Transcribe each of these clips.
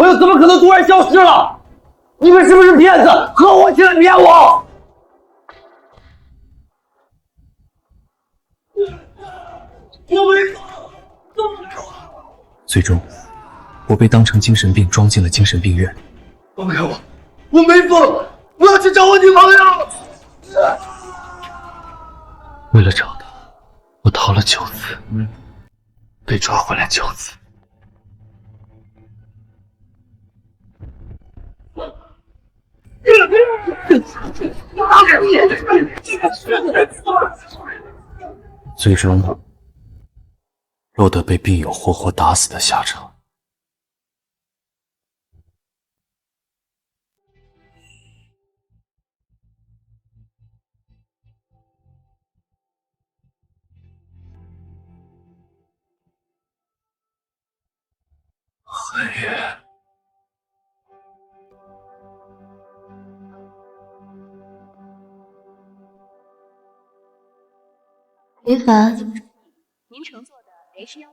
朋友怎么可能突然消失了？你们是不是骗子？合伙起来骗我！我没疯，最终，我被当成精神病装进了精神病院。放开我！我没疯，我要去找我女朋友。为了找她，我逃了9次，被抓回来9次。最终落得被病友活活打死的下场。寒月。林凡，您乘坐的 H1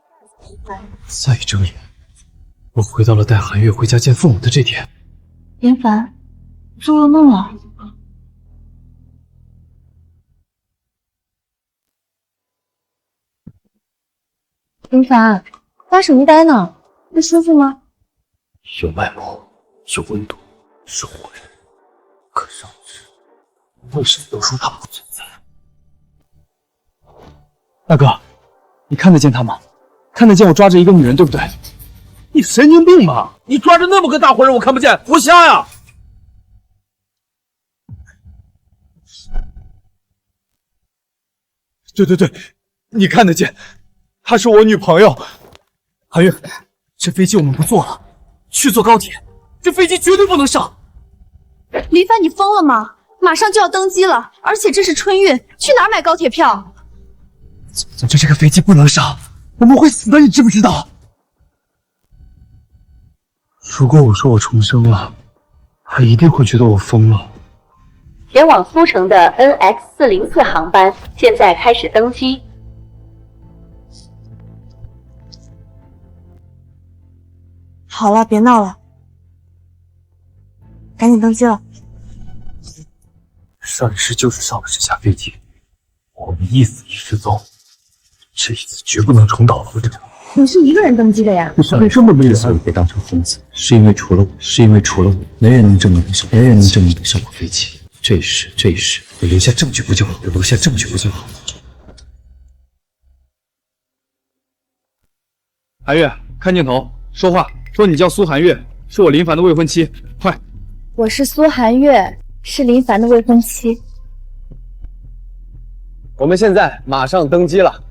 Plus 再一睁眼，我回到了带寒月回家见父母的这天。林凡，做噩梦了。林凡，发什么呆呢？不舒服吗？有脉搏，有温度，是活人。可上次为什么都说它不存在？大哥，你看得见他吗？看得见我抓着一个女人，对不对？你神经病吧？你抓着那么个大活人，我看不见，我瞎呀！对，你看得见，她是我女朋友。韩月，这飞机我们不坐了，去坐高铁。这飞机绝对不能上。林凡，你疯了吗？马上就要登机了，而且这是春运，去哪儿买高铁票？总之这个飞机不能上，我们会死的，你知不知道？如果我说我重生了，他一定会觉得我疯了。前往苏城的 NX404 航班现在开始登机。好了，别闹了，赶紧登机了。上一次就是上了这架飞机，我们一死一失踪，这一次绝不能重蹈覆辙。你是一个人登机的呀？为什么没人？所以被当成疯子，是因为除了我，没人能证明得上过飞机。这一世，我留下证据不就好？韩月，看镜头，说话，说你叫苏寒月，是我林凡的未婚妻，快！我是苏寒月，是林凡的未婚妻。我们现在马上登机了。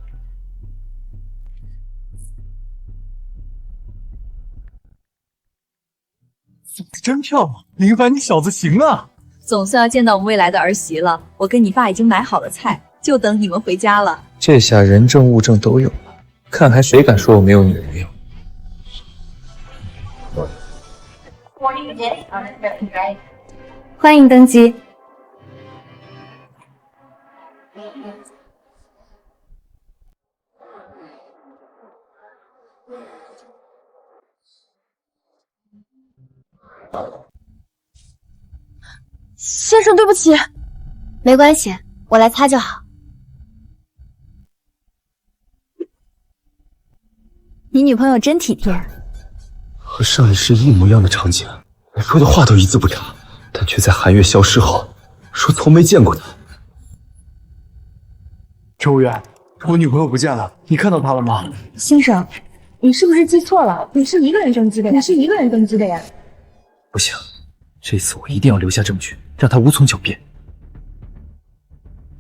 真漂亮，林凡，你小子行啊！总算要见到我们未来的儿媳了。我跟你爸已经买好了菜，就等你们回家了。这下人证物证都有了，看还谁敢说我没有女朋友？欢迎登机。先生，对不起。没关系，我来擦就好。你女朋友真体贴。和上一世一模一样的场景，我说的话都一字不差，但却在寒月消失后说从没见过她。乘务员，我女朋友不见了，你看到她了吗？先生，你是不是记错了？你是一个人登机的呀？不行，这次我一定要留下证据，让她无从狡辩。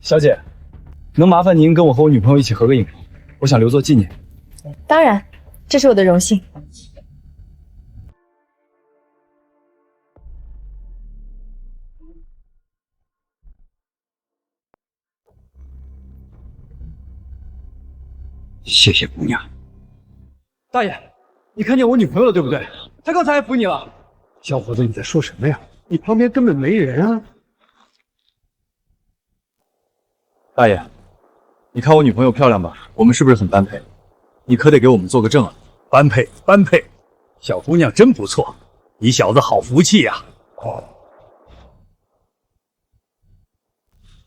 小姐，能麻烦您跟我和我女朋友一起合个影吗？我想留作纪念。当然，这是我的荣幸。谢谢姑娘。大爷，你看见我女朋友了对不对？她刚才还扶你了。小伙子，你在说什么呀？你旁边根本没人啊。大爷，你看我女朋友漂亮吧？我们是不是很般配？你可得给我们做个证啊！般配，小姑娘真不错。你小子好福气呀！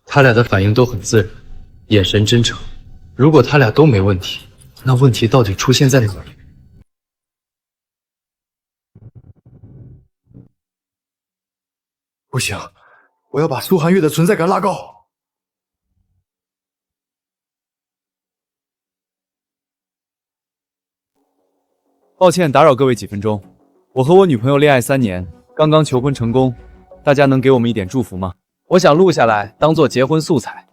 他俩的反应都很自然，眼神真诚。如果他俩都没问题，那问题到底出现在哪里？不行，我要把苏寒月的存在感拉高。抱歉打扰各位几分钟，我和我女朋友恋爱3年，刚刚求婚成功，大家能给我们一点祝福吗？我想录下来当做结婚素材。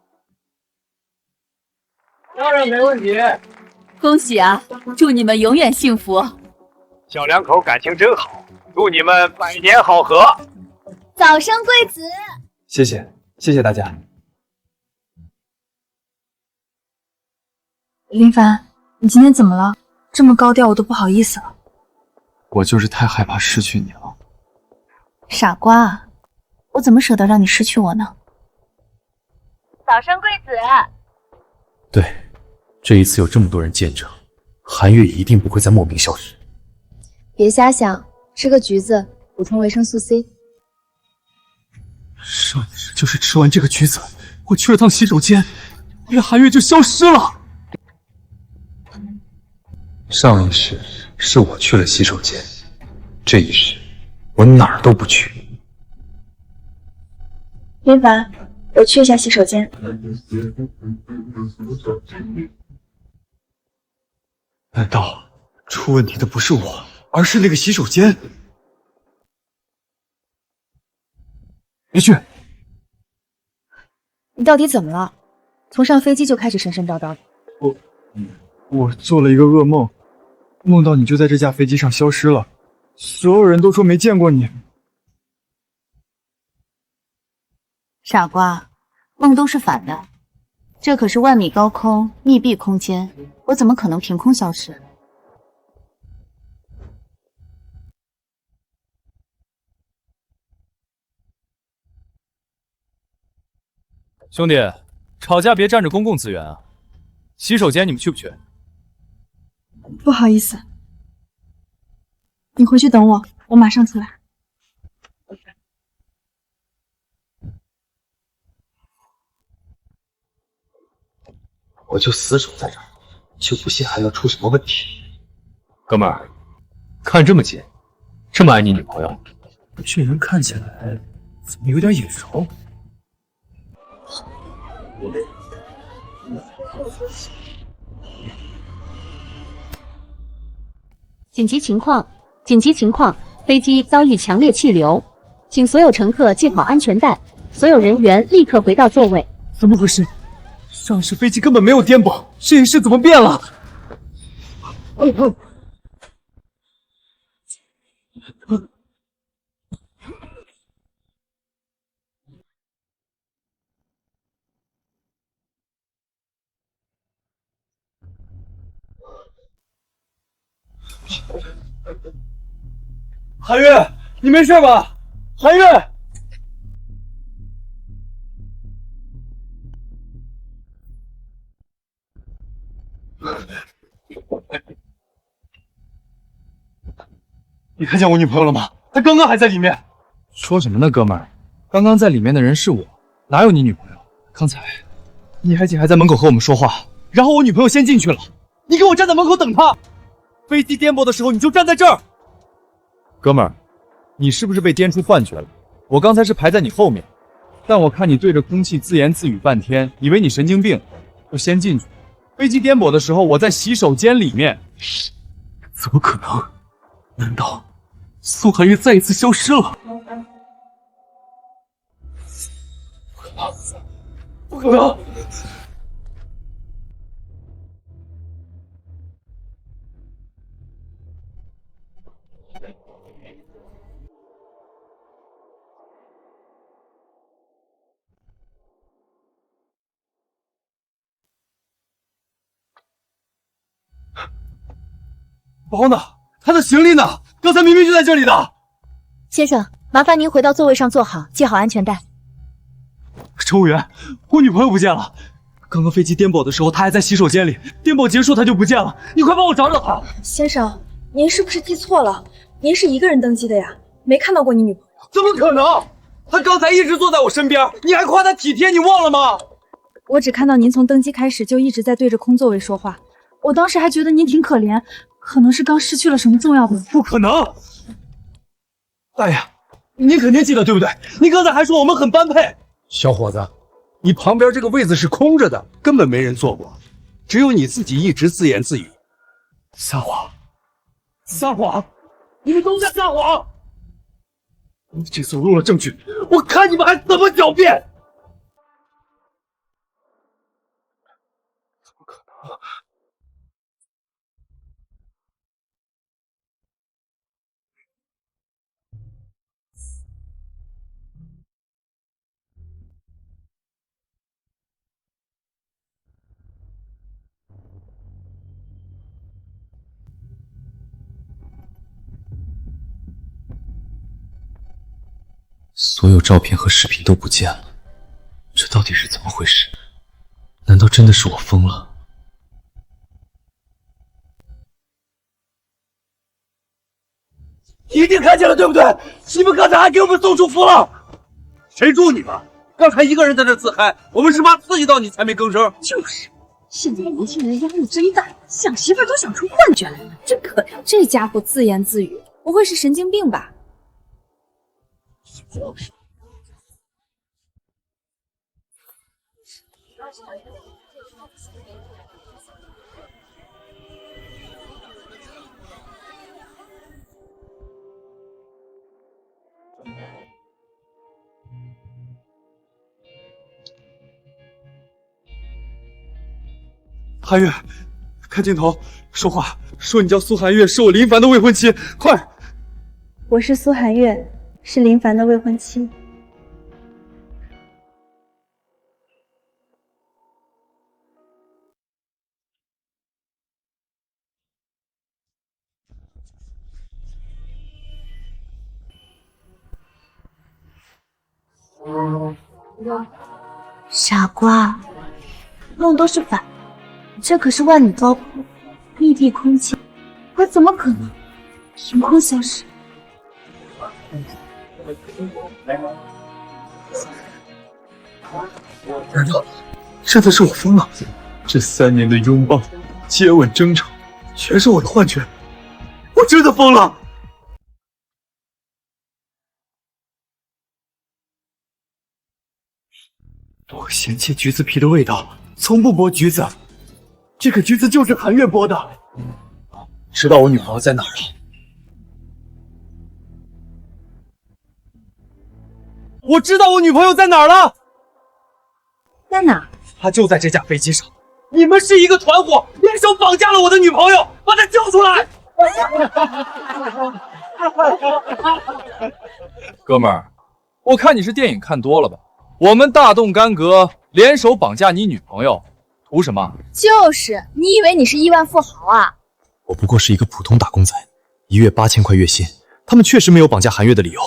当然没问题。恭喜啊！祝你们永远幸福。小两口感情真好，祝你们百年好合。早生贵子。谢谢，谢谢大家。林凡，你今天怎么了？这么高调，我都不好意思了。我就是太害怕失去你了。傻瓜，我怎么舍得让你失去我呢？早生贵子。对，这一次有这么多人见证，韩月一定不会再莫名消失。别瞎想，吃个橘子，补充维生素 C。上一世就是吃完这个橘子，我去了趟洗手间，后来韩月就消失了。上一世是我去了洗手间，这一世我哪儿都不去。林凡，我去一下洗手间。难道出问题的不是我，而是那个洗手间？别去！你到底怎么了？从上飞机就开始神神叨叨的。我做了一个噩梦，梦到你就在这架飞机上消失了，所有人都说没见过你。傻瓜，梦都是反的。这可是万米高空密闭空间，我怎么可能凭空消失？兄弟，吵架别占着公共资源啊！洗手间你们去不去？不好意思，你回去等我，我马上出来。我就死守在这儿，就不信还要出什么问题。哥们儿，看这么近，这么爱你女朋友，这人看起来怎么有点眼熟？紧急情况！紧急情况！飞机遭遇强烈气流，请所有乘客系好安全带，所有人员立刻回到座位。怎么回事？上世飞机根本没有颠簸，这一世怎么变了？韩月，你没事吧？韩月，你看见我女朋友了吗？她刚刚还在里面。说什么呢，哥们儿？刚刚在里面的人是我，哪有你女朋友？刚才你还在门口和我们说话，然后我女朋友先进去了，你给我站在门口等她。飞机颠簸的时候你就站在这儿。哥们儿，你是不是被颠出幻觉了？我刚才是排在你后面，但我看你对着空气自言自语半天，以为你神经病，就先进去。飞机颠簸的时候，我在洗手间里面。怎么可能？难道苏寒月再一次消失了？不可能！包呢？他的行李呢？刚才明明就在这里的。先生，麻烦您回到座位上坐好，系好安全带。乘务员，我女朋友不见了。刚刚飞机颠簸的时候，她还在洗手间里，颠簸结束她就不见了。你快帮我找找她。先生，您是不是记错了？您是一个人登机的呀？没看到过你女朋友。怎么可能？她刚才一直坐在我身边，你还夸她体贴，你忘了吗？我只看到您从登机开始就一直在对着空座位说话，我当时还觉得您挺可怜，可能是刚失去了什么重要的。不可能！大爷，你肯定记得对不对？你刚才还说我们很般配。小伙子，你旁边这个位子是空着的，根本没人坐过，只有你自己一直自言自语。撒谎！撒谎！你们都在撒谎！你这走漏了证据，我看你们还怎么狡辩！怎么可能？所有照片和视频都不见了，这到底是怎么回事？难道真的是我疯了？一定看见了，对不对？你们刚才还给我们送祝福了。谁祝你们？刚才一个人在这自嗨，我们是怕刺激到你才没吭声。就是，现在年轻人压力真大，想媳妇都想出幻觉来了，真可怜。这家伙自言自语，不会是神经病吧？韩月，看镜头，说话，说你叫苏寒月，是我林凡的未婚妻，快！我是苏寒月，是林凡的未婚妻。傻瓜，梦都是反，这可是万里高空，密闭空间，我怎么可能凭空消失？难道真的是我疯了？这3年的拥抱、接吻、争吵，全是我的幻觉，我真的疯了！我嫌弃橘子皮的味道，从不剥橘子。这个橘子就是韩月剥的。知道我女朋友在哪儿了？我知道我女朋友在哪儿了。在哪？她就在这架飞机上。你们是一个团伙，联手绑架了我的女朋友，把她救出来！哥们儿，我看你是电影看多了吧？我们大动干戈，联手绑架你女朋友，图什么？就是你以为你是亿万富豪啊？我不过是一个普通打工仔，1月8000块月薪。他们确实没有绑架韩月的理由，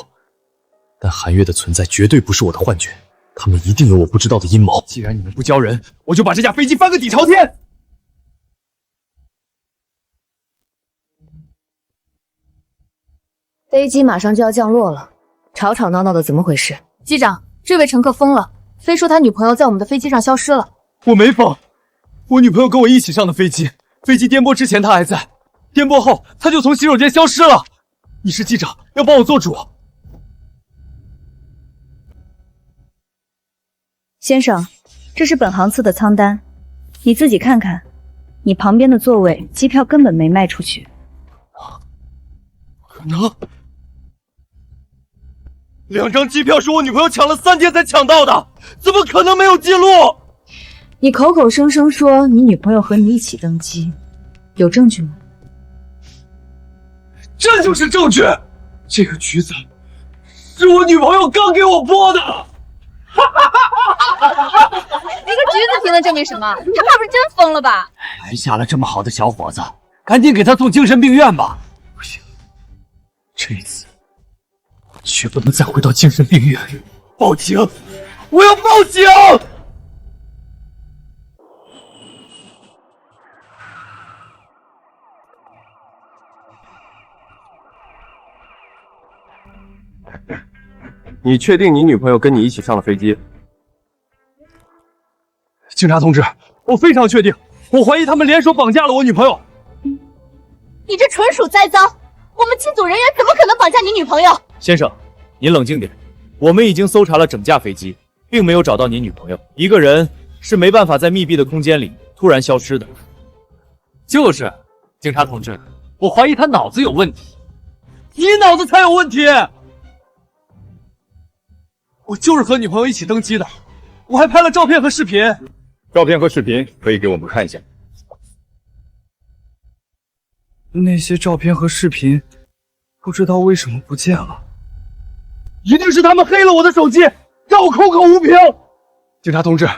但韩月的存在绝对不是我的幻觉，他们一定有我不知道的阴谋。既然你们不交人，我就把这架飞机翻个底朝天！飞机马上就要降落了，吵吵闹闹的，怎么回事？机长，这位乘客疯了，非说他女朋友在我们的飞机上消失了。我没疯，我女朋友跟我一起上的飞机，飞机颠簸之前她还在，颠簸后她就从洗手间消失了。你是机长，要帮我做主。先生，这是本航次的舱单，你自己看看，你旁边的座位机票根本没卖出去。可能，2张机票是我女朋友抢了3天才抢到的，怎么可能没有记录？你口口声声说你女朋友和你一起登机，有证据吗？这就是证据，这个橘子是我女朋友刚给我剥的。一个橘子凭的证明什么？他怕不是真疯了吧？拦下了这么好的小伙子，赶紧给他送精神病院吧！不行，这次我绝不能再回到精神病院。报警！我要报警！你确定你女朋友跟你一起上了飞机？警察同志，我非常确定，我怀疑他们联手绑架了我女朋友。你这纯属栽赃！我们机组人员怎么可能绑架你女朋友？先生，您冷静点。我们已经搜查了整架飞机，并没有找到你女朋友。一个人是没办法在密闭的空间里突然消失的。就是，警察同志，我怀疑他脑子有问题。你脑子才有问题！我就是和女朋友一起登机的，我还拍了照片和视频。照片和视频可以给我们看一下。那些照片和视频，不知道为什么不见了。一定是他们黑了我的手机，让我空口无凭。警察同志，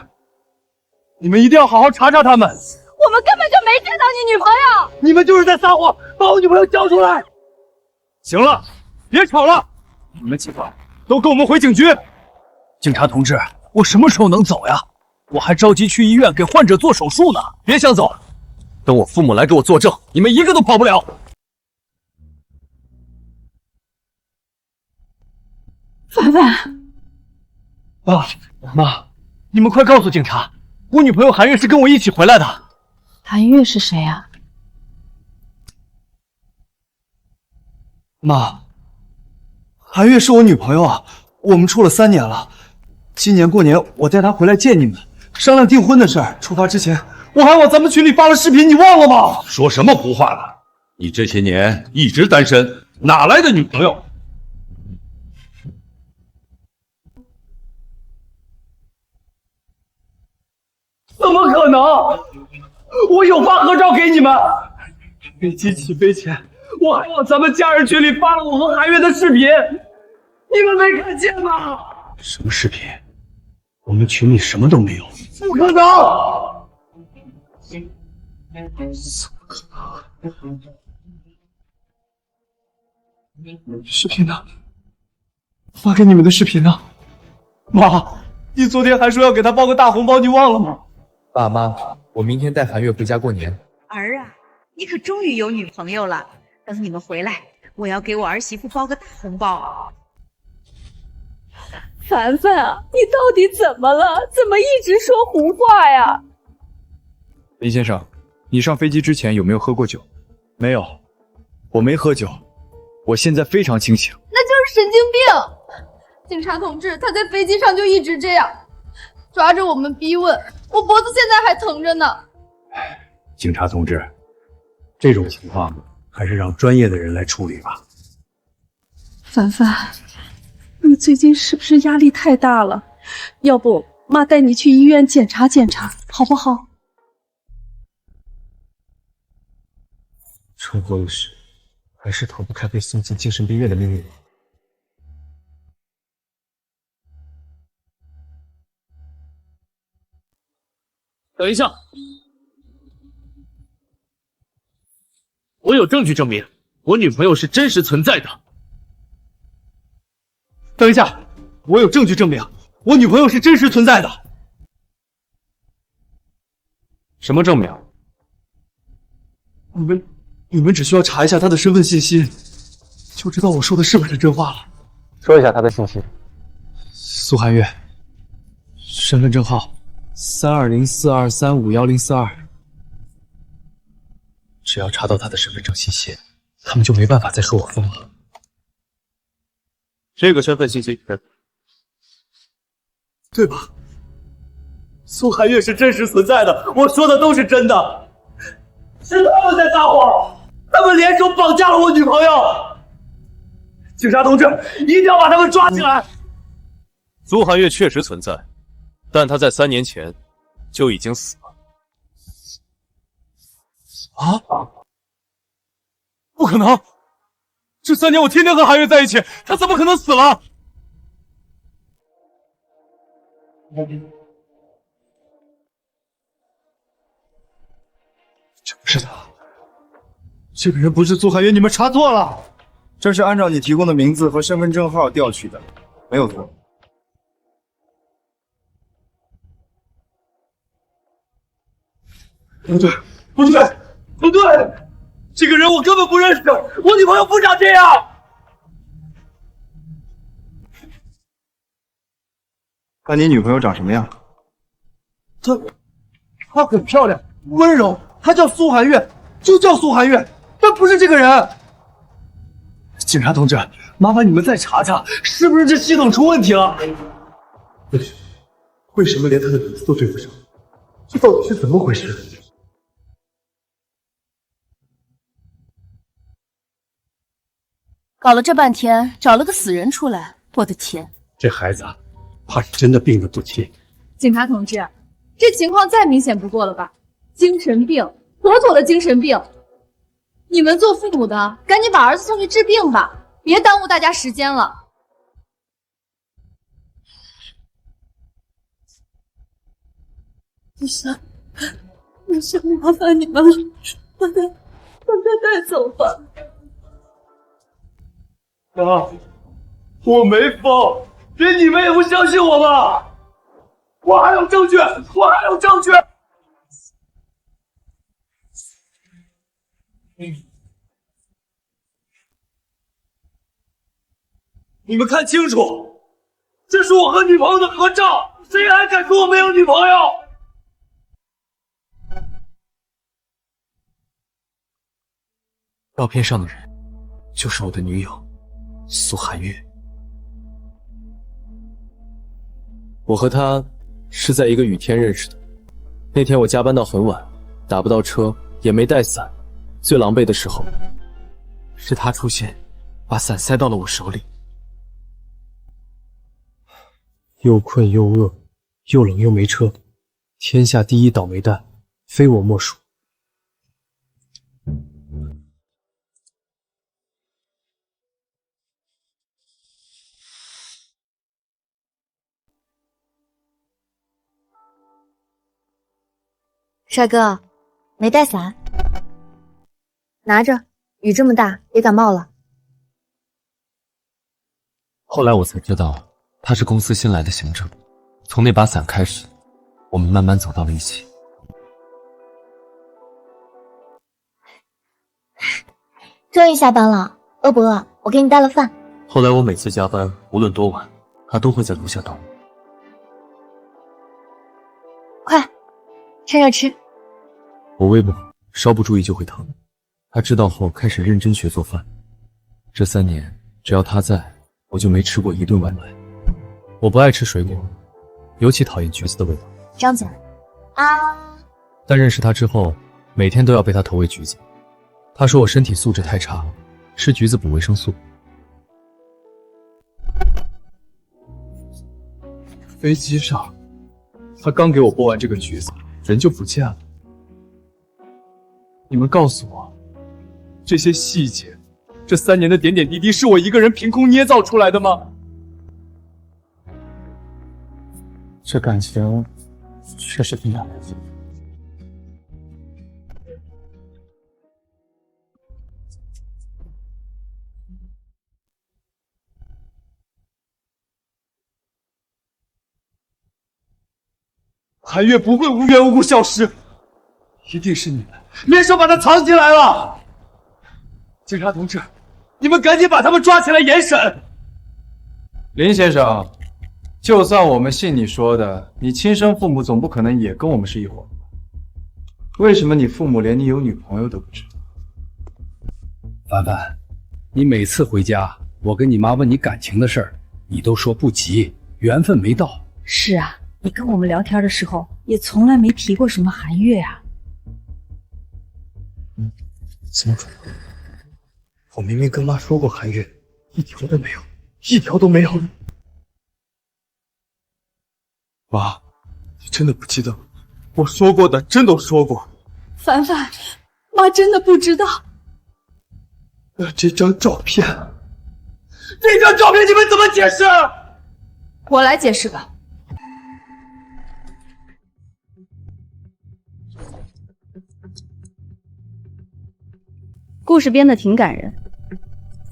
你们一定要好好查查他们。我们根本就没见到你女朋友，你们就是在撒谎，把我女朋友交出来！行了，别吵了，你们几个都跟我们回警局。警察同志，我什么时候能走呀？我还着急去医院给患者做手术呢。别想走，等我父母来给我作证，你们一个都跑不了。凡凡，爸妈，你们快告诉警察，我女朋友韩月是跟我一起回来的。韩月是谁啊？妈，韩月是我女朋友啊，我们处了3年了。今年过年我带她回来见你们，商量订婚的事儿。出发之前，我还往咱们群里发了视频，你忘了吗？说什么胡话了？你这些年一直单身，哪来的女朋友？怎么可能？我有发合照给你们。飞机起飞前，我还往咱们家人群里发了我和韩月的视频，你们没看见吗？什么视频？我们群里什么都没有，不可能！怎么可能？视频呢？发给你们的视频呢？妈，你昨天还说要给他包个大红包，你忘了吗？爸妈，我明天带韩月回家过年。儿啊，你可终于有女朋友了！等你们回来，我要给我儿媳妇包个大红包。凡凡啊，你到底怎么了？怎么一直说胡话呀？林先生，你上飞机之前有没有喝过酒？没有，我没喝酒，我现在非常清醒。那就是神经病！警察同志，他在飞机上就一直这样，抓着我们逼问，我脖子现在还疼着呢。警察同志，这种情况还是让专业的人来处理吧。凡凡，你最近是不是压力太大了？要不妈带你去医院检查检查，好不好？车祸一时，还是逃不开被送进精神病院的命运。等一下，我有证据证明我女朋友是真实存在的。等一下，我有证据证明我女朋友是真实存在的。什么证明？你们只需要查一下她的身份信息，就知道我说的是不是真话了。说一下她的信息。苏寒月，身份证号320423511042。只要查到她的身份证信息，他们就没办法再说我疯了。这个身份信息对吧？苏寒月是真实存在的，我说的都是真的，是他们在撒谎，他们联手绑架了我女朋友。警察同志，一定要把他们抓起来！苏寒月确实存在，但她在3年前就已经死了。啊？不可能！这3年我天天和韩月在一起，她怎么可能死了？这不是他，这个人不是苏寒月，你们查错了。这是按照你提供的名字和身份证号调取的，没有错。不对，不对，不对！这个人我根本不认识，我女朋友不长这样。看你女朋友长什么样？她很漂亮，温柔，她叫苏寒月，就叫苏寒月，但不是这个人。警察同志，麻烦你们再查查，是不是这系统出问题了？为什么连她的名字都对不上？这到底是怎么回事？搞了这半天，找了个死人出来，我的天！这孩子啊，怕是真的病得不轻。警察同志，这情况再明显不过了吧？精神病，妥妥的精神病！你们做父母的，赶紧把儿子送去治病吧，别耽误大家时间了。不行，麻烦你们了，把他带走吧。哥，我没疯，连你们也不相信我吗？我还有证据，你们看清楚，这是我和女朋友的合照，谁还敢说我没有女朋友？照片上的人就是我的女友苏寒月。我和她是在一个雨天认识的。那天我加班到很晚，打不到车，也没带伞，最狼狈的时候是她出现，把伞塞到了我手里。又困又饿，又冷又没车，天下第一倒霉蛋，非我莫属。帅哥，没带伞，拿着，雨这么大，别感冒了。后来我才知道，他是公司新来的行政。从那把伞开始，我们慢慢走到了一起。终于下班了，饿不饿？我给你带了饭。后来我每次加班，无论多晚，他都会在楼下等我。快，趁热吃。我胃不好，稍不注意就会疼。他知道后开始认真学做饭。这3年，只要他在，我就没吃过一顿外卖。我不爱吃水果，尤其讨厌橘子的味道。张嘴啊！但认识他之后，每天都要被他投喂橘子。他说我身体素质太差，吃橘子补维生素。飞机上，他刚给我剥完这个橘子，人就不见了。你们告诉我，这些细节，这3年的点点滴滴，是我一个人凭空捏造出来的吗？这感情确实挺难的。韩月不会无缘无故消失，一定是你们联手把他藏起来了。警察同志，你们赶紧把他们抓起来严审。林先生，就算我们信你说的，你亲生父母总不可能也跟我们是一伙的吧？为什么你父母连你有女朋友都不知道？凡凡，你每次回家，我跟你妈问你感情的事儿，你都说不急，缘分没到。是啊，你跟我们聊天的时候，也从来没提过什么韩月啊。怎么可能？我明明跟妈说过韩月，一条都没有，一条都没有。妈，你真的不记得了？我说过的，真都说过。凡凡，妈真的不知道。这张照片，这张照片你们怎么解释？我来解释吧。故事编得挺感人，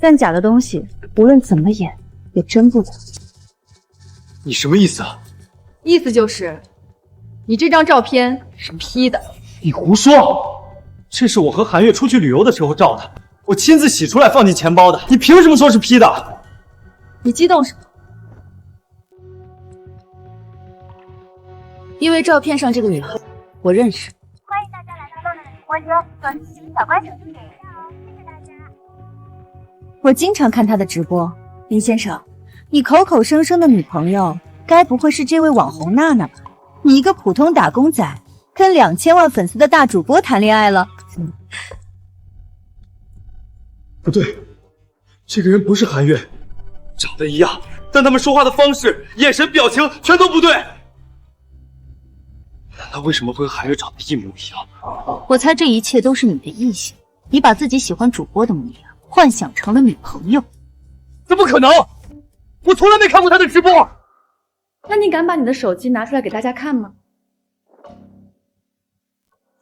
但假的东西无论怎么演也真不了。你什么意思啊？意思就是，你这张照片是 P 的。你胡说！这是我和韩月出去旅游的时候照的，我亲自洗出来放进钱包的。你凭什么说是 P 的？你激动什么？因为照片上这个女孩我认识。欢迎大家来到洛洛的直播间，短视频小关手机点一下哦，谢谢大家。我经常看他的直播。林先生，你口口声声的女朋友，该不会是这位网红娜娜吧？你一个普通打工仔，跟2000万粉丝的大主播谈恋爱了？不对，这个人不是韩月，长得一样，但他们说话的方式、眼神、表情全都不对。难道为什么会和韩月长得一模一样？我猜这一切都是你的臆想，你把自己喜欢主播的模样幻想成了女朋友。这不可能！我从来没看过他的直播。那你敢把你的手机拿出来给大家看吗？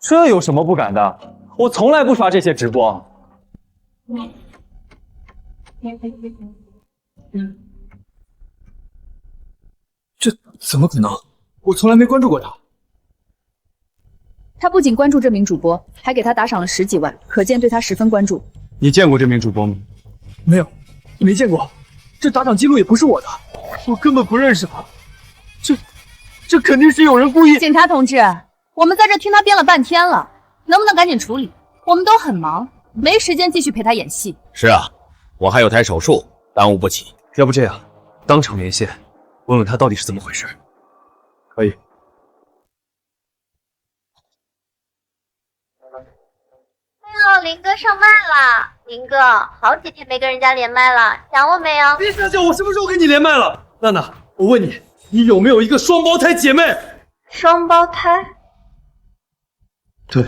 这有什么不敢的？我从来不刷这些直播。这怎么可能？我从来没关注过他。他不仅关注这名主播，还给他打赏了10几万，可见对他十分关注。你见过这名主播吗？没有，没见过。这打赏记录也不是我的，我根本不认识他。这肯定是有人故意。警察同志，我们在这听他编了半天了，能不能赶紧处理？我们都很忙，没时间继续陪他演戏。是啊，我还有台手术，耽误不起。要不这样，当场连线，问问他到底是怎么回事。可以。林哥上麦了，林哥，好几天没跟人家连麦了，想我没有？别想想我什么时候跟你连麦了。娜娜，我问你，你有没有一个双胞胎姐妹？双胞胎？对，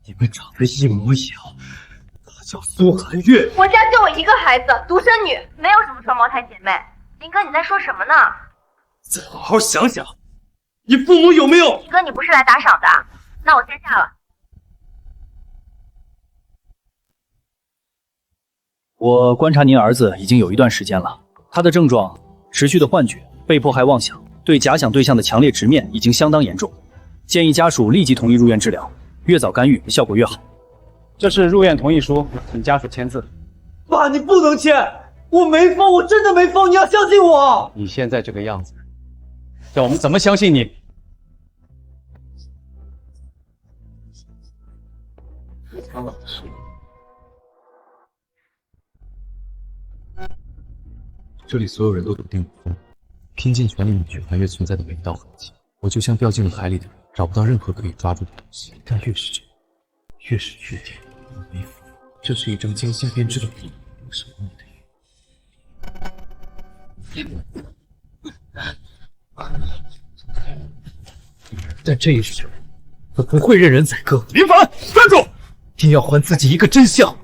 你们长得一模一样。她叫苏寒月。我家就我一个孩子，独生女，没有什么双胞胎姐妹。林哥，你在说什么呢？再好好想想，你父母有没有？林哥，你不是来打赏的，那我先下了。我观察您儿子已经有一段时间了，他的症状持续的幻觉、被迫害妄想、对假想对象的强烈直面已经相当严重，建议家属立即同意入院治疗，越早干预效果越好。这是入院同意书，请家属签字。爸，你不能签，我没疯，我真的没疯，你要相信我。你现在这个样子，叫我们怎么相信你？这里所有人都笃定不疯，拼尽全力抹去韩月存在的每一道痕迹。我就像掉进了海里的人，找不到任何可以抓住的东西。但越是这样，越是确定我没疯。这是一张精心编织的谜，有什么你的但这一世，我不会任人宰割。林凡，站住！一定要还自己一个真相。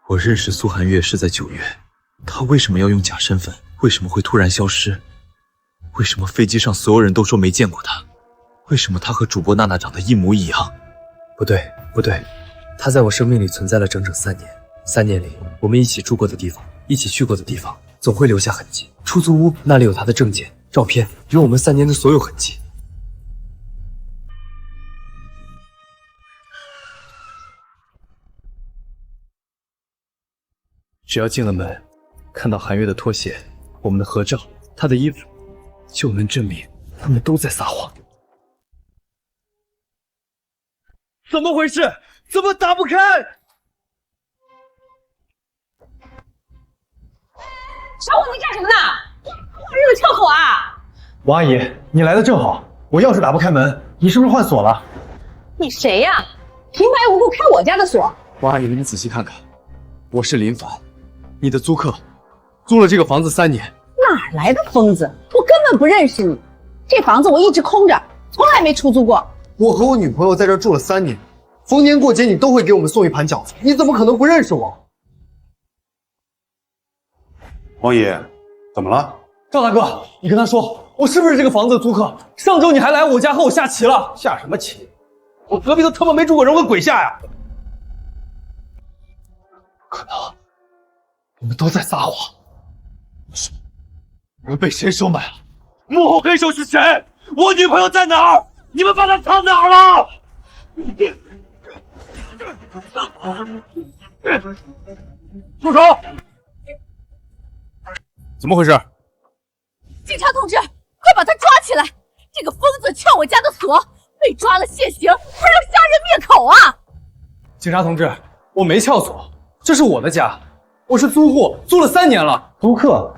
我认识苏寒月是在9月，她为什么要用假身份？为什么会突然消失？为什么飞机上所有人都说没见过她？为什么她和主播娜娜长得一模一样？不对，不对，她在我生命里存在了整整3年。3年里，我们一起住过的地方，一起去过的地方，总会留下痕迹。出租屋那里有她的证件、照片，有我们3年的所有痕迹。只要进了门，看到韩月的拖鞋、我们的合照、她的衣服，就能证明他们都在撒谎。怎么回事？怎么打不开？小伙，你干什么呢？日了撬口啊！王阿姨，你来的正好，我钥匙打不开门，你是不是换锁了？你谁呀？平白无故开我家的锁？王阿姨，你仔细看看，我是林凡，你的租客，租了这个房子3年。哪来的疯子？我根本不认识你。这房子我一直空着，从来没出租过。我和我女朋友在这住了3年，逢年过节你都会给我们送一盘饺子，你怎么可能不认识我？王爷，怎么了？赵大哥，你跟他说，我是不是这个房子的租客？上周你还来我家和我下棋了。下什么棋？我隔壁都他妈没住过人，我跟鬼下呀！不可能，你们都在撒谎。你们被谁收买了？幕后黑手是谁？我女朋友在哪儿？你们把她藏哪儿了？住手！怎么回事？警察同志，快把他抓起来！这个疯子撬我家的锁，被抓了现行，还要杀人灭口啊！警察同志，我没撬锁，这是我的家，我是租户，租了3年了。租客，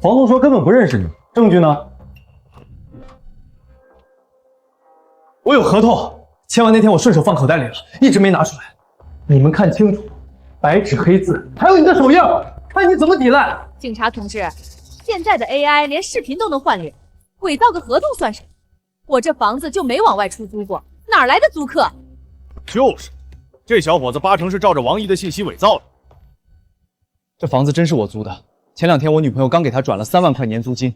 房东说根本不认识你，证据呢？我有合同，签完那天我顺手放口袋里了，一直没拿出来。你们看清楚，白纸黑字，还有你的手印，看你怎么抵赖。警察同志，现在的 AI 连视频都能换脸，伪造个合同算什么？我这房子就没往外出租过，哪来的租客？就是，这小伙子8成是照着王姨的信息伪造了。这房子真是我租的，前2天我女朋友刚给他转了3万块年租金。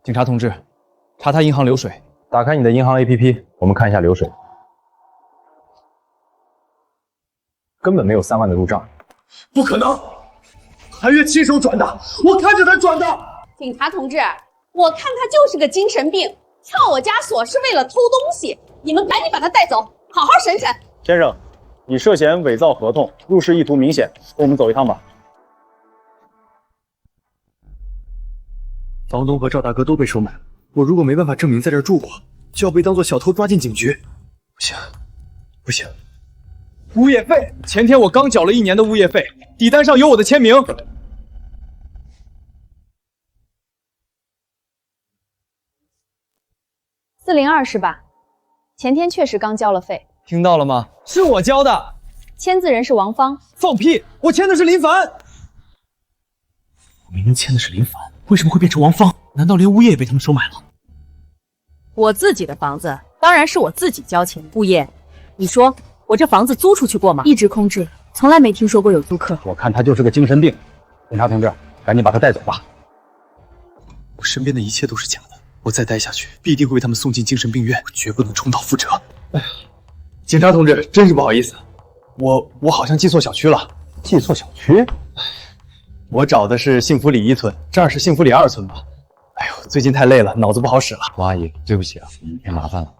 警察同志，查他银行流水。打开你的银行 APP， 我们看一下流水，根本没有3万的入账。不可能，韩月亲手转的，我看着他转的。警察同志，我看他就是个精神病，撬我家锁是为了偷东西，你们赶紧把他带走，好好审审。先生，你涉嫌伪造合同，入室意图明显，跟我们走一趟吧。房东和赵大哥都被收买了，我如果没办法证明在这儿住过，就要被当作小偷抓进警局。不行，不行！物业费，前天我刚缴了1年的物业费，底单上有我的签名。402是吧？前天确实刚交了费。听到了吗？是我交的。签字人是王芳。放屁！我签的是林凡。我明明签的是林凡，为什么会变成王芳？难道连物业也被他们收买了？我自己的房子，当然是我自己交钱。物业，你说我这房子租出去过吗？一直空置，从来没听说过有租客。我看他就是个精神病。警察同志，赶紧把他带走吧。我身边的一切都是假的，我再待下去，必定会被他们送进精神病院，我绝不能重蹈覆辙。哎呀，警察同志，真是不好意思，我好像记错小区了。记错小区？我找的是幸福里1村，这儿是幸福里2村吧？哎呦，最近太累了，脑子不好使了。王阿姨，对不起啊，添麻烦了。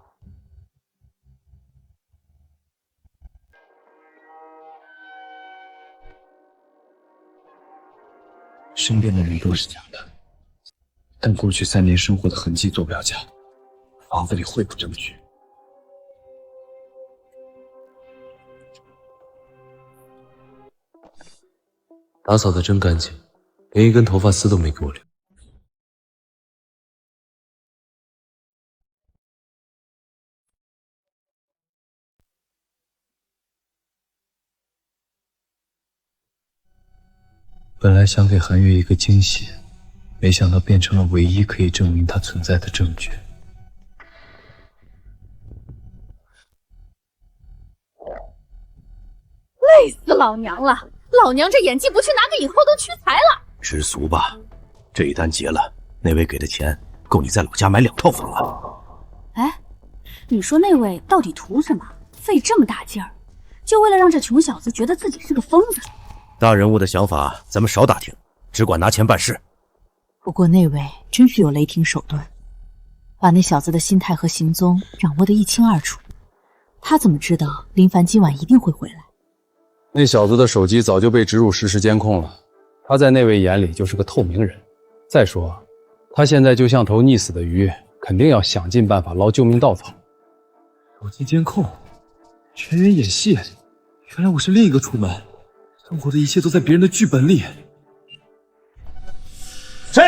身边的人都是假的，但过去3年生活的痕迹做不了假。房子里会有证据。打扫的真干净，连一根头发丝都没给我留。本来想给韩月一个惊喜，没想到变成了唯一可以证明她存在的证据。累死老娘了！老娘这演技不去拿个影后都屈才了。知足吧，这一单结了，那位给的钱够你在老家买2套房了。哎，你说那位到底图什么？费这么大劲儿，就为了让这穷小子觉得自己是个疯子？大人物的想法咱们少打听，只管拿钱办事。不过那位真是有雷霆手段，把那小子的心态和行踪掌握得一清二楚。他怎么知道林凡今晚一定会回来？那小子的手机早就被植入实时监控了，他在那位眼里就是个透明人。再说，他现在就像头溺死的鱼，肯定要想尽办法捞救命稻草。手机监控，全员演戏，原来我是另一个楚门，生活的一切都在别人的剧本里。谁？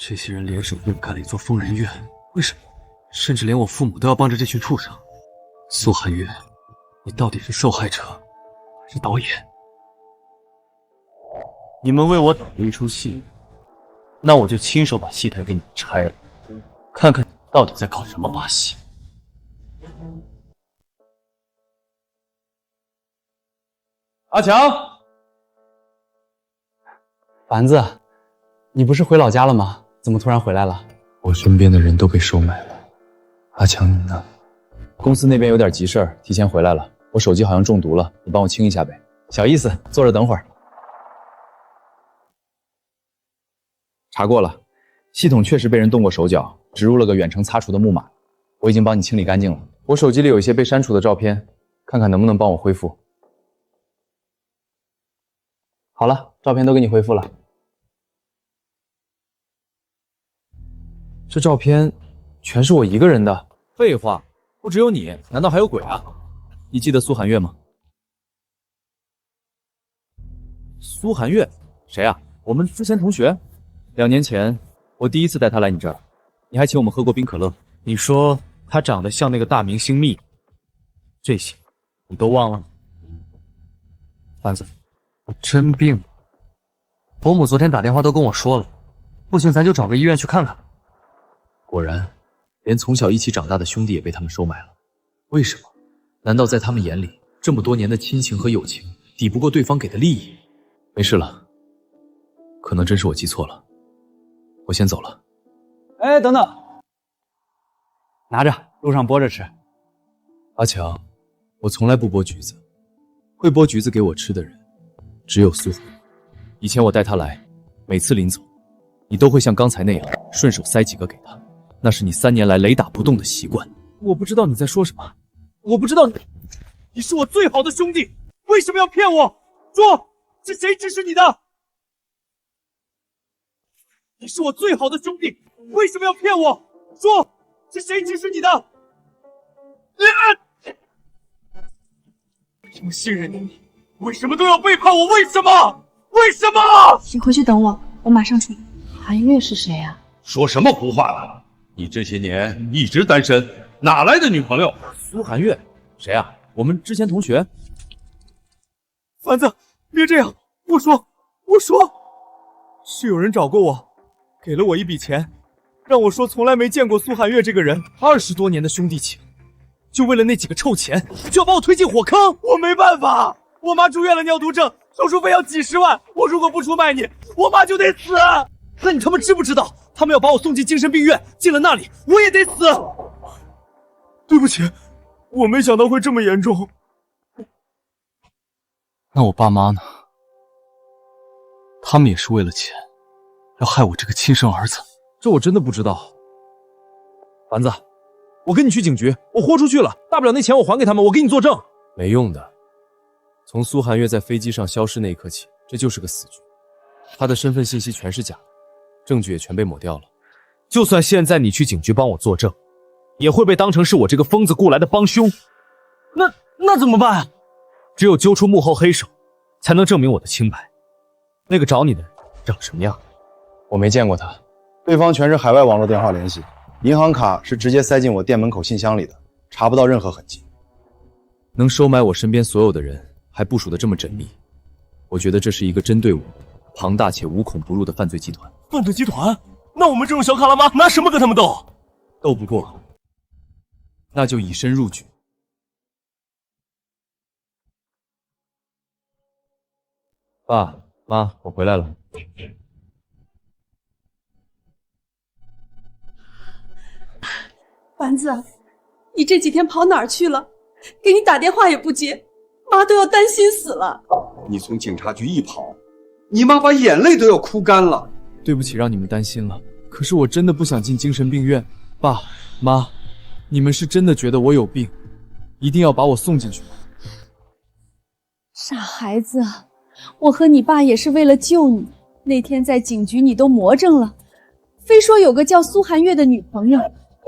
这些人联手硬盖了一座疯人院，为什么？甚至连我父母都要帮着这群畜生。苏寒月，你到底是受害者还是导演？你们为我导了一出戏，那我就亲手把戏台给你们拆了，看看你到底在搞什么把戏。阿强，丸子，你不是回老家了吗？怎么突然回来了？我身边的人都被收买了，阿强你呢？公司那边有点急事儿，提前回来了。我手机好像中毒了，你帮我清一下呗。小意思，坐着等会儿。查过了，系统确实被人动过手脚，植入了个远程擦除的木马，我已经帮你清理干净了。我手机里有一些被删除的照片，看看能不能帮我恢复。好了，照片都给你恢复了。这照片全是我一个人的。废话，不只有你，难道还有鬼啊？你记得苏寒月吗？苏寒月，谁啊？我们之前同学。2年前，我第一次带她来你这儿，你还请我们喝过冰可乐。你说她长得像那个大明星蜜，这些你都忘了？凡子，我真病了。伯母昨天打电话都跟我说了，不行咱就找个医院去看看。果然，连从小一起长大的兄弟也被他们收买了。为什么？难道在他们眼里，这么多年的亲情和友情抵不过对方给的利益？没事了，可能真是我记错了。我先走了。哎，等等，拿着，路上剥着吃。阿强，我从来不剥橘子，会剥橘子给我吃的人，只有苏寒。以前我带他来，每次临走，你都会像刚才那样顺手塞几个给他，那是你3年来雷打不动的习惯。我不知道你在说什么，我不知道你是我最好的兄弟，为什么要骗我？说，是谁指使你的？你是我最好的兄弟，为什么要骗我？说，是谁指使你的？这么信任你，为什么都要背叛我？为什么？为什么？你回去等我，我马上出来。韩月是谁啊？说什么胡话了？你这些年一直单身，哪来的女朋友？苏寒月，谁啊？我们之前同学。凡子，别这样！我说，是有人找过我，给了我一笔钱，让我说从来没见过苏寒月这个人，20多年的兄弟情，就为了那几个臭钱，就要把我推进火坑。我没办法，我妈住院了，尿毒症，手术费要几10万，我如果不出卖你，我妈就得死。那你他们知不知道，他们要把我送进精神病院，进了那里，我也得死。对不起，我没想到会这么严重。那我爸妈呢？他们也是为了钱，要害我这个亲生儿子。这我真的不知道。丸子，我跟你去警局，我豁出去了，大不了那钱我还给他们，我给你作证。没用的。从苏寒月在飞机上消失那一刻起，这就是个死局。他的身份信息全是假的，证据也全被抹掉了。就算现在你去警局帮我作证，也会被当成是我这个疯子雇来的帮凶。那怎么办啊？只有揪出幕后黑手，才能证明我的清白。那个找你的人长什么样？我没见过他，对方全是海外网络电话联系，银行卡是直接塞进我店门口信箱里的，查不到任何痕迹。能收买我身边所有的人，还部署得这么缜密，我觉得这是一个针对我庞大且无孔不入的犯罪集团。犯罪集团？那我们这种小卡拉妈拿什么跟他们斗？斗不过，那就以身入局。爸妈，我回来了。丸子，你这几天跑哪儿去了？给你打电话也不接，妈都要担心死了。你从警察局一跑，你妈把眼泪都要哭干了。对不起，让你们担心了。可是我真的不想进精神病院。爸妈，你们是真的觉得我有病，一定要把我送进去吗？傻孩子，我和你爸也是为了救你。那天在警局你都魔怔了，非说有个叫苏寒月的女朋友，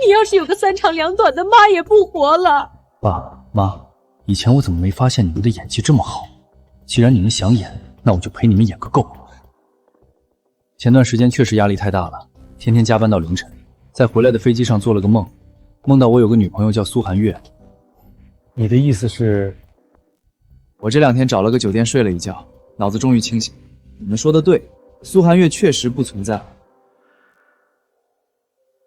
你要是有个3长2短的，妈也不活了。爸妈，以前我怎么没发现你们的演技这么好？既然你们想演，那我就陪你们演个够。前段时间确实压力太大了，天天加班到凌晨，在回来的飞机上做了个梦，梦到我有个女朋友叫苏寒月。你的意思是？我这2天找了个酒店睡了一觉，脑子终于清醒。你们说的对，苏寒月确实不存在。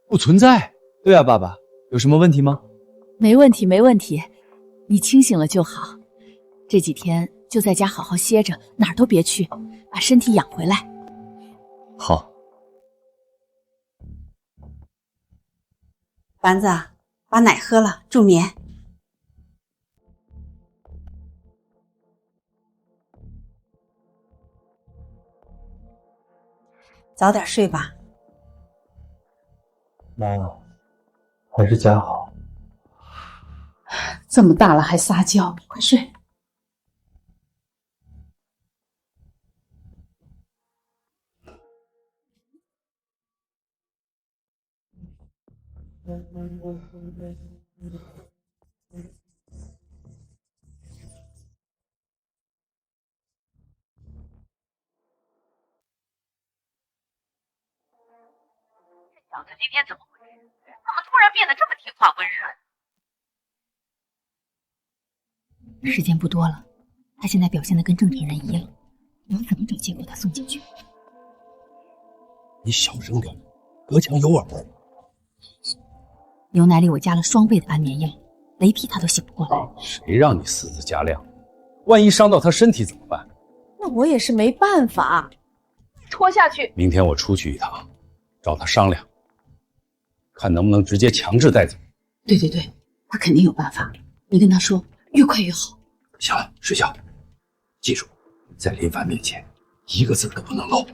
不存在？对啊，爸爸，有什么问题吗？没问题，没问题，你清醒了就好。这几天就在家好好歇着，哪儿都别去，把身体养回来。好。丸子，把奶喝了，助眠。早点睡吧。妈，还是家好。这么大了还撒娇，快睡。小子今天怎么回事？怎么突然变得这么听话温顺？时间不多了，他现在表现得跟正常人一样，我们怎么找借口把他送进去？你小声点，隔墙有耳。牛奶里我加了双倍的安眠药，雷劈他都醒不过来。谁让你私自加量？万一伤到他身体怎么办？那我也是没办法，拖下去。明天我出去一趟，找他商量，看能不能直接强制带走。对对对，他肯定有办法。你跟他说，越快越好。行了，睡觉。记住，在林凡面前一个字都不能漏。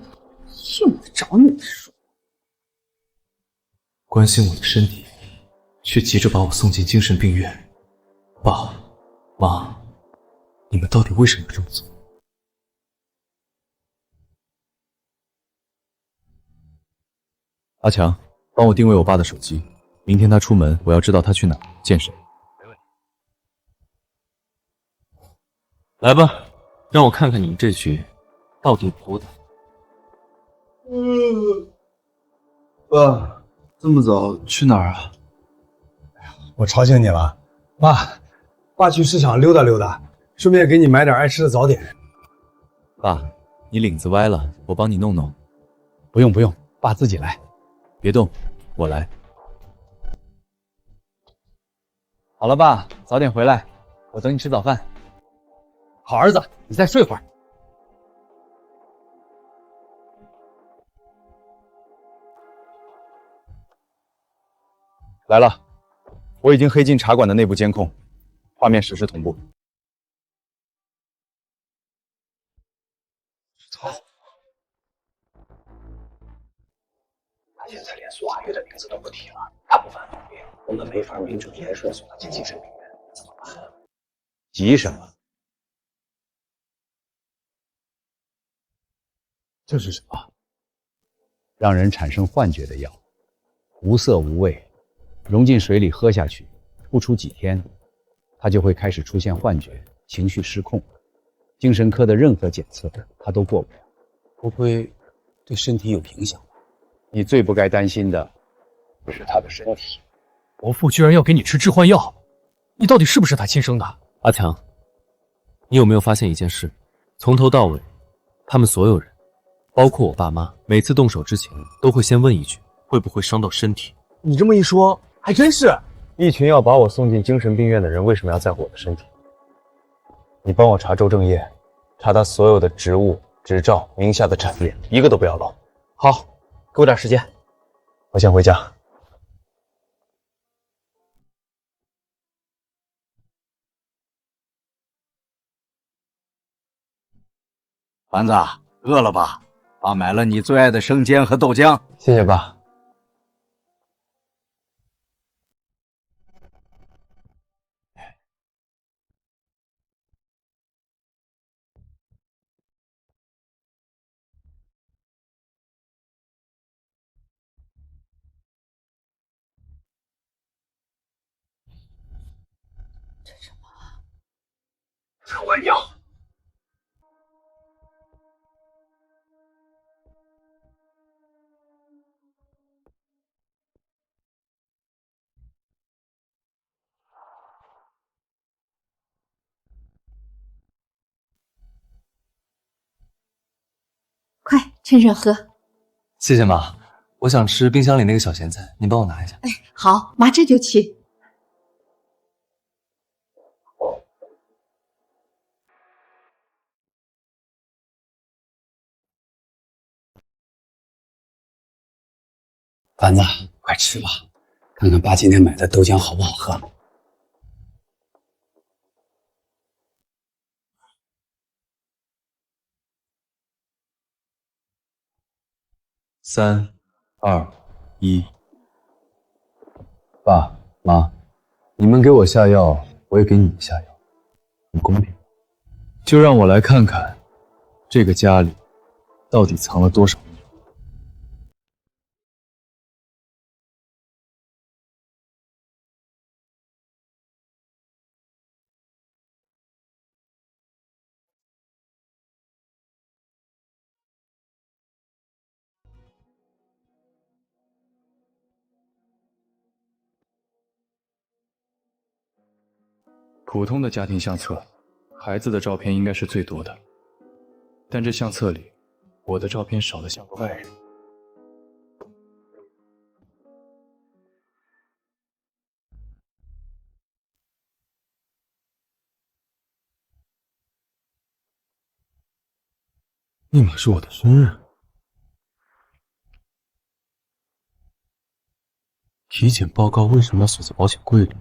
用得着你说？关心我的身体，却急着把我送进精神病院。爸妈，你们到底为什么这么做？阿强，帮我定位我爸的手机，明天他出门，我要知道他去哪，见谁。来吧，让我看看你们这局到底扑的。爸，这么早去哪儿啊？我吵醒你了，爸去市场溜达溜达，顺便给你买点爱吃的早点。爸，你领子歪了，我帮你弄弄。不用不用，爸自己来。别动，我来。好了，爸，早点回来，我等你吃早饭。好儿子，你再睡会儿。来了，我已经黑进茶馆的内部监控，画面实时同步。他现在连苏寒月的名字都不提了，他不犯法病，我们没法名正言顺送他进精神病院，怎么办？急什么？这是什么？让人产生幻觉的药，无色无味，融进水里喝下去，不出几天，他就会开始出现幻觉，情绪失控。精神科的任何检测他都过不了，不会对身体有影响吧？你最不该担心的是他的身体。伯父居然要给你吃致幻药，你到底是不是他亲生的？阿强，你有没有发现一件事？从头到尾，他们所有人，包括我爸妈，每次动手之前都会先问一句，会不会伤到身体？你这么一说，还真是。一群要把我送进精神病院的人，为什么要在乎我的身体？你帮我查周正业，查他所有的职务、执照、名下的产业，一个都不要漏。好，给我点时间，我先回家。丸子，饿了吧？爸买了你最爱的生煎和豆浆。谢谢爸。致幻药。快趁热喝。谢谢妈，我想吃冰箱里那个小咸菜，您帮我拿一下。哎，好，妈这就去。丸子，快吃吧，看看爸今天买的豆浆好不好喝。3、2、1。爸妈，你们给我下药，我也给你们下药，很公平。就让我来看看，这个家里到底藏了多少。普通的家庭相册，孩子的照片应该是最多的，但这相册里，我的照片少得像个外人。密码是我的生日，体检报告为什么要锁在保险柜里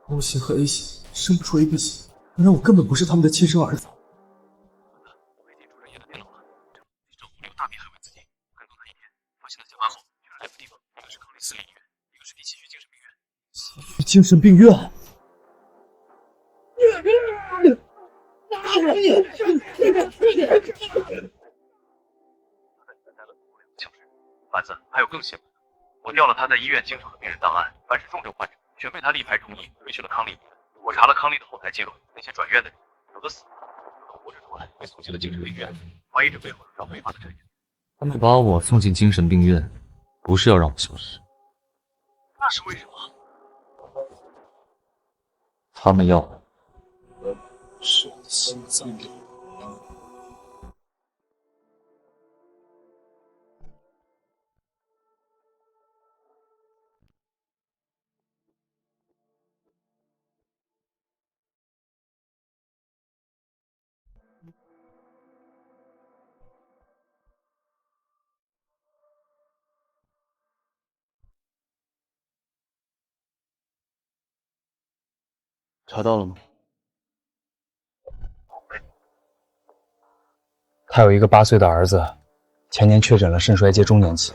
？O 型和 A 型生不出 AB 型，原来我根本不是他们的亲生儿子。大病还为自己。跟踪他一天，发现他下班后去了2个地方，一个是康利私立医院，一个是第7区精神病院。精神病院。丸子，还有更邪门的，我调了他在医院经手的病人档案，凡是重症患者全被他力排众议推去了康利医院。我查了康利的后台记录，那些转院的人，有的死了，有的活着出来被送进了精神病院，怀疑这背后有非法的阵营。他们把我送进精神病院，不是要让我消失，那是为什么？他们要的是我的心脏。查到了吗？他有一个8岁的儿子，前年确诊了肾衰竭中年期，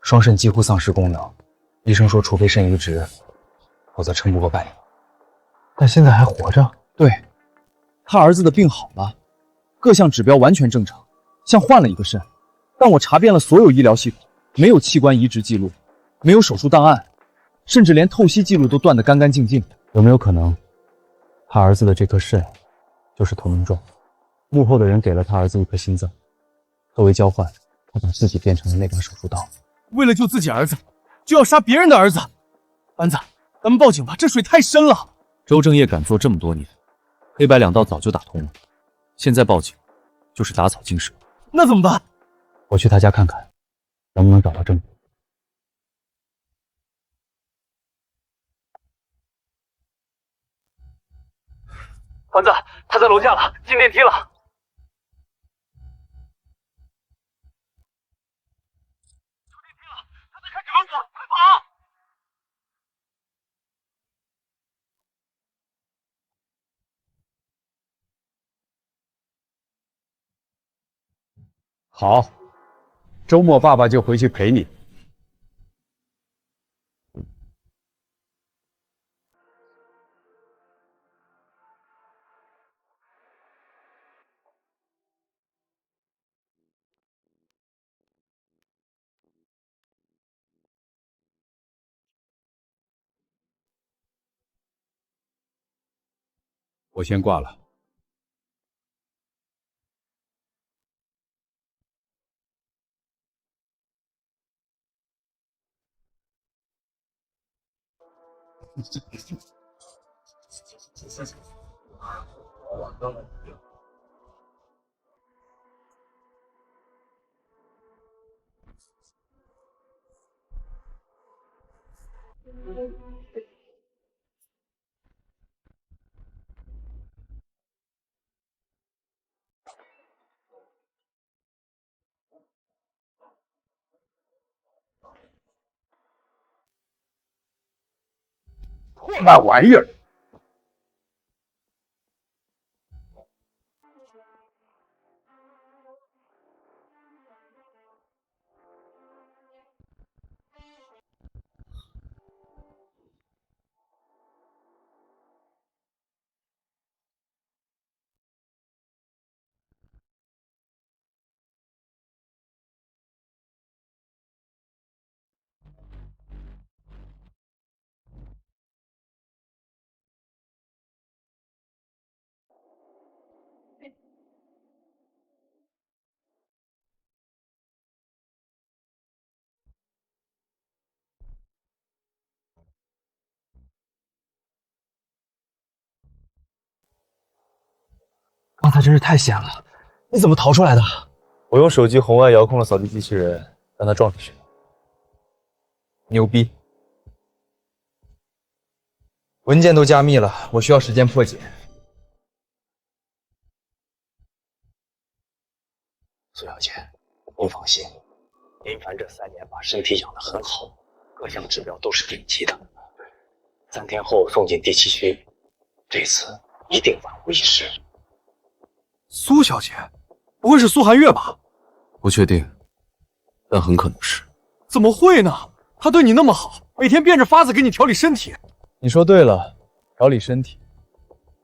双肾几乎丧失功能，医生说除非肾移植，否则撑不过半年。但现在还活着。对，他儿子的病好了，各项指标完全正常，像换了一个肾。但我查遍了所有医疗系统，没有器官移植记录，没有手术档案，甚至连透析记录都断得干干净净。有没有可能，他儿子的这颗肾就是投名状？幕后的人给了他儿子一颗心脏，作为交换，他把自己变成了那把手术刀。为了救自己儿子，就要杀别人的儿子。丸子，咱们报警吧，这水太深了。周正业敢做这么多年，黑白两道早就打通了，现在报警就是打草惊蛇。那怎么办？我去他家看看，能不能找到证据。丸子，他在楼下了，进电梯了。好，周末爸爸就回去陪你。我先挂了。破烂玩意儿！刚才真是太险了，你怎么逃出来的？我用手机红外遥控了扫地机器人，让它撞出去。牛逼！文件都加密了，我需要时间破解。苏小姐，您放心，林凡这3年把身体养得很好，各项指标都是顶级的。3天后送进第7区，这次一定万无一失。苏小姐，不会是苏寒月吧？不确定，但很可能是。怎么会呢？她对你那么好，每天变着法子给你调理身体。你说对了，调理身体。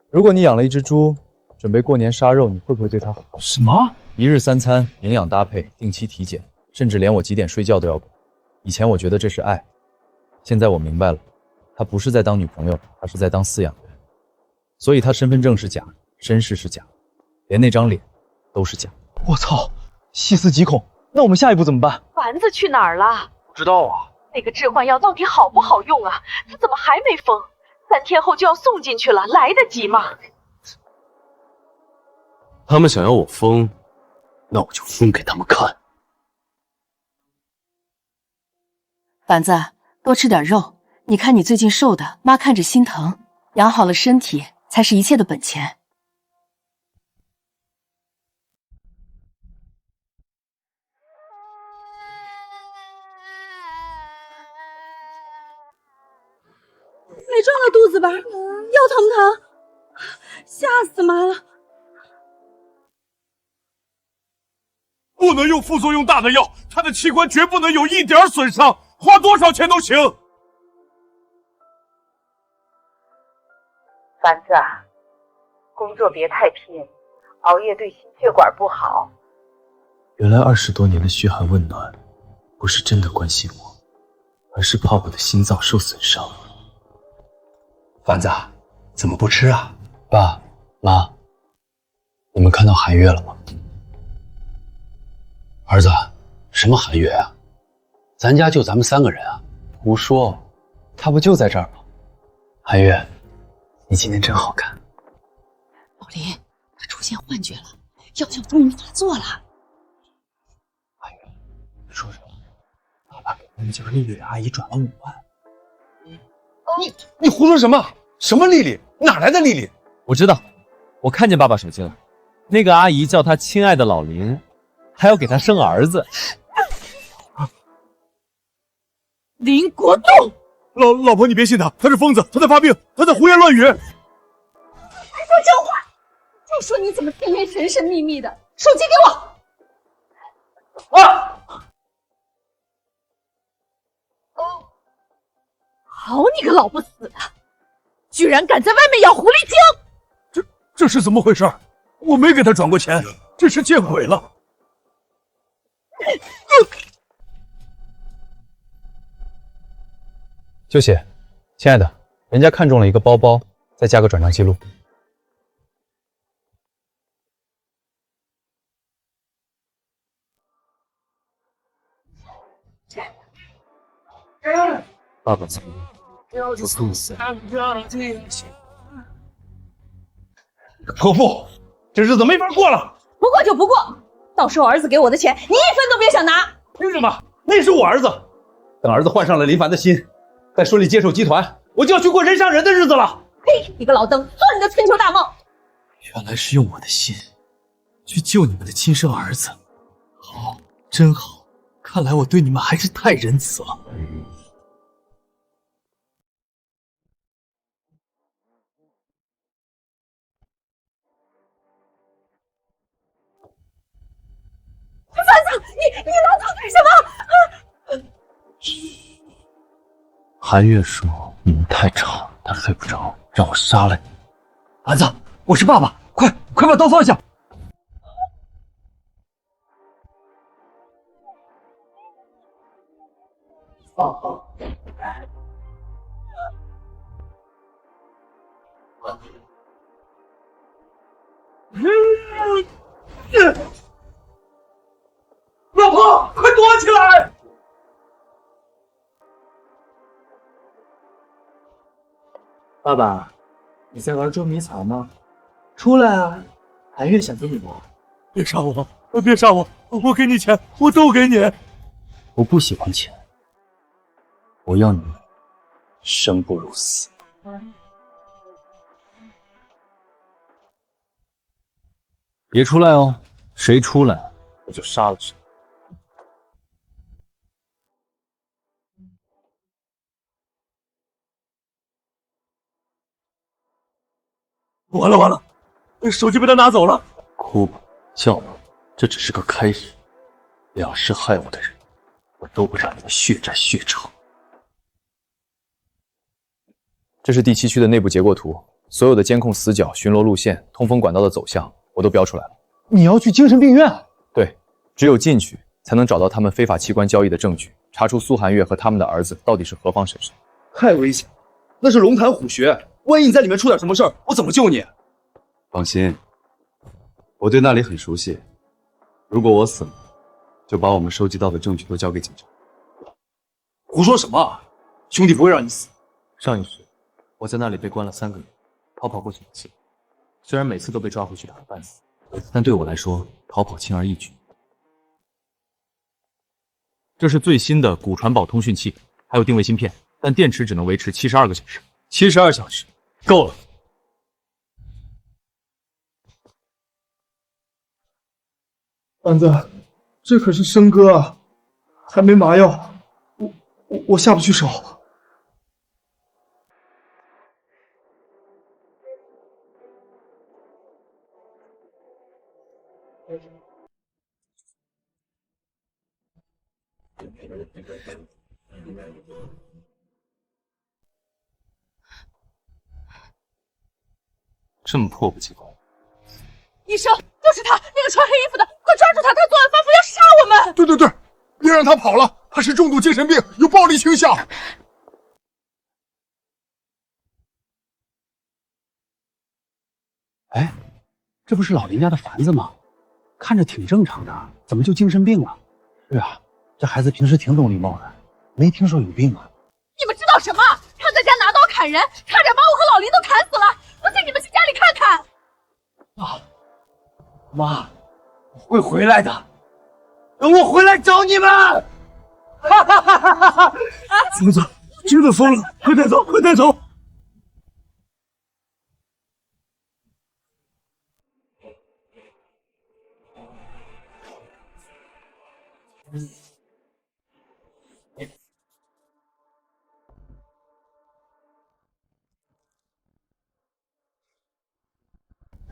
如果你养了一只猪，准备过年杀肉，你会不会对它好？什么？1日3餐，营养搭配，定期体检，甚至连我几点睡觉都要管。以前我觉得这是爱，现在我明白了，她不是在当女朋友，她是在当饲养员。所以她身份证是假，身世是假，连那张脸都是假。我操，细思极恐。那我们下一步怎么办？丸子去哪儿了？不知道啊。那个致幻药到底好不好用啊？他怎么还没封？3天后就要送进去了，来得及吗？他们想要我疯，那我就疯给他们看。丸子，多吃点肉。你看你最近瘦的，妈看着心疼。养好了身体，才是一切的本钱。没撞到肚子吧？腰疼不疼？吓死妈了！不能用副作用大的药，他的器官绝不能有一点损伤，花多少钱都行。丸子，工作别太拼，熬夜对心血管不好。原来20多年的嘘寒问暖，不是真的关心我，而是怕我的心脏受损伤。丸子，怎么不吃啊？爸妈，你们看到寒月了吗？儿子，什么寒月啊？咱家就咱们3个人啊。胡说，他不就在这儿吗？寒月，你今天真好看。老林，他出现幻觉了，药效终于发作了。寒月，说什么？爸爸给我们家丽丽阿姨转了5万。你胡说什么？什么丽丽？哪来的丽丽？我知道，我看见爸爸手机了。那个阿姨叫他亲爱的老林，还要给他生儿子。林国栋，老婆，你别信他，他是疯子，他在发病，他在胡言乱语。还说这话！就说你怎么天天神神秘秘的，手机给我！啊！好你个老不死的，居然敢在外面养狐狸精！这是怎么回事？我没给他转过钱，这是见鬼了！秀姐，亲爱的，人家看中了一个包包，再加个转账记录。爸爸怎么了？我肚子。婆婆，这日子没法过了。不过就不过，到时候儿子给我的钱，你一分都别想拿。凭什么？那是我儿子。等儿子换上了林凡的心，再顺利接手集团，我就要去过人上人的日子了。呸！你个老登，做你的春秋大梦。原来是用我的心去救你们的亲生儿子，好，真好。看来我对你们还是太仁慈了。韩月说你们太吵，他睡不着，让我杀了你。儿子，我是爸爸，快把刀放下！老婆，快躲起来！爸爸，你在玩捉迷藏吗？出来啊！韩月想跟你玩。别杀我！别杀我！我给你钱，我都给你。我不喜欢钱，我要你生不如死。别出来哦，谁出来我就杀了谁。完了，手机被他拿走了。哭吧，叫吧，这只是个开始。两世害我的人，我都不让你们血债血偿。这是第7区的内部结构图，所有的监控死角、巡逻路线、通风管道的走向，我都标出来了。你要去精神病院？对，只有进去才能找到他们非法器官交易的证据，查出苏寒月和他们的儿子到底是何方神圣。太危险，那是龙潭虎穴，万一你在里面出点什么事儿，我怎么救你？放心，我对那里很熟悉。如果我死了，就把我们收集到的证据都交给警察。胡说什么？兄弟不会让你死。上一世，我在那里被关了3个月，逃跑过几次，虽然每次都被抓回去打得半死，但对我来说，逃跑轻而易举。这是最新的骨传导通讯器，还有定位芯片，但电池只能维持72个小时。72小时，够了。丸子，这可是生哥啊，还没麻药，我下不去手。这么迫不及待。医生，就是他，那个穿黑衣服的，快抓住他！他作案反腐要杀我们！对，别让他跑了，他是重度精神病，有暴力倾向。哎，这不是老林家的凡子吗？看着挺正常的，怎么就精神病了？是啊，这孩子平时挺懂礼貌的，没听说有病啊。你们知道什么？他在家拿刀砍人，差点把我和老林都砍死了！不信你们去家里看看。妈，我会回来的，等我回来找你们！哈哈哈哈哈！疯子，真的疯了！快带走，快带走！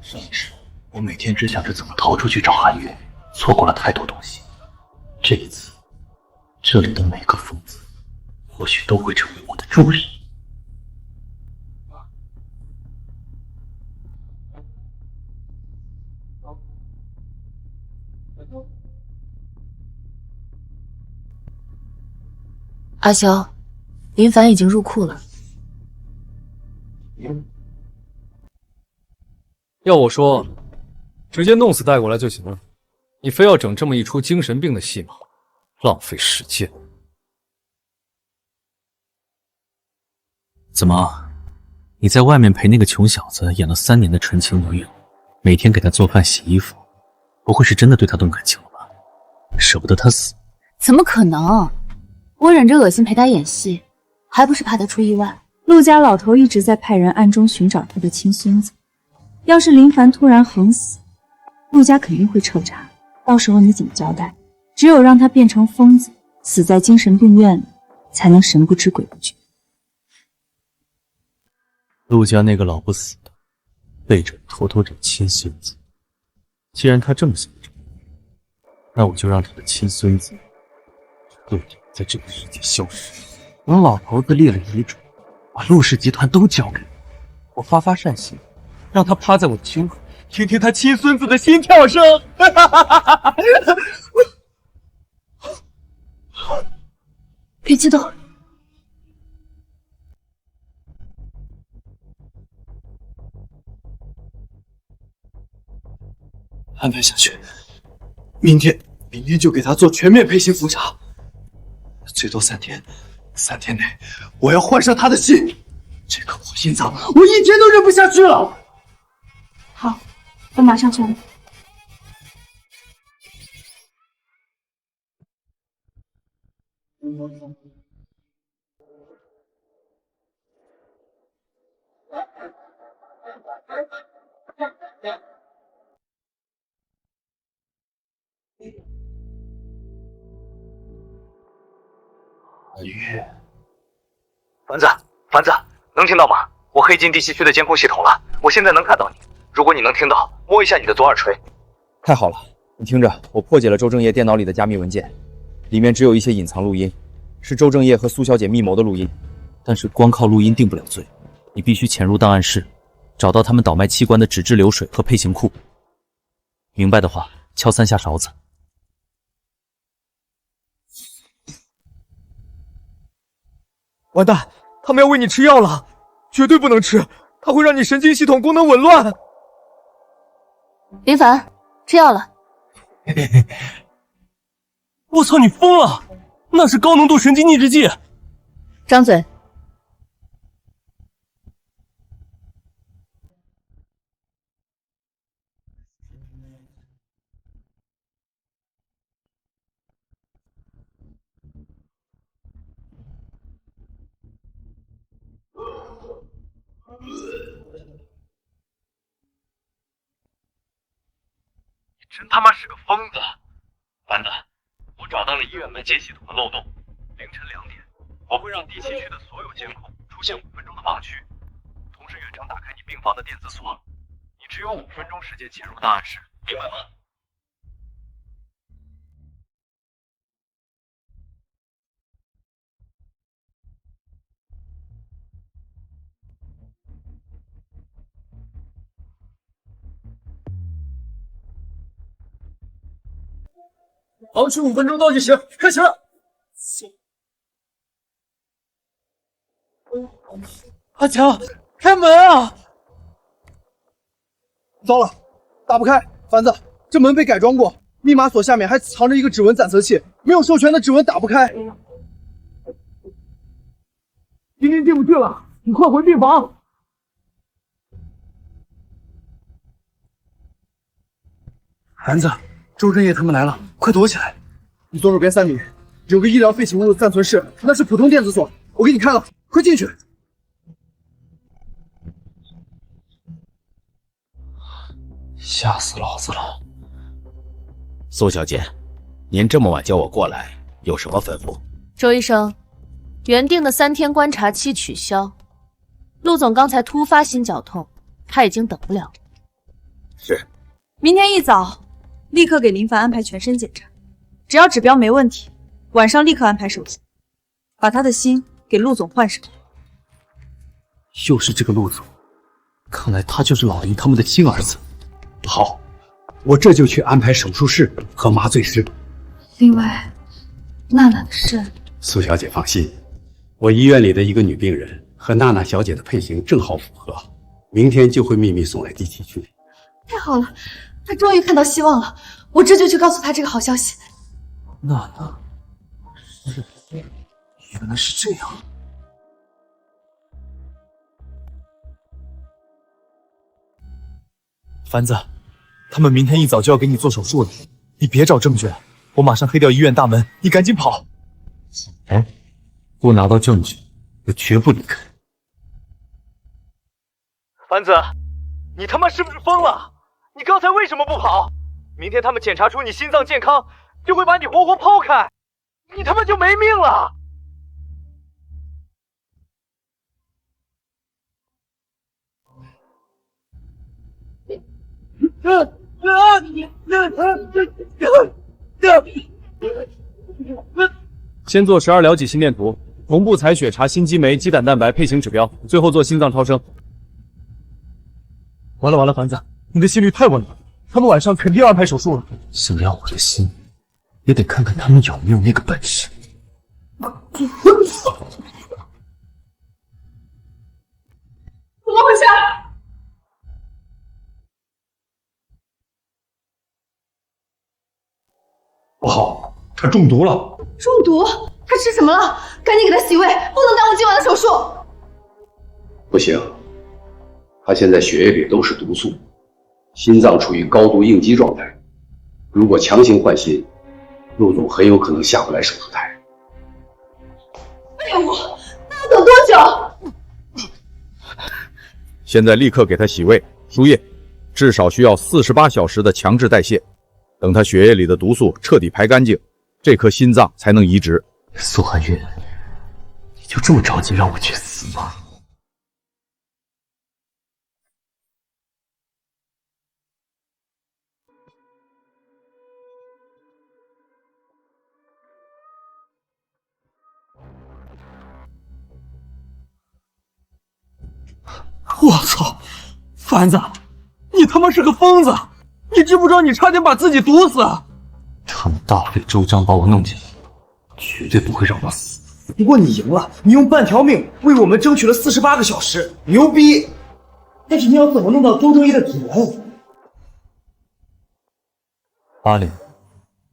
上一世，我每天只想着怎么逃出去找韩月，错过了太多东西。这一次，这里的每个疯子，或许都会成为我的助力。阿萧，林凡已经入库了。要我说，直接弄死带过来就行了，你非要整这么一出精神病的戏码，浪费时间。怎么，你在外面陪那个穷小子演了3年的纯情女友，每天给他做饭洗衣服，不会是真的对他动感情了吧？舍不得他死？怎么可能？我忍着恶心陪他演戏，还不是怕他出意外。陆家老头一直在派人暗中寻找他的亲孙子，要是林凡突然横死，陆家肯定会彻查，到时候你怎么交代？只有让他变成疯子，死在精神病院里，才能神不知鬼不觉。陆家那个老不死的，背着偷偷整亲孙子。既然他这么想着，那我就让他的亲孙子彻底在这个世界消失。等老头子立了遗嘱，把陆氏集团都交给我发善心，让他趴在我的胸口，听听他亲孙子的心跳声。别激动。安排下去，明天就给他做全面配型复查，最多3天，3天内我要换上他的心。这颗破心脏，我一天都忍不下去了。好，我马上去。凡子，能听到吗？我黑进地西区的监控系统了，我现在能看到你。如果你能听到，摸一下你的左耳垂。太好了，你听着，我破解了周正业电脑里的加密文件，里面只有一些隐藏录音，是周正业和苏小姐密谋的录音。但是光靠录音定不了罪，你必须潜入档案室，找到他们倒卖器官的纸质流水和配型库。明白的话，敲3下勺子。完蛋，他们要喂你吃药了，绝对不能吃，它会让你神经系统功能紊乱。林凡，吃药了。我操，你疯了！那是高浓度神经抑制剂。张嘴。真他妈是个疯子！凡子，我找到了医院门捷系统的漏洞。凌晨2点，我会让第7区的所有监控出现5分钟的盲区，同时院长打开你病房的电子锁，你只有5分钟时间潜入档案室，明白吗？盲区5分钟到就行，开始。阿强，开门啊！糟了，打不开。凡子，这门被改装过，密码锁下面还藏着一个指纹检测器，没有授权的指纹打不开。今天进不去了，你快回病房。凡子，周正业他们来了，快躲起来！你左手边3米，有个医疗废弃物的暂存室，那是普通电子锁，我给你开了，快进去！吓死老子了！苏小姐，您这么晚叫我过来，有什么吩咐？周医生，原定的3天观察期取消。陆总刚才突发心绞痛，他已经等不了了。是。明天一早，立刻给林凡安排全身检查，只要指标没问题，晚上立刻安排手术，把他的心给陆总换上。又是这个陆总，看来他就是老林他们的亲儿子。好，我这就去安排手术室和麻醉师。另外，娜娜的肾，苏小姐放心，我医院里的一个女病人和娜娜小姐的配型正好符合，明天就会秘密送来第7区。太好了，他终于看到希望了，我这就去告诉他这个好消息。娜娜，原来是这样。凡子，他们明天一早就要给你做手术了，你别找证据，我马上黑掉医院大门，你赶紧跑。哎，不拿到证据，我绝不离开。凡子，你他妈是不是疯了？你刚才为什么不跑？明天他们检查出你心脏健康，就会把你活活剖开，你他妈就没命了！先做12疗几心电图，同步采血查心肌酶、肌胆蛋白配型指标，最后做心脏超声。完了完了，凡子，你的心率太稳了，他们晚上肯定安排手术了。想要我的心，也得看看他们有没有那个本事。怎么回事？不好，他中毒了。中毒？他吃什么了？赶紧给他洗胃，不能耽误今晚的手术。不行，他现在血液里都是毒素，心脏处于高度应激状态。如果强行换心，陆总很有可能下不来手术台。废物，那要等多久？现在立刻给他洗胃输液，至少需要48小时的强制代谢。等他血液里的毒素彻底排干净，这颗心脏才能移植。苏寒月，你就这么着急让我去死吗？我操，凡子，你他妈是个疯子！你知不知道你差点把自己毒死？他们大费周章把我弄进来，绝对不会让我死。不过你赢了，你用半条命为我们争取了48个小时，牛逼！但是你要怎么弄到周正义的指纹？阿莲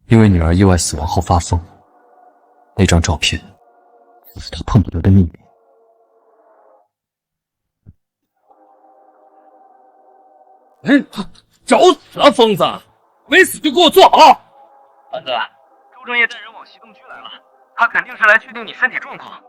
因为女儿意外死亡后发疯，那张照片就是他碰不得的秘密。找死啊，疯子！没死就给我坐好。凡子，周正业带人往西东区来了，他肯定是来确定你身体状况。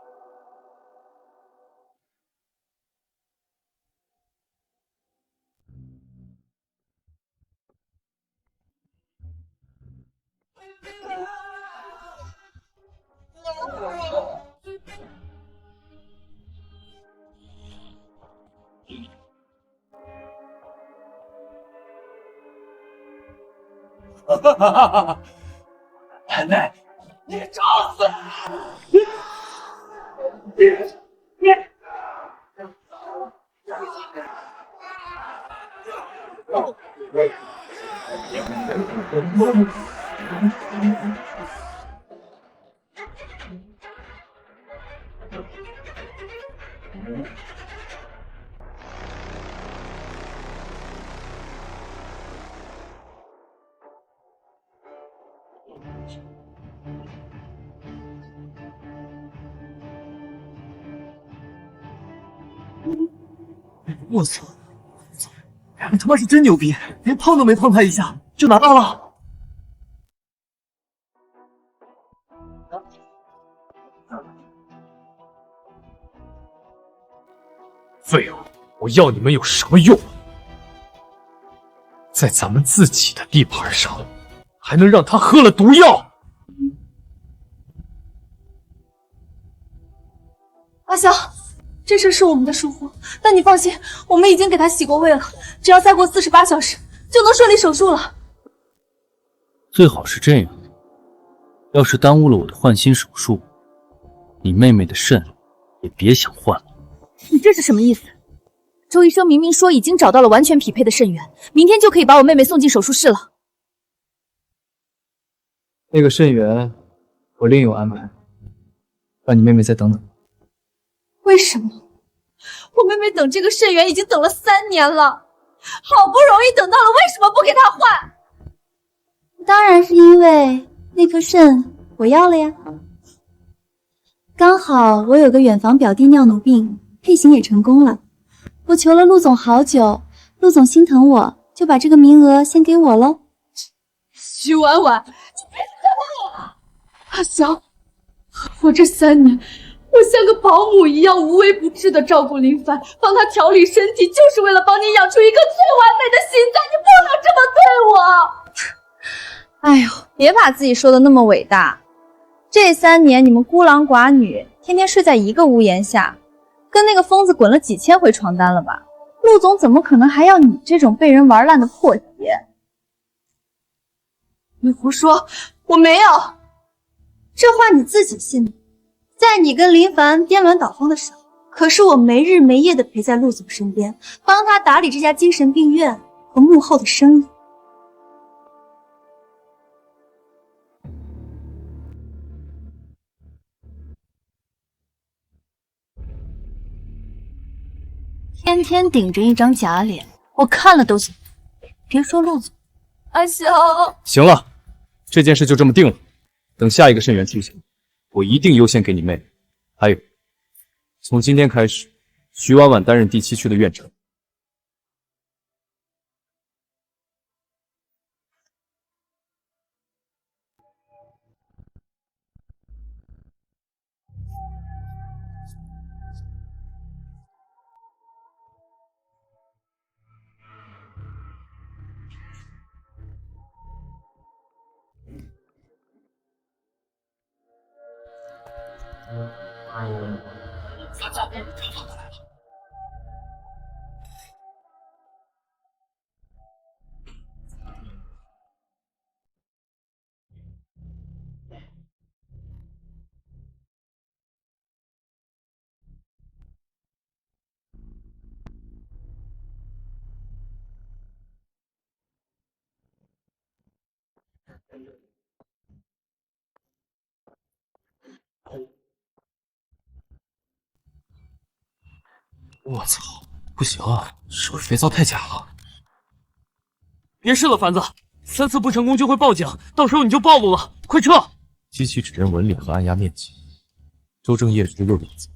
奶奶，你找死！我操！你他妈是真牛逼，连碰都没碰他一下就拿到了。废物！我要你们有什么用？在咱们自己的地盘上，还能让他喝了毒药？阿香，这事是我们的疏忽，但你放心，我们已经给他洗过胃了，只要再过48小时就能顺利手术了。最好是这样，要是耽误了我的换心手术，你妹妹的肾也别想换了。你这是什么意思？周医生明明说已经找到了完全匹配的肾源，明天就可以把我妹妹送进手术室了。那个肾源我另有安排，让你妹妹再等等。为什么？我妹妹等这个肾源已经等了3年了，好不容易等到了，为什么不给她换？当然是因为那颗肾我要了呀。刚好我有个远房表弟尿毒病，配型也成功了。我求了陆总好久，陆总心疼我，就把这个名额先给我喽。徐婉婉，你别再问我了。阿香，我这3年，我像个保姆一样无微不至的照顾林凡，帮他调理身体，就是为了帮你养出一个最完美的心脏，你不能这么对我。哎呦，别把自己说的那么伟大。这3年你们孤郎寡女，天天睡在一个屋檐下，跟那个疯子滚了几千回床单了吧？陆总怎么可能还要你这种被人玩烂的破鞋？你胡说，我没有。这话你自己信吗？在你跟林凡颠鸾倒凤的时候，可是我没日没夜的陪在陆总身边，帮他打理这家精神病院和幕后的生意。天天顶着一张假脸，我看了都心疼。别说陆总，阿晓，行了，这件事就这么定了。等下一个肾源出现，我一定优先给你妹妹。还有，从今天开始，徐婉婉担任第7区的院长。凡子，查房的来了。我操，不行啊，是不是肥皂太假了？别试了，凡子，3次不成功就会报警，到时候你就暴露了，快撤！机器指认纹理和按压面积，周正业是右脸子，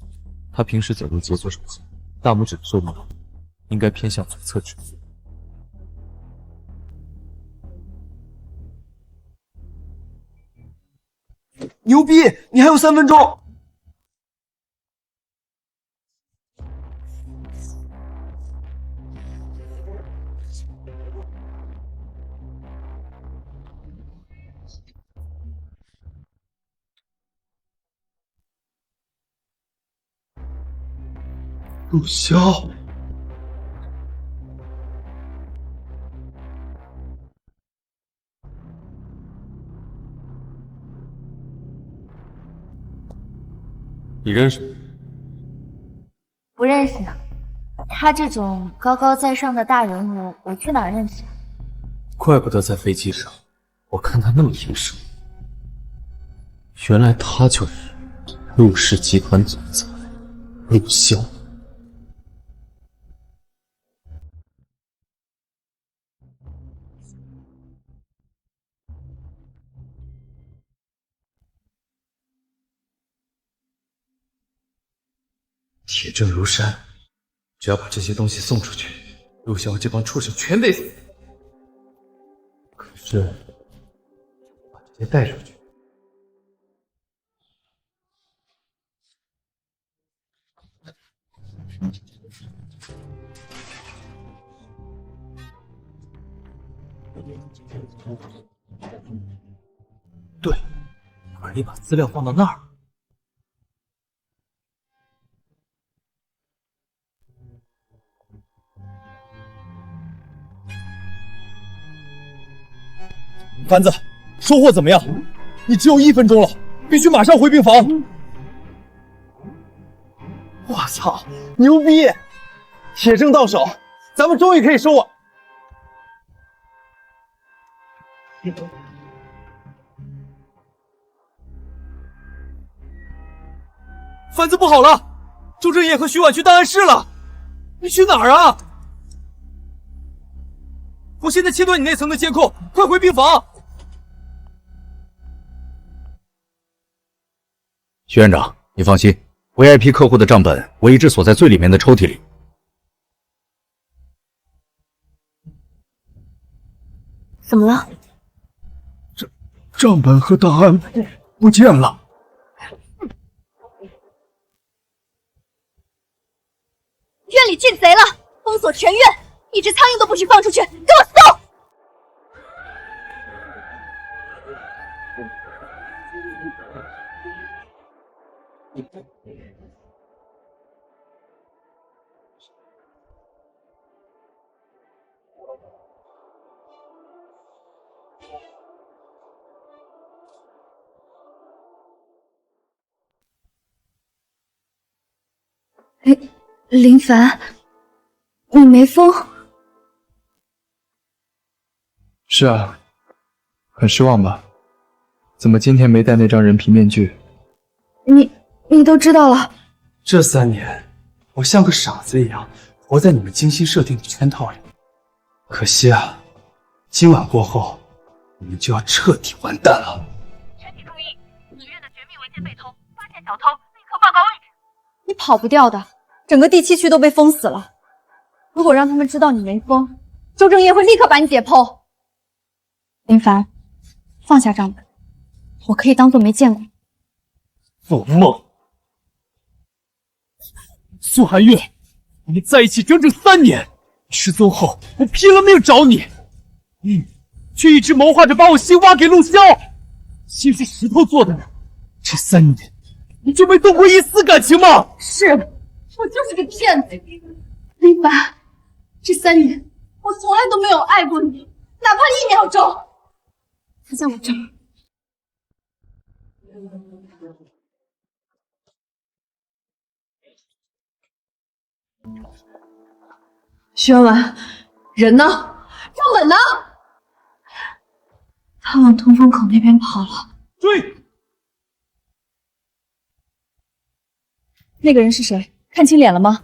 他平时走路节奏手轻，大拇指的受力应该偏向左侧指。牛逼！你还有3分钟。陆潇，你认识？不认识呢。他这种高高在上的大人物，我去哪儿认识啊？怪不得在飞机上，我看他那么眼熟，原来他就是陆氏集团总裁陆潇。铁证如山，只要把这些东西送出去，陆潇这帮畜生全得死。可是，把这些带出去，对，可以把资料放到那儿。凡子，收获怎么样？你只有1分钟了，必须马上回病房。我操，牛逼！铁证到手，咱们终于可以收网。凡子不好了，周正业和徐婉去档案室了。你去哪儿啊？我现在切断你那层的监控，快回病房！徐院长，你放心 ，VIP 客户的账本我一直锁在最里面的抽屉里。怎么了？账本和档案不见了。院里进贼了，封锁全院，一只苍蝇都不许放出去，给我搜！林凡，你没疯？是啊，很失望吧？怎么今天没戴那张人皮面具？你都知道了？这3年，我像个傻子一样活在你们精心设定的圈套里。可惜啊，今晚过后，你们就要彻底完蛋了。全体注意，本院的绝密文件被偷，发现小偷，立刻报告位置。你跑不掉的，整个第7区都被封死了。如果让他们知道你没疯，周正业会立刻把你解剖。林凡，放下账本，我可以当做没见过。做梦！苏寒月，我们在一起整整3年，失踪后我拼了命找你，却一直谋划着把我心挖给陆萧。心是石头做的呢，这3年你就没动过一丝感情吗？是，我就是个骗子。林凡，这3年我从来都没有爱过你，哪怕1秒钟。他在我这儿。徐婉婉，人呢？张本呢？他往通风口那边跑了。追！那个人是谁？看清脸了吗？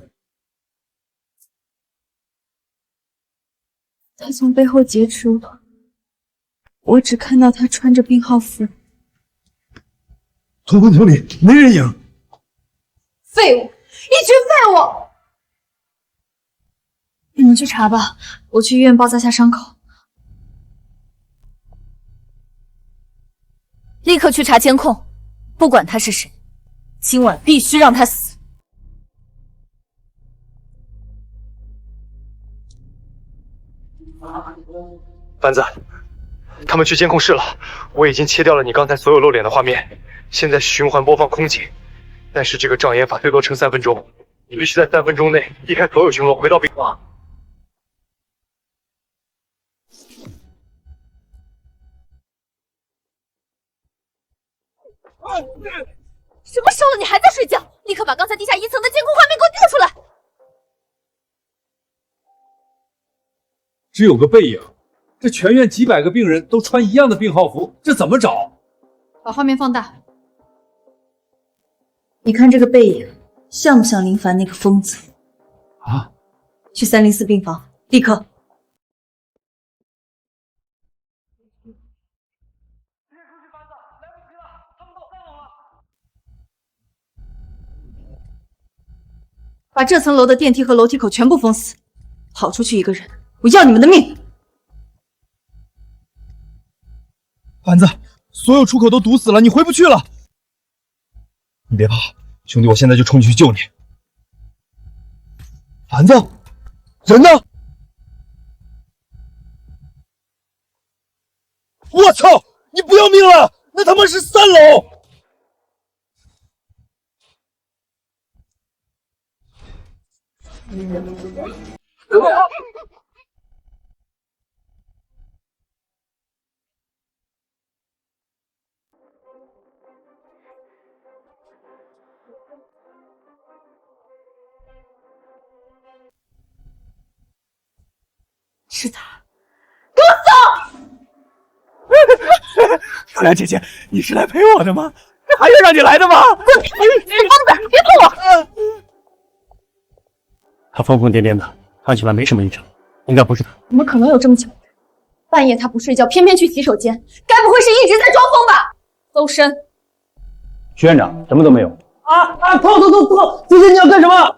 他从背后劫持我只看到他穿着病号服。通风亭里没人影。废物，一群废物！你们去查吧，我去医院包扎下伤口。立刻去查监控，不管他是谁，今晚必须让他死。凡子，他们去监控室了，我已经切掉了你刚才所有露脸的画面，现在循环播放空景。但是这个障眼法最多撑3分钟，你必须在3分钟内避开所有巡逻，回到病房。什么时候了，你还在睡觉？立刻把刚才地下1层的监控画面给我调出来！只有个背影，这全院几百个病人都穿一样的病号服，这怎么找？把画面放大。你看这个背影，像不像林凡那个疯子？啊！去304病房，立刻！把这层楼的电梯和楼梯口全部封死，跑出去一个人，我要你们的命！凡子，所有出口都堵死了，你回不去了。你别怕，兄弟，我现在就冲进去救你。凡子，人呢？我操！你不要命了？那他妈是3楼！是他！给我走！漂亮姐姐，你是来陪我的吗？这还用让你来的吗？滚！你疯子，别碰我！他疯疯癫癫的，看起来没什么异常，应该不是他。怎么可能有这么巧？半夜他不睡觉，偏偏去洗手间，该不会是一直在装疯吧？搜身！徐院长，什么都没有。痛！姐姐你要干什么？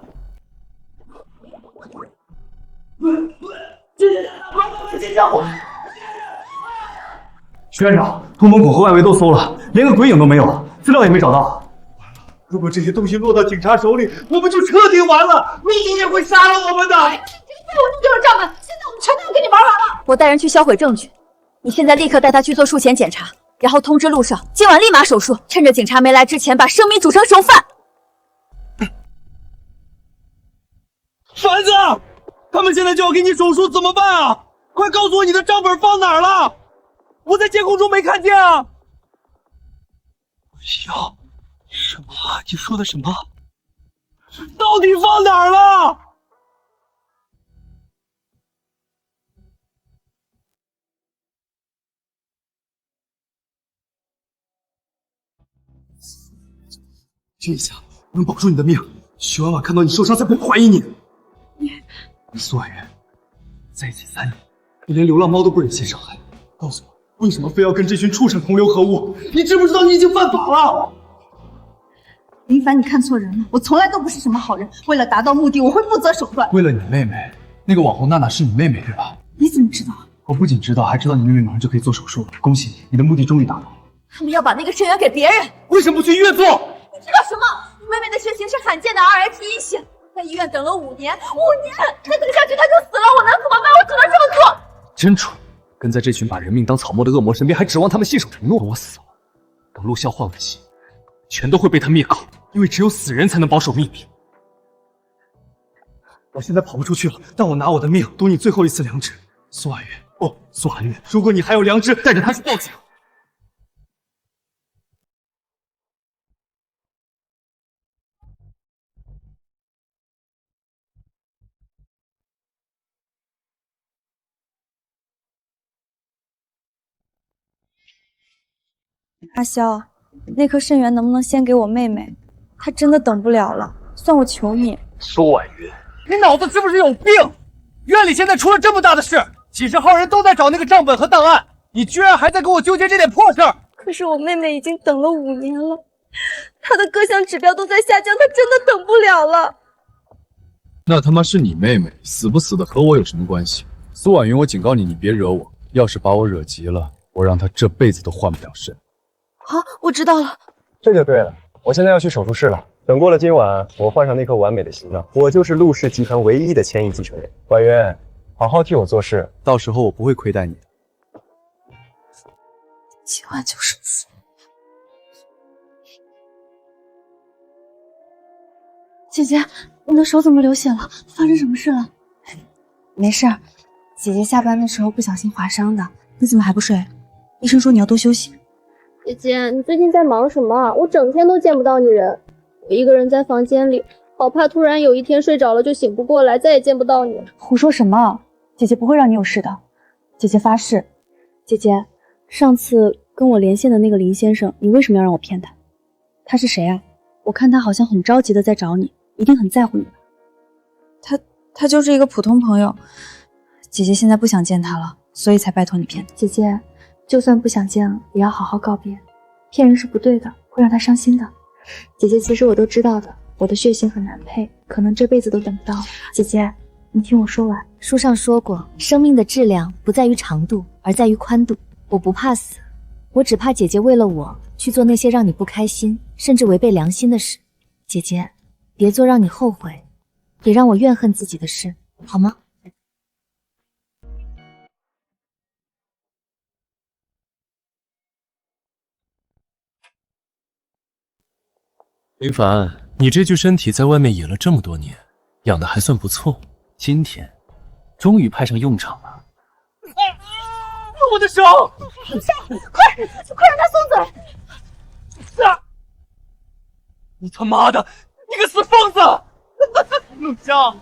徐院长，通风口和外围都搜了，连个鬼影都没有，资料也没找到。如果这些东西落到警察手里，我们就彻底完了，陆总也会杀了我们的。这个废物弄丢了账本，现在我们全都要跟你玩完了。我带人去销毁证据，你现在立刻带他去做术前检查，然后通知陆少，今晚立马手术，趁着警察没来之前，把生米煮成熟饭。凡子，他们现在就要给你手术，怎么办啊？快告诉我你的账本放哪儿了？我在监控中没看见啊！什么？你说的什么？到底放哪儿了？这一下能保住你的命。徐婉婉看到你受伤才不怀疑你。苏婉媛，在一起3年，你连流浪猫都不忍心伤害，告诉我，为什么非要跟这群畜生同流合污？你知不知道你已经犯法了？林凡，你看错人了，我从来都不是什么好人。为了达到目的，我会不择手段。为了你妹妹，那个网红娜娜是你妹妹对吧？你怎么知道？我不仅知道，还知道你妹妹马上就可以做手术了。恭喜你，你的目的终于达到了。他们要把那个肾源给别人，为什么不去医院做？你知道什么？你妹妹的血型是罕见的 RH 阴型，在医院等了5年，再等下去她就死了，我能怎么办？我只能这么做。真蠢，跟在这群把人命当草木的恶魔身边，还指望他们信守承诺。等我死了，等陆啸换了心，全都会被他灭口，因为只有死人才能保守秘密。我现在跑不出去了，但我拿我的命赌你最后一次良知。苏婉媛，不，苏寒月，如果你还有良知，带着他去报警。阿萧，那颗肾源能不能先给我妹妹？她真的等不了了，算我求你。苏婉云，你脑子是不是有病？院里现在出了这么大的事，几十号人都在找那个账本和档案，你居然还在跟我纠结这点破事儿！可是我妹妹已经等了5年了，她的各项指标都在下降，她真的等不了了。那他妈是你妹妹，死不死的和我有什么关系？苏婉云，我警告你，你别惹我。要是把我惹急了，我让她这辈子都换不了肾。好，我知道了。这就对了，我现在要去手术室了。等过了今晚，我换上那颗完美的心脏，我就是陆氏集团唯一的千亿继承人。婉云，好好替我做事，到时候我不会亏待你的。今晚就是死。姐姐，你的手怎么流血了？发生什么事了？没事儿，姐姐下班的时候不小心划伤的。你怎么还不睡？医生说你要多休息。姐姐，你最近在忙什么？我整天都见不到你人，我一个人在房间里，好怕突然有一天睡着了就醒不过来，再也见不到你。胡说什么？姐姐不会让你有事的，姐姐发誓。姐姐，上次跟我连线的那个林先生，你为什么要让我骗他？他是谁啊？我看他好像很着急的在找你，一定很在乎你吧？他就是一个普通朋友，姐姐现在不想见他了，所以才拜托你骗他。姐姐，就算不想见了，也要好好告别，骗人是不对的，会让他伤心的。姐姐，其实我都知道的，我的血型很难配，可能这辈子都等不到。姐姐，你听我说完。书上说过，生命的质量不在于长度，而在于宽度。我不怕死，我只怕姐姐为了我去做那些让你不开心，甚至违背良心的事。姐姐，别做让你后悔，也让我怨恨自己的事，好吗？林凡，你这具身体在外面野了这么多年，养的还算不错，今天终于派上用场了。我的手！快让他松嘴！你他妈的，你个死疯子！陆湘，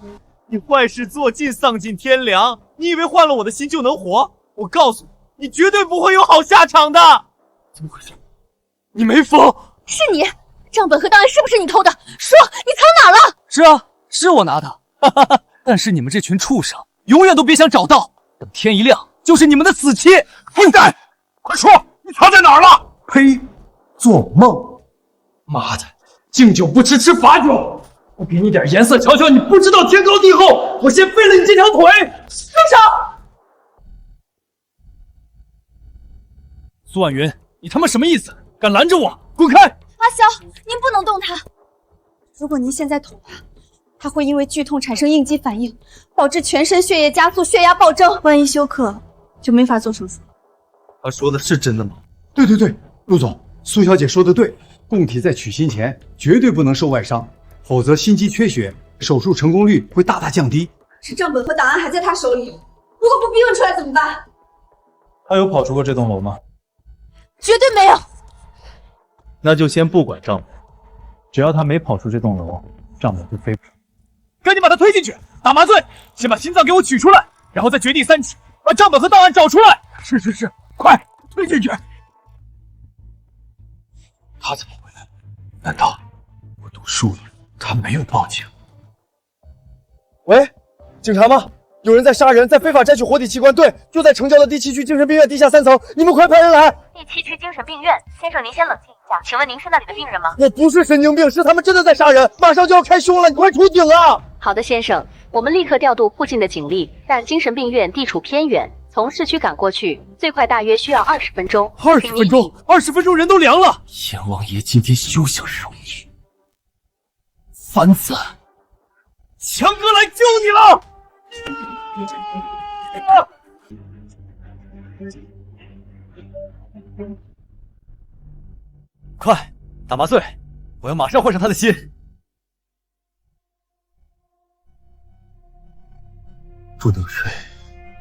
你坏事做尽，丧尽天良，你以为换了我的心就能活？我告诉你，你绝对不会有好下场的！怎么回事？你没疯？是你！账本和档案是不是你偷的？说，你藏哪了？是啊，是我拿的。哈哈哈！但是你们这群畜生，永远都别想找到。等天一亮，就是你们的死期。混蛋，快说，你藏在哪儿了？呸！做梦！妈的，敬酒不吃吃罚酒！不给你点颜色瞧瞧，你不知道天高地厚！我先废了你这条腿！住手！苏婉云，你他妈什么意思？敢拦着我？滚开！阿萧，您不能动他。如果您现在捅他会因为剧痛产生应激反应，导致全身血液加速，血压暴增。万一休克，就没法做手术。他说的是真的吗？对对对，陆总，苏小姐说的对，供体在取心前绝对不能受外伤，否则心肌缺血，手术成功率会大大降低。是账本和档案还在他手里，如果不逼问出来怎么办？他有跑出过这栋楼吗？绝对没有。那就先不管账本，只要他没跑出这栋楼，账本就飞不出。赶紧把他推进去，打麻醉，先把心脏给我取出来，然后再决定3起，把账本和档案找出来。是，快推进去！他怎么回来了？难道术了，他没有报警。喂，警察吗？有人在杀人，在非法摘取活体器官，对，就在城郊的第7区精神病院地下3层，你们快派人来！第7区精神病院，先生您先冷静一下，请问您是那里的病人吗？我不是神经病，是他们真的在杀人，马上就要开凶了，你快出警啊！好的，先生，我们立刻调度附近的警力，但精神病院地处偏远，从市区赶过去，最快大约需要20分钟。20分钟，20分钟人都凉了。阎王爷今天休想容你，凡子，强哥来救你了！快打麻醉，我要马上换上他的心。不能睡，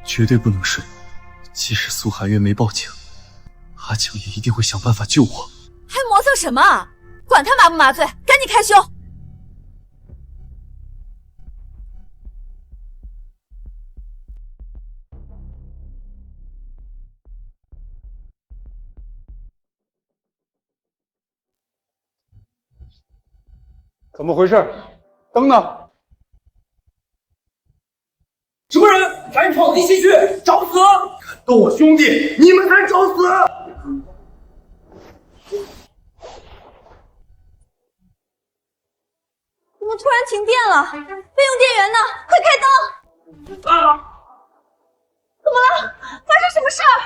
绝对不能睡。即使苏寒月没报警，阿强也一定会想办法救我。还磨蹭什么？管他麻不麻醉，赶紧开胸！怎么回事？灯呢？什么人？赶紧跑第7区，找死！敢动我兄弟，你们才找死！怎么突然停电了？备用电源呢？快开灯！怎么了？发生什么事儿？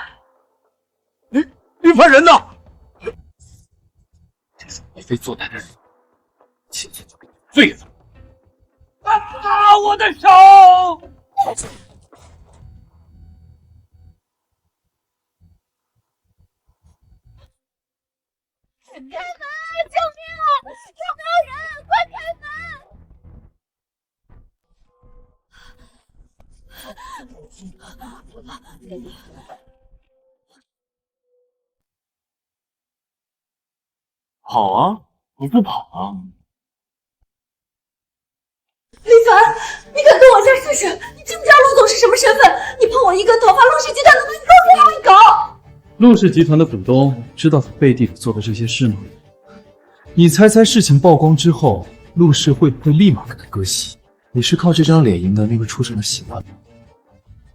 林凡人呢？这是为非作歹的人，今天就给你罪了！我的手！开门！救命啊！有没有人？快开门！跑啊！你不跑啊？林凡，你敢跟我再试试？你知不知道陆总是什么身份？你碰我一根头发，陆氏集团能把你搞死还会搞？陆氏集团的股东知道他背地里做的这些事吗？你猜猜，事情曝光之后，陆氏会不会立马给他割席？你是靠这张脸赢得那位出生的喜欢吗？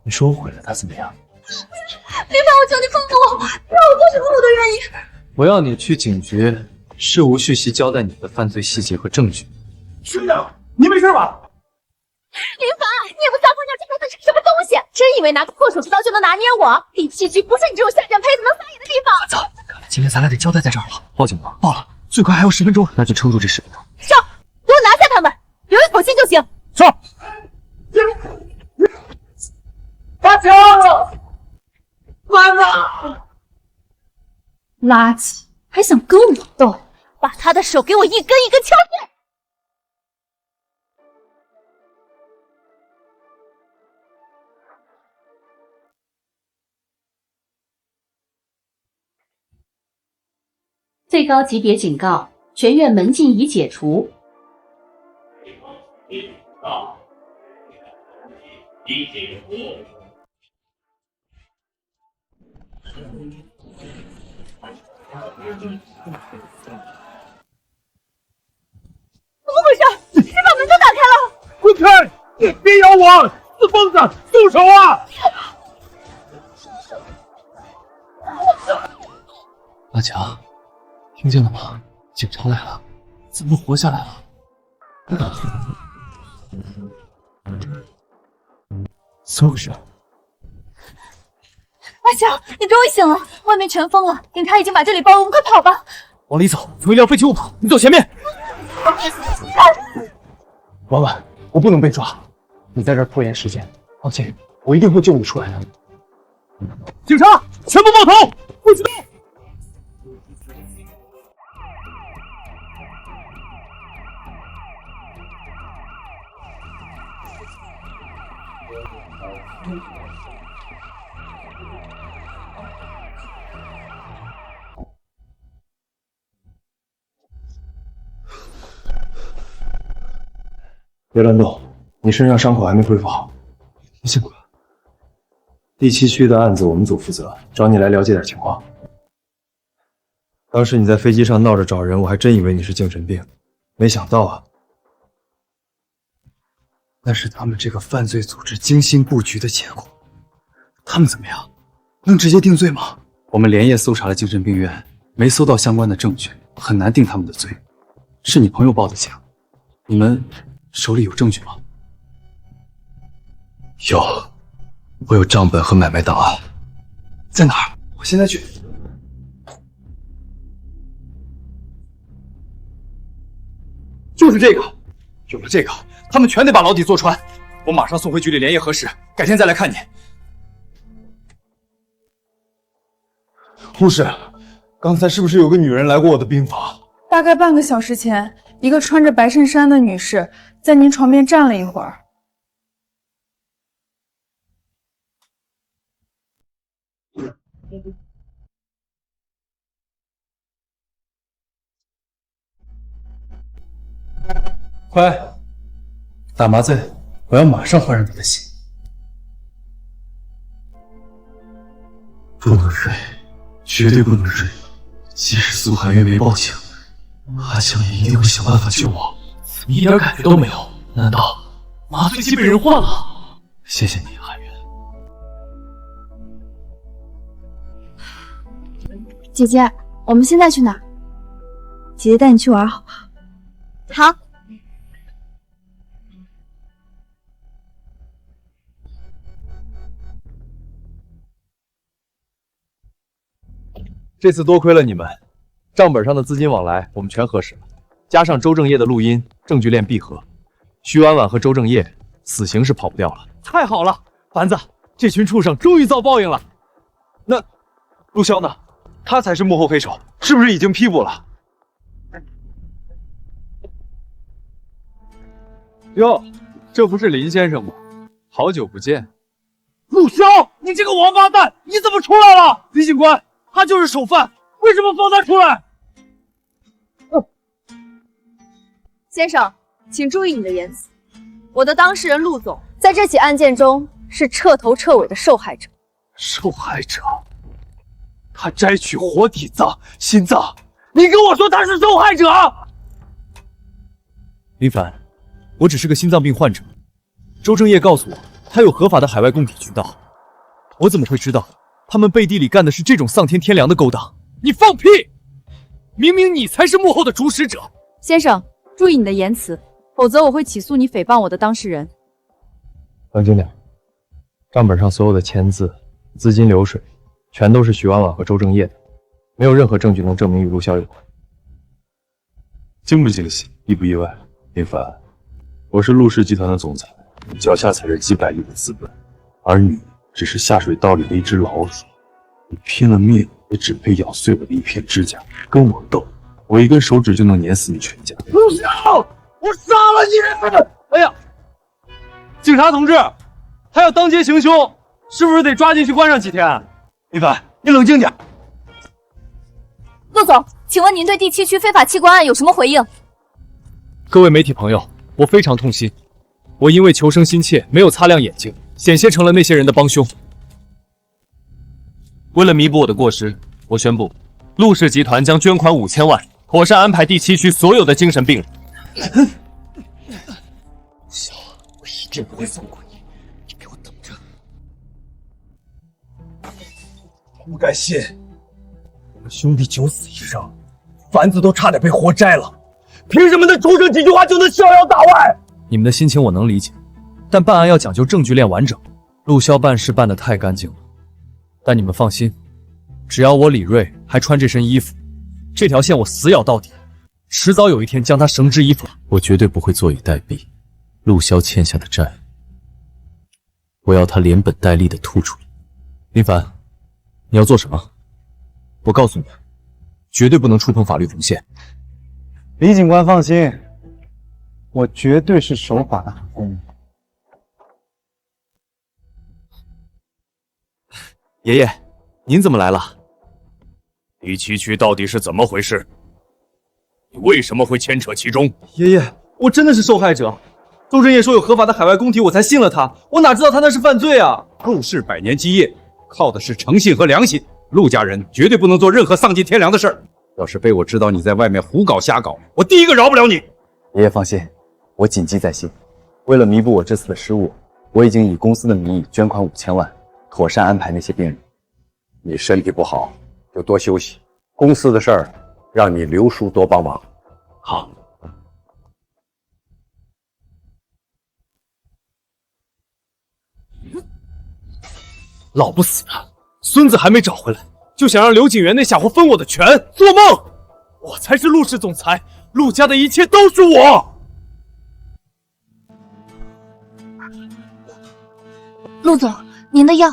你说我毁了他怎么样？林凡，我求你放过我，让我做什么我都愿意。我要你去警局，事无巨细交代你的犯罪细节和证据。师长，你没事吧？林凡，你也不撒泡尿，这孩子是什么东西？真以为拿个破手术刀就能拿捏我？第7区不是你这种下贱胚子能撒野的地方。走，今天咱俩得交代在这儿了。报警吗？报了，最快还有10分钟，那就撑住这10分钟。上，给我拿下他们，留一口气就行。上。阿强，妈妈，垃圾，还想跟我斗？把他的手给我一根一根敲碎！最高级别警告：全院门禁已解除。怎么回事？谁把门都打开了？滚开！你别咬我！死疯子，住手啊！阿强，听见了吗？警察来了，咱们活下来了。怎么回事？阿强，你终于醒了！外面全封了，警察已经把这里包了，我们快跑吧！往里走，有一辆废弃物跑，你走前面。婉婉，我不能被抓，你在这儿拖延时间。放心，我一定会救你出来的。警察，全部抱头，不许动！别乱动，你身上伤口还没恢复好。先滚。第7区的案子我们组负责，找你来了解点情况。当时你在飞机上闹着找人，我还真以为你是精神病。没想到啊，那是他们这个犯罪组织精心布局的结果。他们怎么样？能直接定罪吗？我们连夜搜查了精神病院，没搜到相关的证据，很难定他们的罪。是你朋友报的警，你们手里有证据吗？有，我有账本和买卖档案。在哪儿？我现在去。就是这个，有了这个，他们全得把牢底坐穿。我马上送回局里连夜核实，改天再来看你。护士，刚才是不是有个女人来过我的病房？大概半个小时前，一个穿着白衬衫的女士在您床边站了一会儿。快，打麻醉，我要马上换上他的心。不能睡，绝对不能睡。即使苏寒月没报警，阿强也一定会想办法救我。怎么一点感觉都没有？难道麻醉剂被人换了？谢谢你，寒月。姐姐，我们现在去哪？姐姐带你去玩好不好？好。这次多亏了你们，账本上的资金往来我们全核实了，加上周正业的录音，证据链闭合。徐婉婉和周正业死刑是跑不掉了。太好了，凡子，这群畜生终于遭报应了。那陆潇呢？他才是幕后黑手，是不是已经批捕了？哟，这不是林先生吗？好久不见。陆潇，你这个王八蛋，你怎么出来了？李警官，他就是首犯，为什么放他出来？先生，请注意你的言辞。我的当事人陆总在这起案件中是彻头彻尾的受害者。受害者？他摘取活体脏、心脏，你跟我说他是受害者？林凡，我只是个心脏病患者。周正业告诉我，他有合法的海外供体渠道，我怎么会知道他们背地里干的是这种丧天天良的勾当？你放屁！明明你才是幕后的主使者。先生，注意你的言辞，否则我会起诉你诽谤我的当事人。冷静点，账本上所有的签字、资金流水，全都是徐婉婉和周正业的，没有任何证据能证明与陆潇有关。惊不惊喜，意不意外？林凡，我是陆氏集团的总裁，脚下踩着几百亿的资本，而你只是下水道里的一只老鼠，你拼了命也只配咬碎我的一片指甲。跟我斗，我一根手指就能碾死你全家。陆潇，我杀了你！哎呀，警察同志，他要当街行凶，是不是得抓进去关上几天？林凡，你冷静点。陆总，请问您对第7区非法器官案有什么回应？各位媒体朋友，我非常痛心，我因为求生心切，没有擦亮眼睛，险些成了那些人的帮凶。为了弥补我的过失，我宣布，陆氏集团将捐款5000万，妥善安排第7区所有的精神病人。小，我一定不会放过你，你给我等着！不敢信，我们兄弟九死一生，凡子都差点被活摘了，凭什么那畜生几句话就能逍遥打外？你们的心情我能理解，但办案要讲究证据链完整。陆潇办事办得太干净了，但你们放心，只要我李锐还穿这身衣服，这条线我死咬到底，迟早有一天将他绳之以法。我绝对不会坐以待毙，陆潇欠下的债，我要他连本带利的吐出来。林凡，你要做什么？我告诉你，绝对不能触碰法律红线。李警官放心，我绝对是守法的好公民。爷爷，您怎么来了？第7区到底是怎么回事？你为什么会牵扯其中？爷爷，我真的是受害者。周正业说有合法的海外供体，我才信了他。我哪知道他那是犯罪啊！陆氏百年基业，靠的是诚信和良心。陆家人绝对不能做任何丧尽天良的事儿。要是被我知道你在外面胡搞瞎搞，我第一个饶不了你。爷爷放心，我谨记在心。为了弥补我这次的失误，我已经以公司的名义捐款5000万，妥善安排那些病人。你身体不好就多休息，公司的事儿让你刘叔多帮忙。好。老不死的，孙子还没找回来，就想让刘景元那家伙分我的权，做梦！我才是陆氏总裁，陆家的一切都是我。陆总，您的药。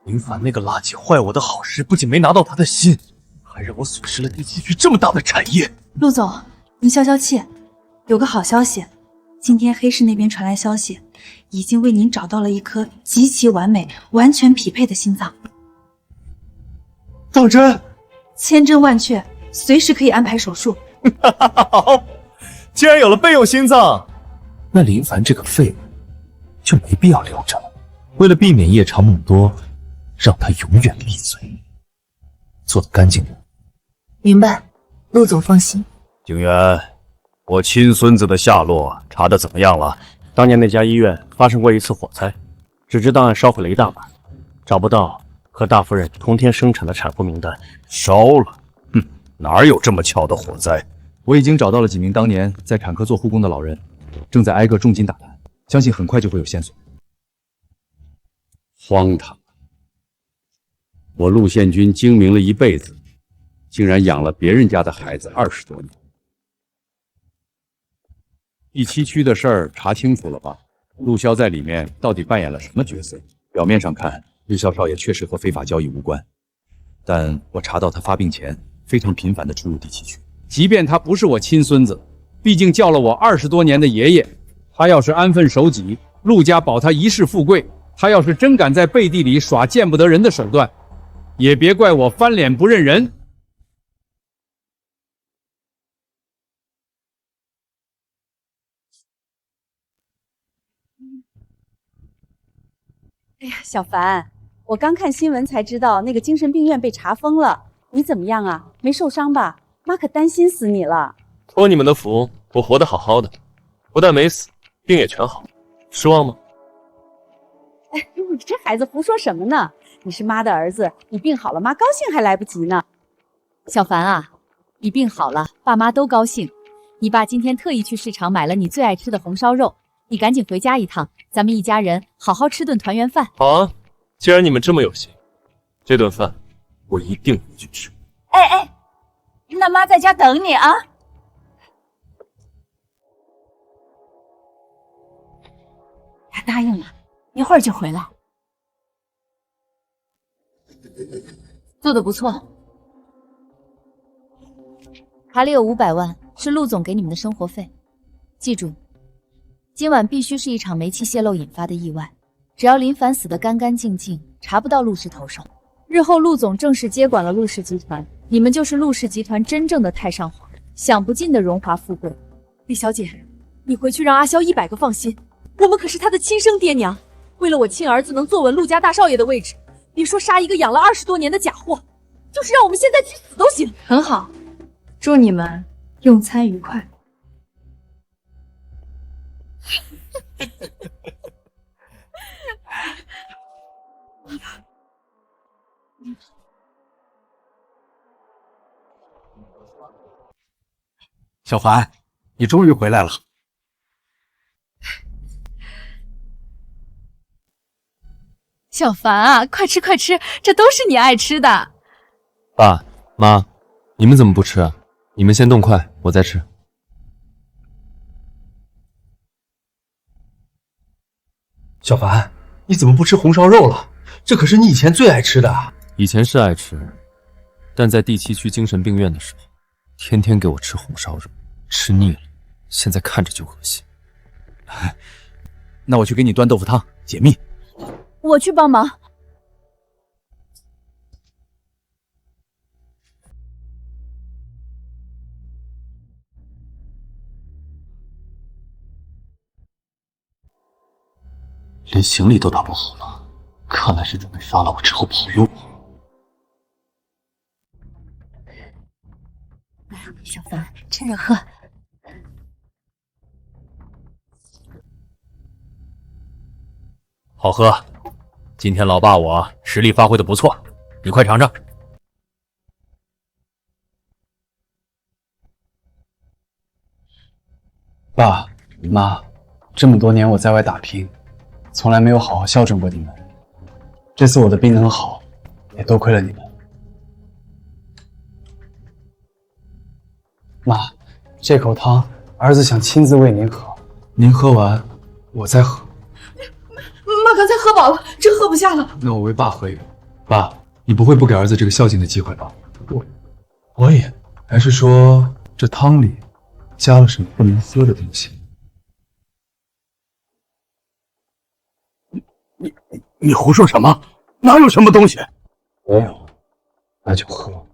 林凡那个垃圾坏我的好事，不仅没拿到他的心，还让我损失了第七区这么大的产业。陆总，您消消气，有个好消息，今天黑市那边传来消息，已经为您找到了一颗极其完美、完全匹配的心脏。当真？千真万确，随时可以安排手术。好，既然有了备用心脏，那林凡这个废物就没必要留着了。为了避免夜长梦多，让他永远闭嘴，做得干净点。明白，陆总放心。景元，我亲孙子的下落查得怎么样了？当年那家医院发生过一次火灾，纸质档案烧毁了一大半，找不到和大夫人同天生产的产妇名单。烧了？哼，哪有这么巧的火灾？我已经找到了几名当年在产科做护工的老人，正在挨个重金打探，相信很快就会有线索。荒唐！我陆宪军精明了一辈子，竟然养了别人家的孩子20多年。第7区的事儿查清楚了吧？陆骁在里面到底扮演了什么角色？表面上看，日销少爷确实和非法交易无关，但我查到他发病前非常频繁地出入第7区。即便他不是我亲孙子，毕竟叫了我20多年的爷爷，他要是安分守己，陆家保他一世富贵。他要是真敢在背地里耍见不得人的手段，也别怪我翻脸不认人。哎呀，小凡，我刚看新闻才知道那个精神病院被查封了，你怎么样啊？没受伤吧？妈可担心死你了。托你们的福，我活得好好的，不但没死，病也全好。失望吗？哎，你这孩子胡说什么呢？你是妈的儿子，你病好了，妈高兴还来不及呢。小凡啊，你病好了，爸妈都高兴。你爸今天特意去市场买了你最爱吃的红烧肉，你赶紧回家一趟，咱们一家人好好吃顿团圆饭。好啊，既然你们这么有心，这顿饭我一定会去吃。哎，那妈在家等你啊。他答应了，一会儿就回来。做得不错。卡里有500万，是陆总给你们的生活费。记住，今晚必须是一场煤气泄漏引发的意外。只要林凡死得干干净净，查不到陆氏头上，日后陆总正式接管了陆氏集团，你们就是陆氏集团真正的太上皇，享不尽的荣华富贵。李小姐，你回去让阿萧100个放心。我们可是他的亲生爹娘，为了我亲儿子能坐稳陆家大少爷的位置，别说杀一个养了20多年的假货，就是让我们现在去死都行。很好，祝你们用餐愉快。小凡，你终于回来了。小凡啊，快吃快吃，这都是你爱吃的。爸妈，你们怎么不吃啊？你们先动筷，我再吃。小凡，你怎么不吃红烧肉了？这可是你以前最爱吃的啊。以前是爱吃，但在第7区精神病院的时候，天天给我吃红烧肉，吃腻了，现在看着就恶心。那我去给你端豆腐汤解腻。我去帮忙。连行李都打包好了，看来是准备杀了我之后保佑我。小凡，趁热喝。好喝。今天老爸我实力发挥的不错，你快尝尝。爸妈，这么多年我在外打拼，从来没有好好孝顺过你们。这次我的病能好，也多亏了你们。妈，这口汤儿子想亲自喂您喝，您喝完我再喝。妈刚才喝饱了，真喝不下了。那我喂爸喝一个。爸，你不会不给儿子这个孝敬的机会吧？我也，还是说这汤里加了什么不能喝的东西？你胡说什么？哪有什么东西？没有，那就喝。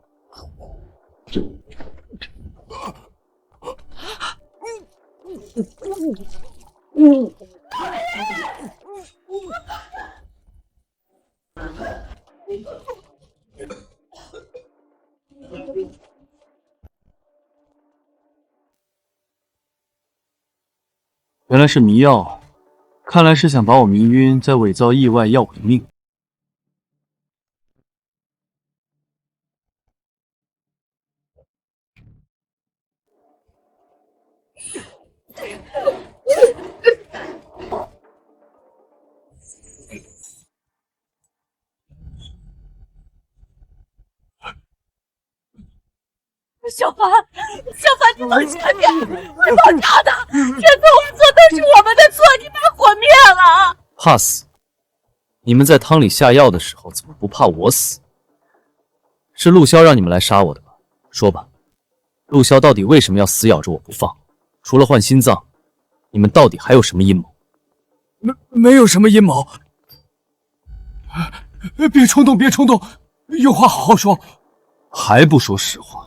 原来是迷药，看来是想把我迷晕，再伪造意外要我的命。小凡，你冷静点，会爆炸的！这次我错都是我们的错，你把火灭了。怕死？你们在汤里下药的时候，怎么不怕我死？是陆萧让你们来杀我的吧？说吧，陆萧到底为什么要死咬着我不放？除了换心脏，你们到底还有什么阴谋？没有什么阴谋。别冲动，别冲动，有话好好说。还不说实话？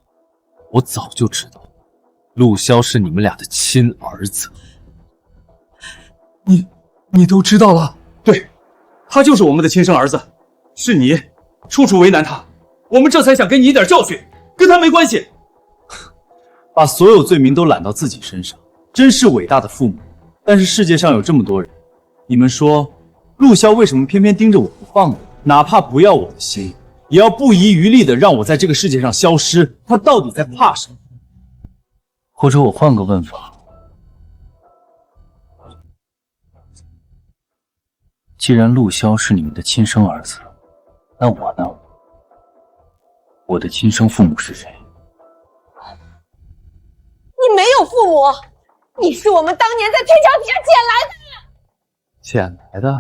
我早就知道，陆萧是你们俩的亲儿子。你都知道了？对，他就是我们的亲生儿子，是你处处为难他，我们这才想给你一点教训，跟他没关系。把所有罪名都揽到自己身上，真是伟大的父母。但是世界上有这么多人，你们说，陆萧为什么偏偏盯着我不放呢？哪怕不要我的心，也要不遗余力的让我在这个世界上消失。他到底在怕什么？或者我换个问法，既然陆萧是你们的亲生儿子，那我呢？我的亲生父母是谁？你没有父母，你是我们当年在天桥底下捡来的。捡来的？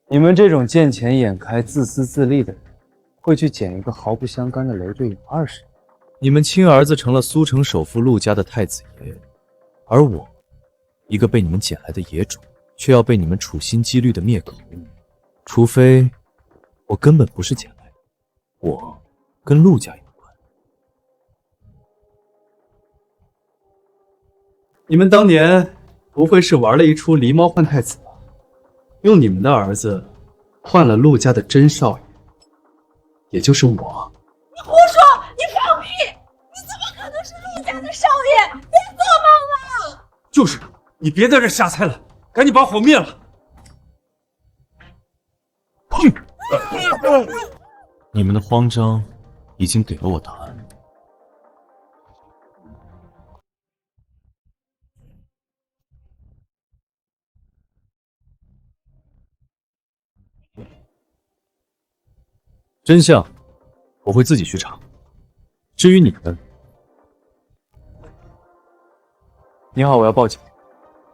你们这种见钱眼开、自私自利的人，会去捡一个毫不相干的雷队友20年？你们亲儿子成了苏城首富陆家的太子爷，而我，一个被你们捡来的野种，却要被你们处心积虑的灭口。除非我根本不是捡来的，我跟陆家有关。你们当年不会是玩了一出狸猫换太子吧？用你们的儿子换了陆家的真少爷，也就是我。你胡说！你放屁！你怎么可能是陆家的少爷？别做梦了！就是，你别在这瞎猜了，赶紧把火灭了。你们的慌张已经给了我答案。真相我会自己去查。至于你们，你好，我要报警，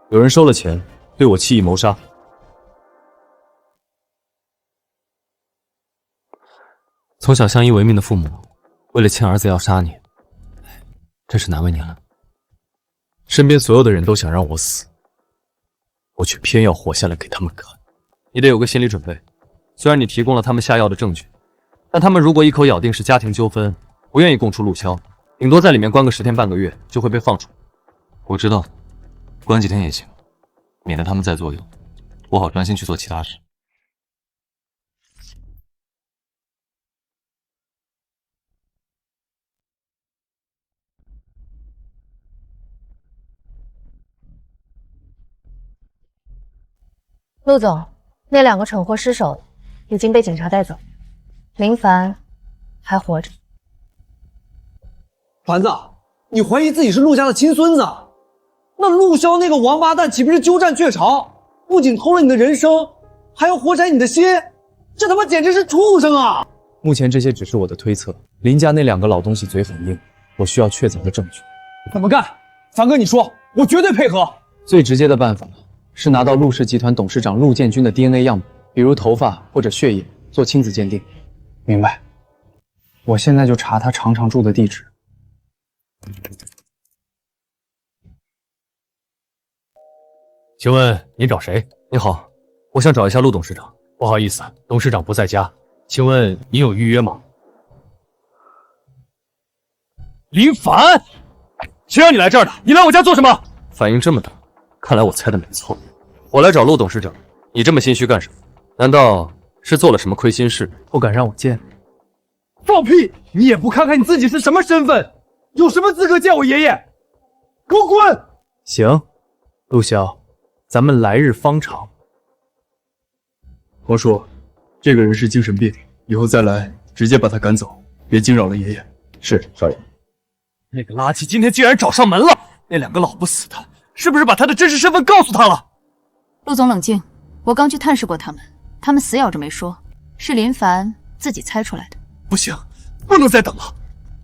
有人收了钱对我弃意谋杀。从小相依为命的父母，为了亲儿子要杀你，真是难为你了。身边所有的人都想让我死，我却偏要活下来给他们看。你得有个心理准备，虽然你提供了他们下药的证据，但他们如果一口咬定是家庭纠纷，不愿意供出陆萧，顶多在里面关个10天半个月就会被放出来。我知道，关几天也行，免得他们再作用，我好专心去做其他事。陆总，那2个蠢货失手了，已经被警察带走，林凡还活着。凡子，你怀疑自己是陆家的亲孙子？那陆潇那个王八蛋岂不是鸠占鹊巢？不仅偷了你的人生，还要活摘你的心，这他妈简直是畜生啊！目前这些只是我的推测，林家那2个老东西嘴很硬，我需要确凿的证据。怎么干？凡哥，你说，我绝对配合。最直接的办法是拿到陆氏集团董事长陆建军的 DNA 样本，比如头发或者血液，做亲子鉴定。明白。我现在就查他常常住的地址。请问您找谁？你好，我想找一下陆董事长。不好意思，董事长不在家，请问您有预约吗？林凡，谁让你来这儿的？你来我家做什么？反应这么大，看来我猜的没错。我来找陆董事长，你这么心虚干什么？难道是做了什么亏心事，不敢让我见？放屁！你也不看看你自己是什么身份，有什么资格见我爷爷？给我滚！行，陆潇，咱们来日方长。王叔，这个人是精神病，以后再来直接把他赶走，别惊扰了爷爷。是，少爷。那个垃圾今天竟然找上门了，那2个老不死的，是不是把他的真实身份告诉他了？陆总冷静，我刚去探视过他们，他们死咬着没说，是林凡自己猜出来的。不行，不能再等了。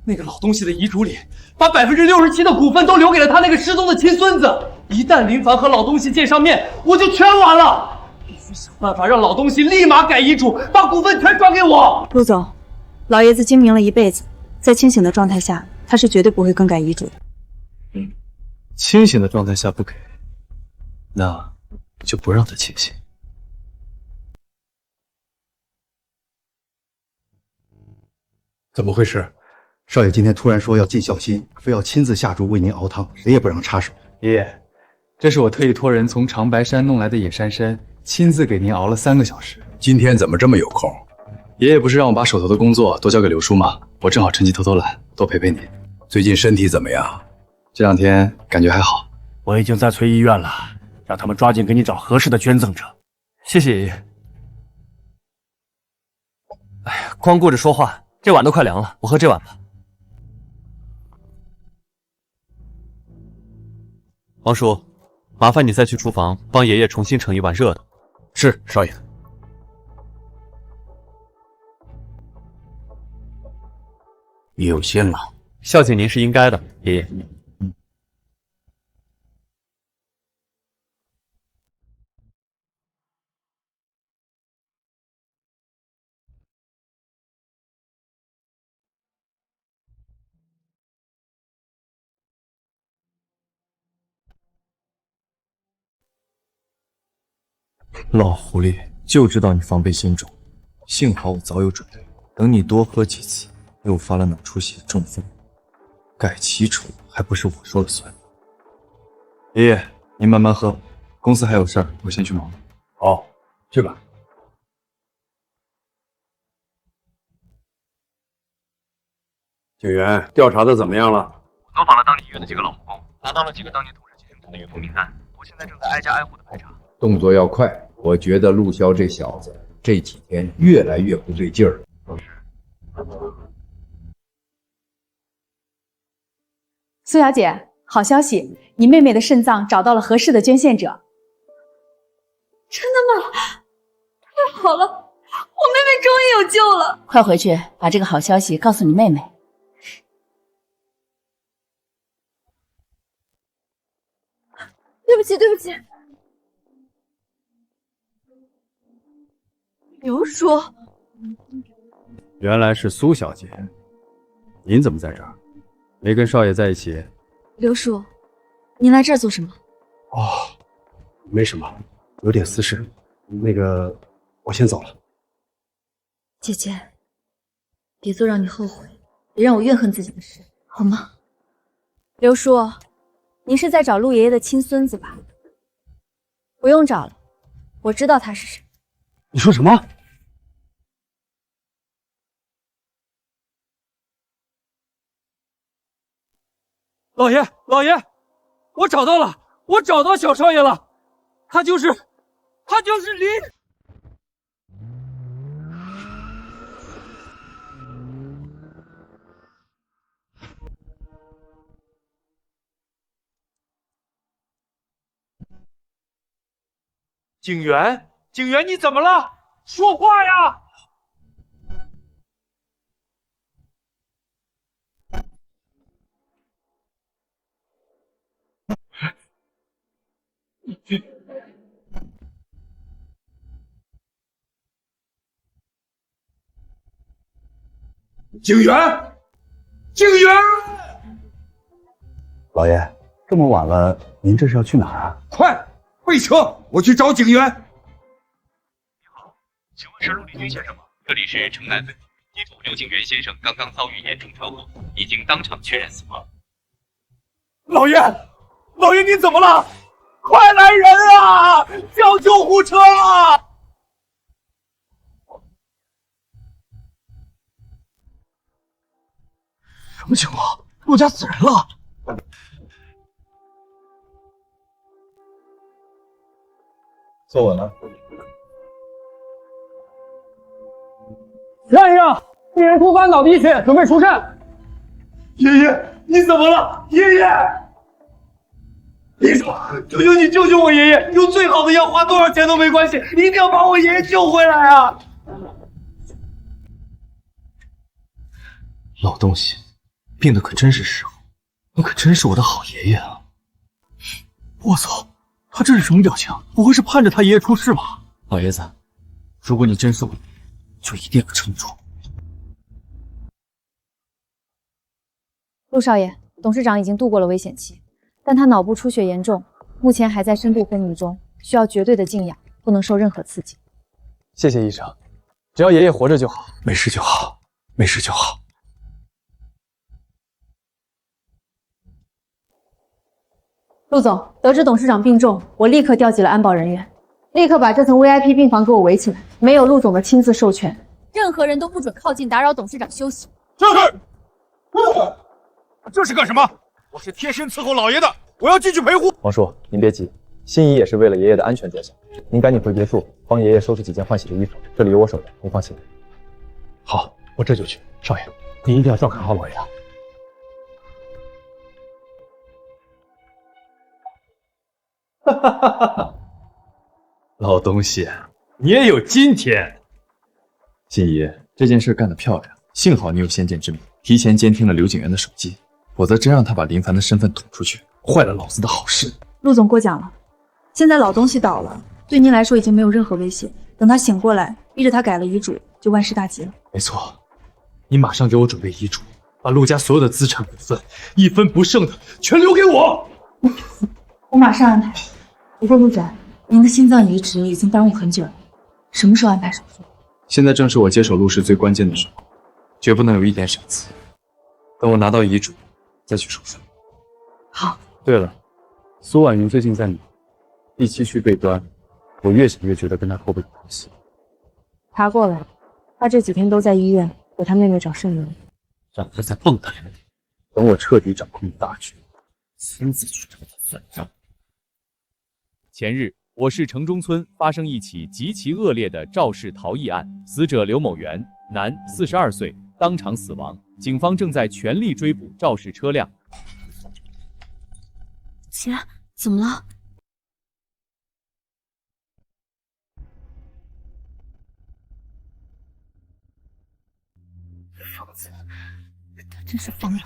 那个老东西的遗嘱里，把67%的股份都留给了他那个失踪的亲孙子。一旦林凡和老东西见上面，我就全完了。必须想办法让老东西立马改遗嘱，把股份全转给我。陆总，老爷子精明了一辈子，在清醒的状态下，他是绝对不会更改遗嘱的。清醒的状态下不给，那就不让他清醒。怎么回事？少爷今天突然说要尽孝心，非要亲自下厨为您熬汤，谁也不让插手。爷爷，这是我特意托人从长白山弄来的野山参，亲自给您熬了3个小时。今天怎么这么有空？爷爷不是让我把手头的工作都交给刘叔吗？我正好趁机偷偷懒，多陪陪您。最近身体怎么样？这2天感觉还好。我已经在催医院了，让他们抓紧给你找合适的捐赠者。谢谢爷爷。哎呀，光顾着说话，这碗都快凉了，我喝这碗吧。王叔，麻烦你再去厨房帮爷爷重新盛一碗热的。是，少爷。你有心了，孝敬您是应该的，爷爷。老狐狸就知道你防备心重，幸好我早有准备，等你多喝几次，诱发了脑出血中风，改其处还不是我说了算。爷爷，您慢慢喝，公司还有事儿，我先去忙。好，去吧。警员，调查的怎么样了？我走访了当年医院的几个老护工，拿到了几个当年同事亲生产的员工名单，我现在正在挨家挨户的排查。动作要快，我觉得陆潇这小子这几天越来越不对劲儿了。苏小姐，好消息，你妹妹的肾脏找到了合适的捐献者。真的吗？太好了，我妹妹终于有救了！快回去把这个好消息告诉你妹妹。对不起，对不起。刘叔，原来是苏小姐，您怎么在这儿？没跟少爷在一起？刘叔，您来这儿做什么？哦，没什么，有点私事。那个，我先走了。姐姐，别做让你后悔，别让我怨恨自己的事，好吗？刘叔，您是在找陆爷爷的亲孙子吧？不用找了，我知道他是谁。你说什么？老爷，老爷，我找到了，我找到小少爷了，他就是他就是林。景元，景元，你怎么了？说话呀！景元，景元，老爷，这么晚了，您这是要去哪儿啊？快备车，我去找景元。请问是陆立军先生吗？这里是城南分局，机组刘景元先生刚刚遭遇严重车祸，已经当场确认死亡。老爷，老爷您怎么了？快来人啊！叫救护车！什么情况？陆家死人了！坐稳了。先生，病人突发脑溢血，准备除肾。爷爷，你怎么了？爷爷，医生，求求你救救我爷爷！用最好的药，花多少钱都没关系，一定要把我爷爷救回来啊！老东西，病的可真是时候，你可真是我的好爷爷啊！我操，他这是什么表情？不会是盼着他爷爷出事吧？老爷子，如果你真是我，就一定要撑住。陆少爷，董事长已经度过了危险期，但他脑部出血严重，目前还在深度昏迷中，需要绝对的静养，不能受任何刺激。谢谢医生，只要爷爷活着就好。没事就好，没事就好。陆总，得知董事长病重，我立刻调集了安保人员，立刻把这层 VIP 病房给我围起来，没有陆总的亲自授权，任何人都不准靠近，打扰董事长休息。是。这是干什么？我是贴身伺候老爷的，我要进去陪护。王叔，您别急，心怡也是为了爷爷的安全着想，您赶紧回别墅，帮爷爷收拾几件换洗的衣服，这里有我守着，您放心。好，我这就去。少爷，您一定要照看好老爷啊。哈哈哈哈！老东西，你也有今天。心怡，这件事干得漂亮，幸好你有先见之明，提前监听了刘景元的手机，否则真让他把林凡的身份捅出去，坏了老子的好事。陆总过奖了，现在老东西倒了，对您来说已经没有任何威胁。等他醒过来，逼着他改了遗嘱，就万事大吉了。没错，你马上给我准备遗嘱，把陆家所有的资产股份一分不剩的全留给我。我马上安排。不过陆展，您的心脏移植已经耽误很久了，什么时候安排手术？现在正是我接手陆氏最关键的时候，绝不能有一点闪失。等我拿到遗嘱，再去手术。好。对了，苏婉云最近在哪？第7区被端，我越想越觉得跟她脱不了关系。查过了，他这几天都在医院给他妹妹找肾源，让她再蹦跶2天，等我彻底掌控大局，亲自去找她算账。前日，我市城中村发生一起极其恶劣的肇事逃逸案，死者刘某元，男，42岁，当场死亡。警方正在全力追捕肇事车辆。姐，怎么了？疯子，他真是疯了。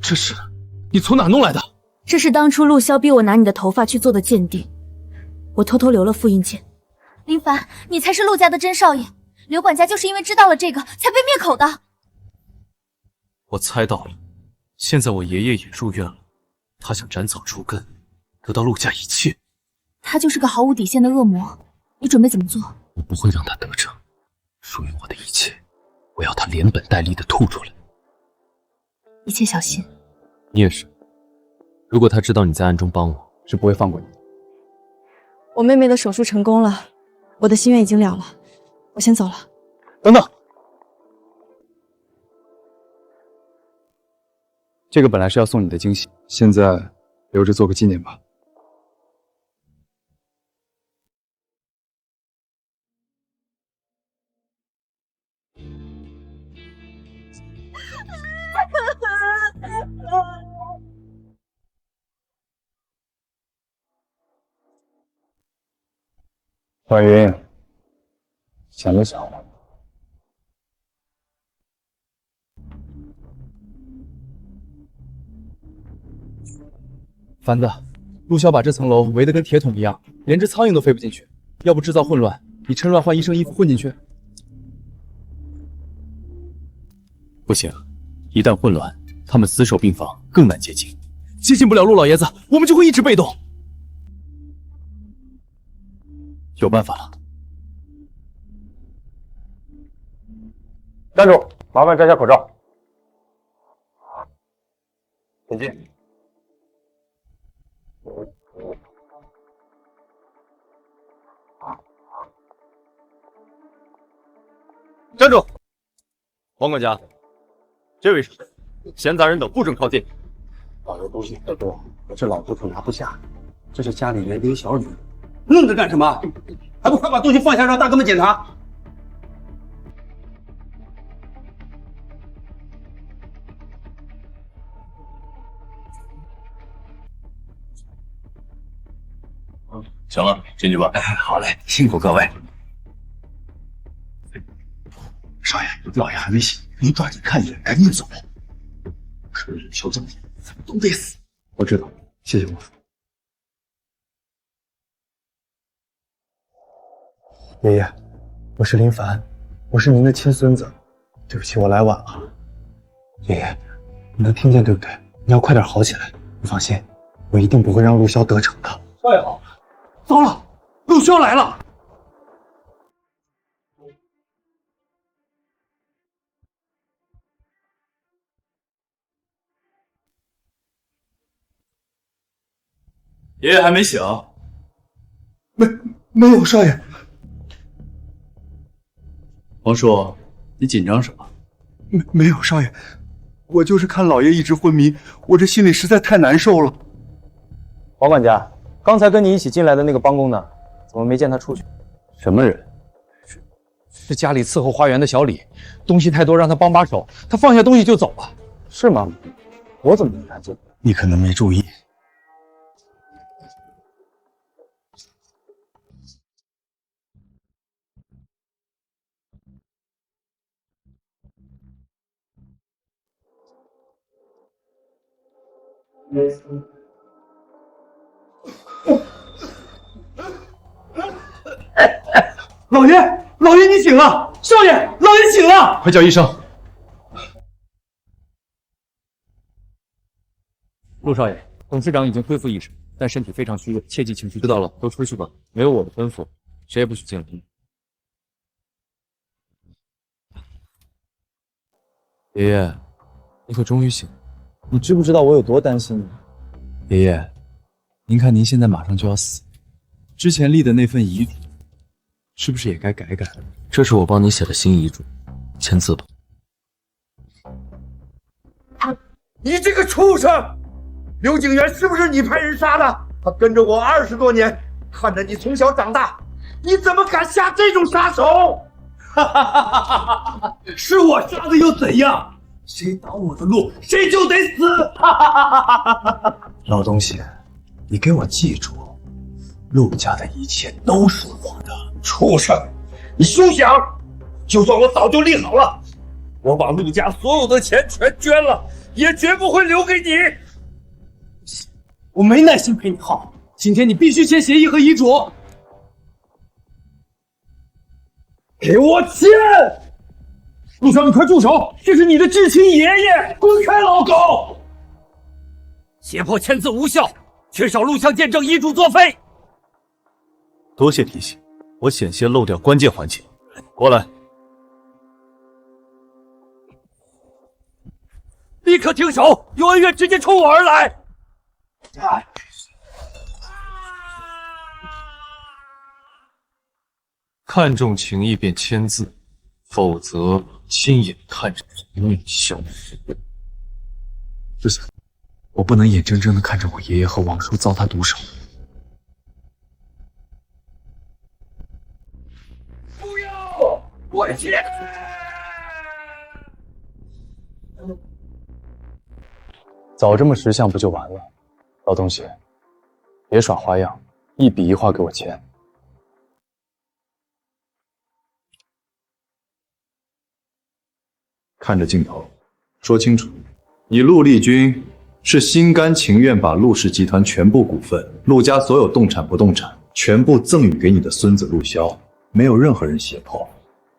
这是你从哪弄来的？这是当初陆潇逼我拿你的头发去做的鉴定，我偷偷留了复印件。林凡，你才是陆家的真少爷，刘管家就是因为知道了这个才被灭口的。我猜到了，现在我爷爷也入院了，他想斩草除根，得到陆家一切。他就是个毫无底线的恶魔，你准备怎么做？我不会让他得逞，属于我的一切，我要他连本带利的吐出来。一切小心。你也是，如果他知道你在暗中帮我，是不会放过你的。我妹妹的手术成功了，我的心愿已经了了，我先走了。等等，这个本来是要送你的惊喜，现在留着做个纪念吧。婉云，想没想我？凡子，陆骁把这层楼围得跟铁桶一样，连只苍蝇都飞不进去。要不制造混乱，你趁乱换一身衣服混进去？不行，一旦混乱，他们死守病房，更难接近。接近不了陆老爷子，我们就会一直被动。有办法了。站住！麻烦摘下口罩。请进。站住！王管家，这位是闲杂人等不准靠近。老爷东西太多，我这老骨头拿不下。这是家里园丁小女，愣着干什么？还不快把东西放下，让大哥们检查！行了，进去吧。好嘞，辛苦各位。少爷，老爷还没醒，您抓紧看一眼，赶紧走。可是小郑怎么都得死。我知道，谢谢王叔。爷爷，我是林凡，我是您的亲孙子，对不起，我来晚了。爷爷，你能听见对不对？你要快点好起来。你放心，我一定不会让陆骁得逞的。少爷好。糟了，陆骁来了！爷爷还没醒？没有，少爷。王叔，你紧张什么？没有，少爷，我就是看老爷一直昏迷，我这心里实在太难受了。王管家，刚才跟你一起进来的那个帮工呢？怎么没见他出去？什么人？是家里伺候花园的小李，东西太多让他帮把手，他放下东西就走了。是吗？我怎么没看见？你可能没注意。老爷，老爷你醒了！少爷，老爷醒了！快叫医生！陆少爷，董事长已经恢复意识，但身体非常虚弱，切忌情绪。知道了，都出去吧。没有我的吩咐，谁也不许进来。爷爷，你可终于醒了。你知不知道我有多担心你？爷爷，您看您现在马上就要死，之前立的那份遗嘱，是不是也该改改？这是我帮你写的新遗嘱，签字吧。你这个畜生！刘景元是不是你派人杀的？他跟着我20多年，看着你从小长大，你怎么敢下这种杀手？是我杀的又怎样？谁挡我的路，谁就得死！老东西，你给我记住，陆家的一切都是我的。畜生，你休想！就算我早就立好了，我把陆家所有的钱全捐了，也绝不会留给你。我没耐心陪你耗，今天你必须签协议和遗嘱。给我签！陆骁，你快住手！这是你的至亲爷爷！滚开，老狗！胁迫签字无效，缺少录像见证，遗嘱作废。多谢提醒，我险些漏掉关键环节。过来，立刻停手！有恩怨直接冲我而来！看重情义便签字，否则亲眼看着命消失。不行，我不能眼睁睁的看着我爷爷和王叔遭他毒手。不要！我去！早这么识相不就完了？老东西，别耍花样，一笔一画给我签。看着镜头，说清楚，你陆丽君是心甘情愿把陆氏集团全部股份、陆家所有动产不动产全部赠与给你的孙子陆骁，没有任何人胁迫，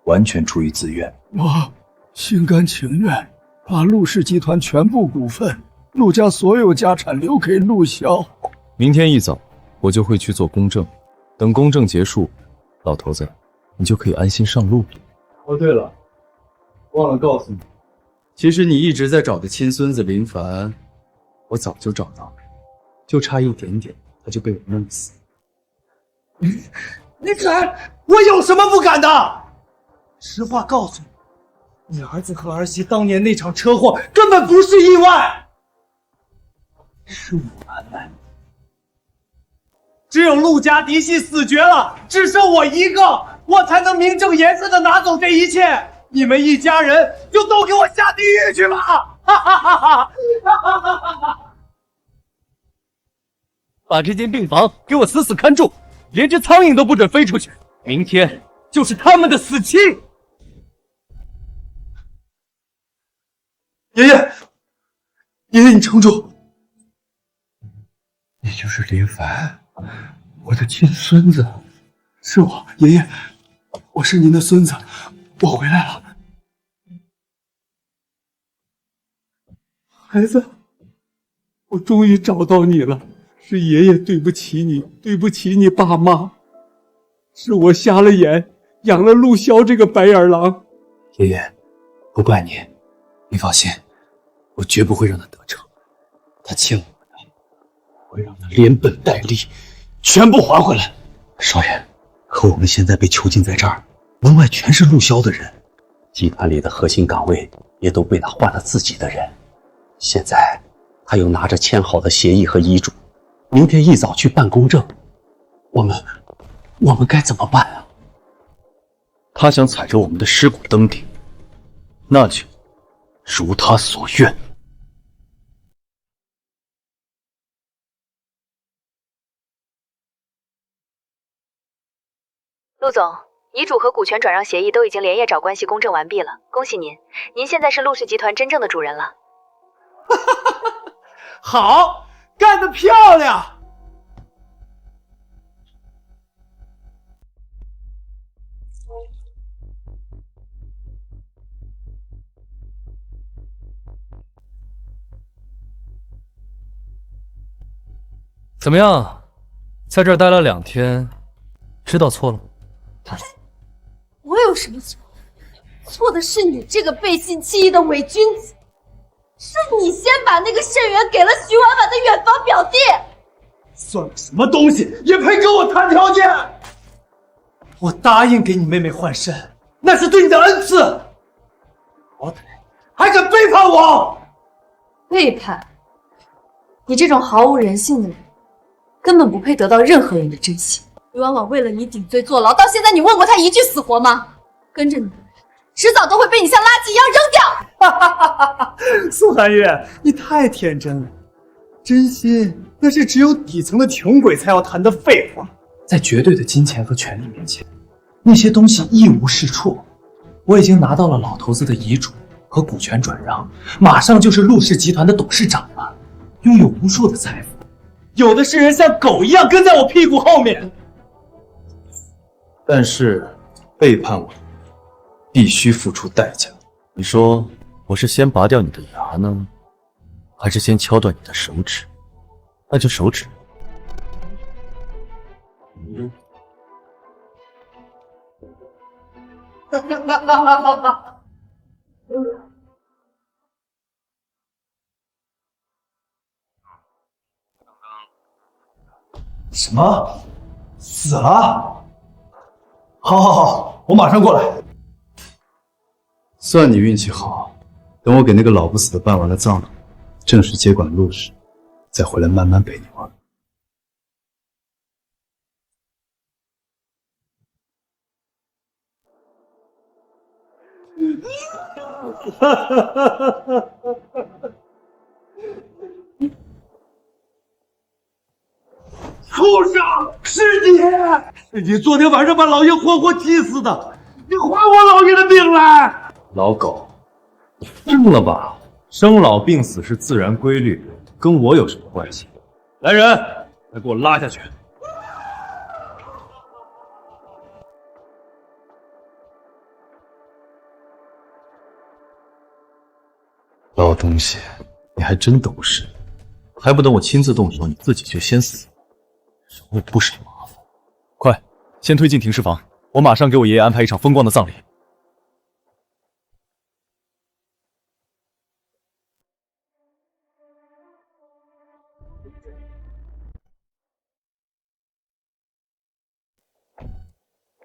完全出于自愿。我心甘情愿把陆氏集团全部股份、陆家所有家产留给陆骁。明天一早，我就会去做公证，等公证结束，老头子，你就可以安心上路了。哦，对了，忘了告诉你，其实你一直在找的亲孙子林凡，我早就找到了，就差一点点，他就被我弄死。你敢？我有什么不敢的？实话告诉你，你儿子和儿媳当年那场车祸根本不是意外，是我安排的。只有陆家嫡系死绝了，只剩我一个，我才能名正言顺的拿走这一切。你们一家人就都给我下地狱去吧！哈哈哈哈哈！把这间病房给我死死看住，连只苍蝇都不准飞出去。明天就是他们的死期。爷爷，爷爷，你撑住！你就是林凡，我的亲孙子，是我，爷爷，我是您的孙子，我回来了。孩子，我终于找到你了，是爷爷对不起你，对不起你爸妈，是我瞎了眼，养了陆骁这个白眼狼。爷爷，不怪你，你放心，我绝不会让他得逞。他欠我的，我会让他连本带利全部还回来。少爷，可我们现在被囚禁在这儿，门外全是陆骁的人，集团里的核心岗位也都被他换了自己的人。现在他又拿着签好的协议和遗嘱，明天一早去办公证，我们该怎么办啊？他想踩着我们的尸骨登顶，那就如他所愿。陆总，遗嘱和股权转让协议都已经连夜找关系公证完毕了，恭喜您，您现在是陆氏集团真正的主人了。好，干得漂亮！怎么样，在这儿待了2天，知道错了吗？我有什么错？错的是你这个背信弃义的伪君子，是你先把那个肾源给了徐婉婉的远房表弟。算个什么东西，也配跟我谈条件？我答应给你妹妹换肾，那是对你的恩赐，好歹还敢背叛我？背叛？你这种毫无人性的人，根本不配得到任何人的真心。徐婉婉为了你顶罪坐牢，到现在你问过她一句死活吗？跟着你的人，迟早都会被你像垃圾一样扔掉。苏寒月，你太天真了，真心那是只有底层的穷鬼才要谈的废话。在绝对的金钱和权力面前，那些东西一无是处。我已经拿到了老头子的遗嘱和股权转让，马上就是陆氏集团的董事长了，拥有无数的财富。有的是人像狗一样跟在我屁股后面。但是背叛我，必须付出代价。你说我是先拔掉你的牙呢，还是先敲断你的手指？那就手指。什么？死了？好，我马上过来。算你运气好，等我给那个老不死的办完了葬礼，正式接管陆氏，再回来慢慢陪你玩。畜生！是你昨天晚上把老爷活活气死的！你还我老爷的命来！老狗，疯了吧？生老病死是自然规律，跟我有什么关系？来人，来给我拉下去！老东西，你还真懂事，还不等我亲自动手，你自己就先死，惹我不少麻烦。快，先推进停尸房，我马上给我爷爷安排一场风光的葬礼。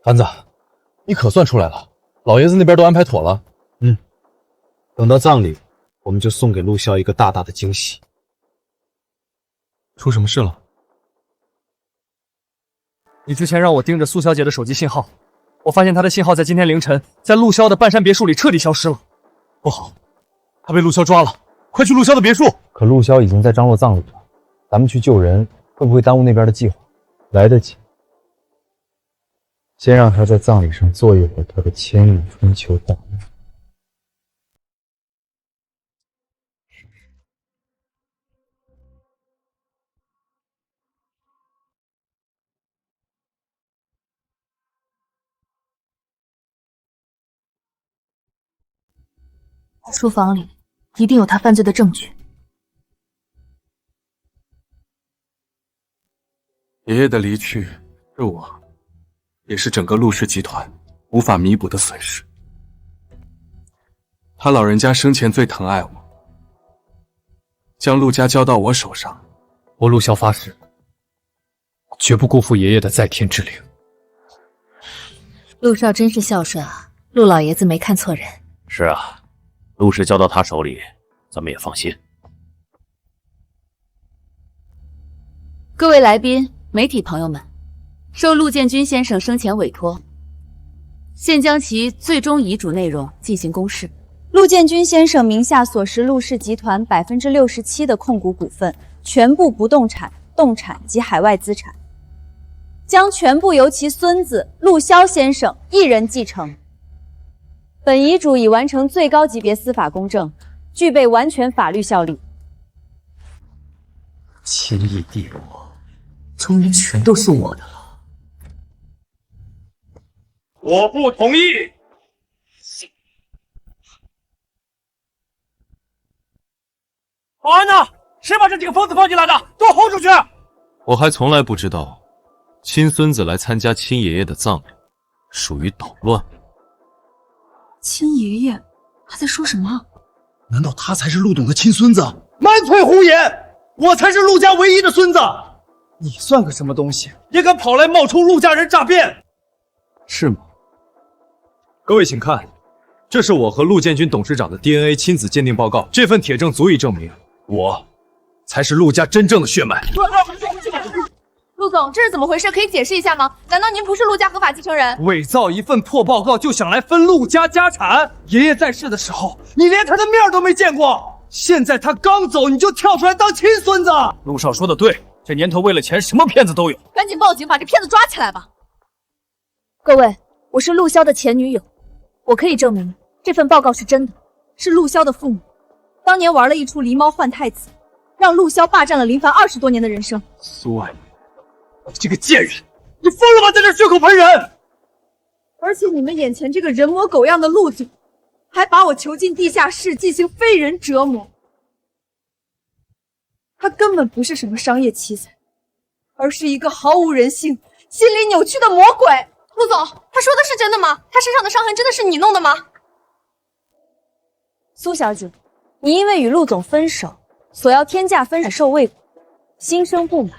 坛子，你可算出来了，老爷子那边都安排妥了。等到葬礼，我们就送给陆萧一个大大的惊喜。出什么事了？你之前让我盯着苏小姐的手机信号，我发现她的信号在今天凌晨在陆萧的半山别墅里彻底消失了。不好，她被陆萧抓了，快去陆萧的别墅。可陆萧已经在张罗葬礼了，咱们去救人会不会耽误那边的计划？来得及。先让他在葬礼上做一会儿他的千与春秋大梦。书房里一定有他犯罪的证据。爷爷的离去是我，也是整个陆氏集团无法弥补的损失。他老人家生前最疼爱我，将陆家交到我手上，我陆萧发誓，绝不辜负爷爷的在天之灵。陆少真是孝顺啊，陆老爷子没看错人。是啊，陆氏交到他手里，咱们也放心。各位来宾、媒体朋友们，受陆建军先生生前委托，现将其最终遗嘱内容进行公示。陆建军先生名下所持陆氏集团67%的控股股份，全部不动产、动产及海外资产，将全部由其孙子陆萧先生一人继承。本遗嘱已完成最高级别司法公证，具备完全法律效力。秦邑帝国，终于全都是我的了。我不同意。保安呢？谁把这几个疯子放进来的？给我轰出去！我还从来不知道，亲孙子来参加亲爷爷的葬礼，属于捣乱。亲爷爷，他在说什么？难道他才是陆董的亲孙子？满嘴胡言！我才是陆家唯一的孙子。你算个什么东西？也敢跑来冒充陆家人诈骗？是吗？各位请看，这是我和陆建军董事长的 DNA 亲子鉴定报告，这份铁证足以证明我才是陆家真正的血脉。陆总，这是怎么回事？可以解释一下吗？难道您不是陆家合法继承人？伪造一份破报告就想来分陆家家产？爷爷在世的时候，你连他的面都没见过，现在他刚走，你就跳出来当亲孙子？陆少说的对，这年头为了钱，什么骗子都有。赶紧报警，把这骗子抓起来吧！各位，我是陆萧的前女友，我可以证明这份报告是真的，是陆萧的父母当年玩了一出狸猫换太子，让陆萧霸占了林凡20多年的人生。苏爱，你这个贱人，你疯了吗？在这血口喷人！而且你们眼前这个人模狗样的陆总，还把我囚禁地下室进行非人折磨。他根本不是什么商业奇才，而是一个毫无人性、心理扭曲的魔鬼。陆总，他说的是真的吗？他身上的伤痕真的是你弄的吗？苏小姐，你因为与陆总分手，索要天价分产受未果，心生不满，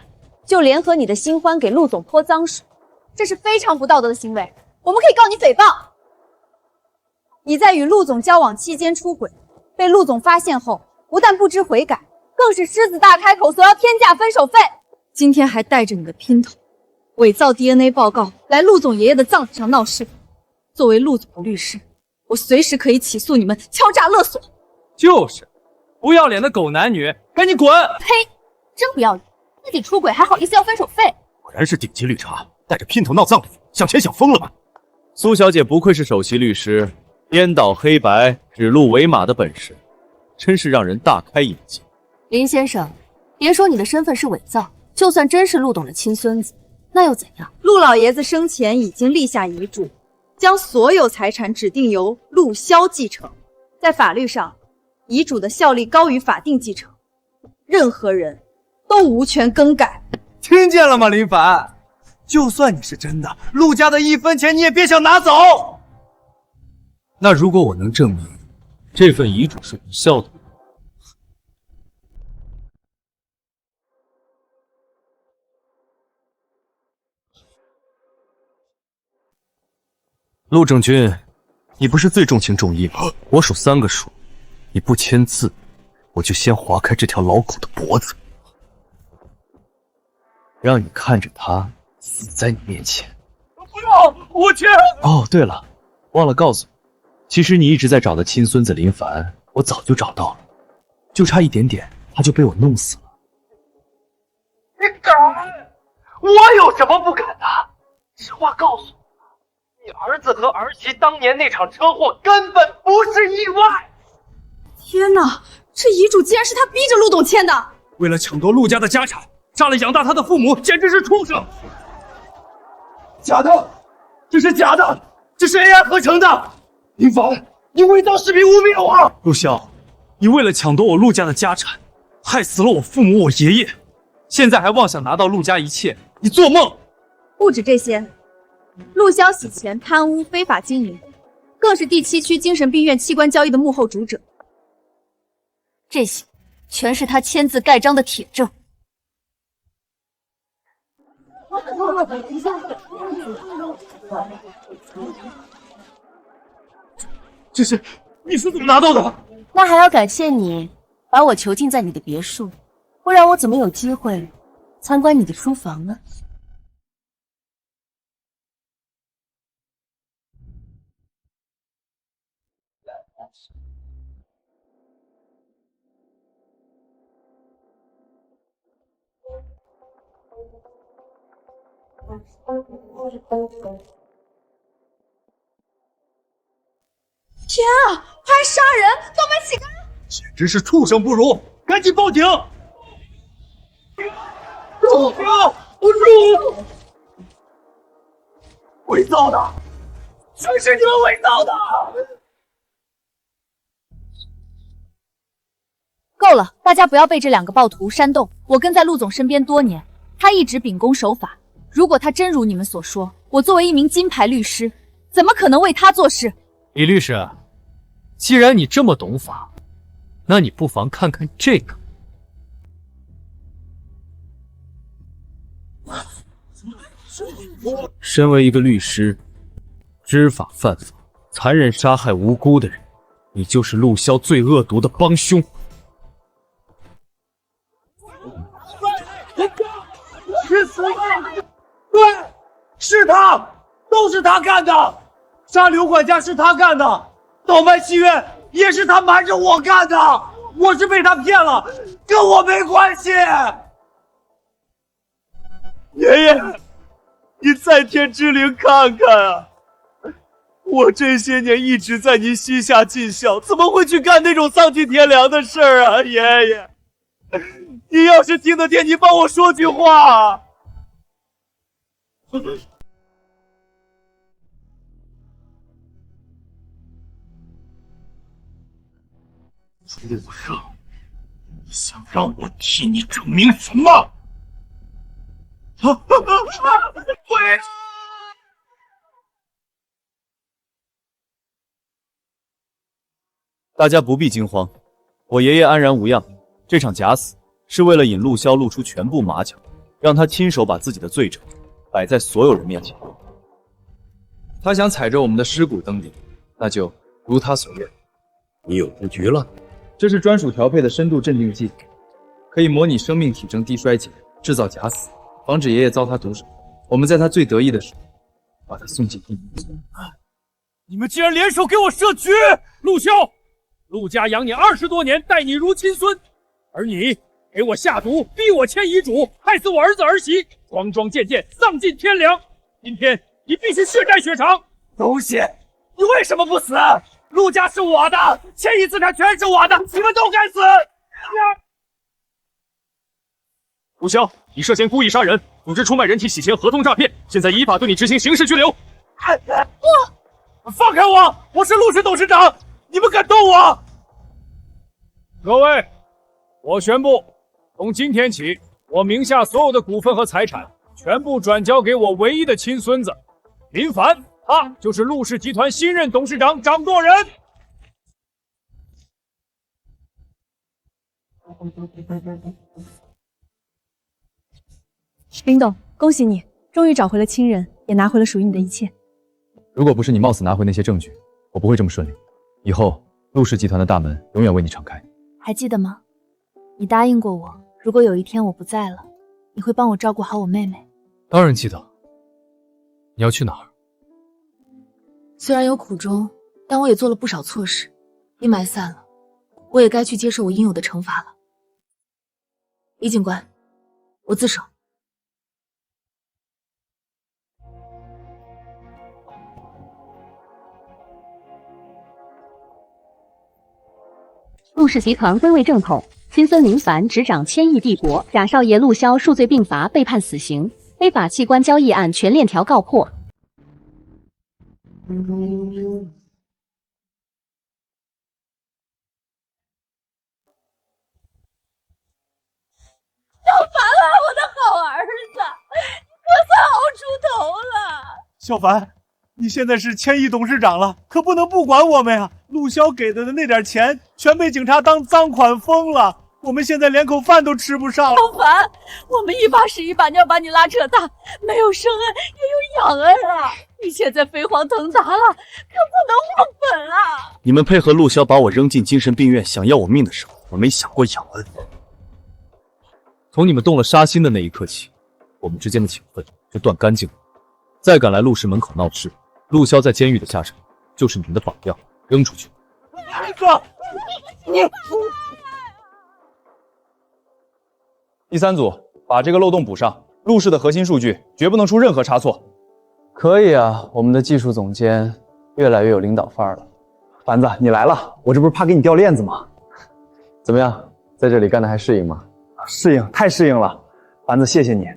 就联合你的新欢给陆总泼脏水，这是非常不道德的行为，我们可以告你诽谤。你在与陆总交往期间出轨，被陆总发现后，不但不知悔改，更是狮子大开口索要天价分手费。今天还带着你的姘头，伪造 DNA 报告来陆总爷爷的葬礼上闹事。作为陆总的律师，我随时可以起诉你们敲诈勒索。就是，不要脸的狗男女，赶紧滚！呸！真不要脸，自己出轨还好意思要分手费？果然是顶级绿茶，带着姘头闹葬礼，想钱想疯了吧？苏小姐不愧是首席律师，颠倒黑白、指鹿为马的本事，真是让人大开眼界。林先生，别说你的身份是伪造，就算真是陆董的亲孙子，那又怎样？陆老爷子生前已经立下遗嘱，将所有财产指定由陆骁继承。在法律上，遗嘱的效力高于法定继承，任何人都无权更改。听见了吗，林凡？就算你是真的，陆家的1分钱你也别想拿走。那如果我能证明这份遗嘱是无效的，陆正军，你不是最重情重义吗？我数3个数，你不签字，我就先划开这条老狗的脖子，让你看着他死在你面前。不要，我签。哦，对了，忘了告诉你，其实你一直在找的亲孙子林凡，我早就找到了，就差一点点，他就被我弄死了。你敢？我有什么不敢的？实话告诉我，你儿子和儿媳当年那场车祸根本不是意外。天哪，这遗嘱竟然是他逼着陆董签的！为了抢夺陆家的家产，杀了养大他的父母，简直是畜生！假的，这是假的，这是 AI 合成的！林凡，你伪造视频污蔑我！陆骁，你为了抢夺我陆家的家产，害死了我父母、我爷爷，现在还妄想拿到陆家一切，你做梦！不止这些，陆骁洗钱、贪污、非法经营，更是第7区精神病院器官交易的幕后主者。这些全是他签字盖章的铁证。这是你是怎么拿到的？那还要感谢你把我囚禁在你的别墅，不然我怎么有机会参观你的书房呢？天啊，还杀人，倒卖乞丐！简直是畜生不如！赶紧报警！住手！不住！伪造的，全是你们伪造的！够了，大家不要被这2个暴徒煽动。我跟在陆总身边多年，他一直秉公守法。如果他真如你们所说，我作为一名金牌律师，怎么可能为他做事？李律师，既然你这么懂法，那你不妨看看这个。身为一个律师，知法犯法，残忍杀害无辜的人，你就是陆骁最恶毒的帮凶。去死吧！对，是他，都是他干的。杀刘管家是他干的，倒卖契约也是他瞒着我干的。我是被他骗了，跟我没关系。爷爷，你在天之灵看看啊！我这些年一直在您膝下尽孝，怎么会去干那种丧尽天良的事儿啊？爷爷，你要是听得见，你帮我说句话。陆胜，你想让我替你证明什么？回！大家不必惊慌，我爷爷安然无恙。这场假死是为了引陆骁露出全部马脚，让他亲手把自己的罪证摆在所有人面前。他想踩着我们的尸骨登顶，那就如他所愿。你有布局了？这是专属调配的深度镇定剂，可以模拟生命体征低衰竭，制造假死，防止爷爷遭他毒手。我们在他最得意的时候，把他送进地狱。你们竟然联手给我设局！陆萧，陆家养你20多年，待你如亲孙，而你给我下毒，逼我签遗嘱，害死我儿子儿媳，桩桩件件丧尽天良。今天你必须血债血偿！东西，你为什么不死？陆家是我的，千亿资产全是我的，你们都该死！陆萧，你涉嫌故意杀人，组织出卖人体洗钱、合同诈骗，现在依法对你执行刑事拘留。不，放开我！我是陆氏董事长，你们敢动我？各位，我宣布，从今天起，我名下所有的股份和财产全部转交给我唯一的亲孙子林凡，他就是陆氏集团新任董事长、掌舵人。林董，恭喜你，终于找回了亲人，也拿回了属于你的一切。如果不是你冒死拿回那些证据，我不会这么顺利。以后陆氏集团的大门永远为你敞开。还记得吗？你答应过我，如果有一天我不在了，你会帮我照顾好我妹妹。当然记得。你要去哪儿？虽然有苦衷，但我也做了不少错事，阴霾散了，我也该去接受我应有的惩罚了。李警官，我自首。陆氏集团归位正统，亲孙林凡执掌千亿帝国，假少爷陆萧数罪并罚，被判死刑，非法器官交易案全链条告破。要烦了，我的好儿子，可算熬出头了。小凡，你现在是千亿董事长了，可不能不管我们呀！陆萧给的那点钱全被警察当赃款封了，我们现在连口饭都吃不上了。小凡，我们一把屎一把尿把你拉扯大，没有生恩也有养恩啊！你现在飞黄腾达了，可不能忘本啊！你们配合陆萧把我扔进精神病院，想要我命的时候，我没想过养恩。从你们动了杀心的那一刻起，我们之间的情分就断干净了。再敢来陆氏门口闹事，陆萧在监狱的下场就是你们的绑票，扔出去。哥，你第三组，把这个漏洞补上。陆氏的核心数据绝不能出任何差错。可以啊，我们的技术总监越来越有领导范儿了。凡子，你来了，我这不是怕给你掉链子吗？怎么样，在这里干的还适应吗？适应，太适应了。凡子，谢谢你，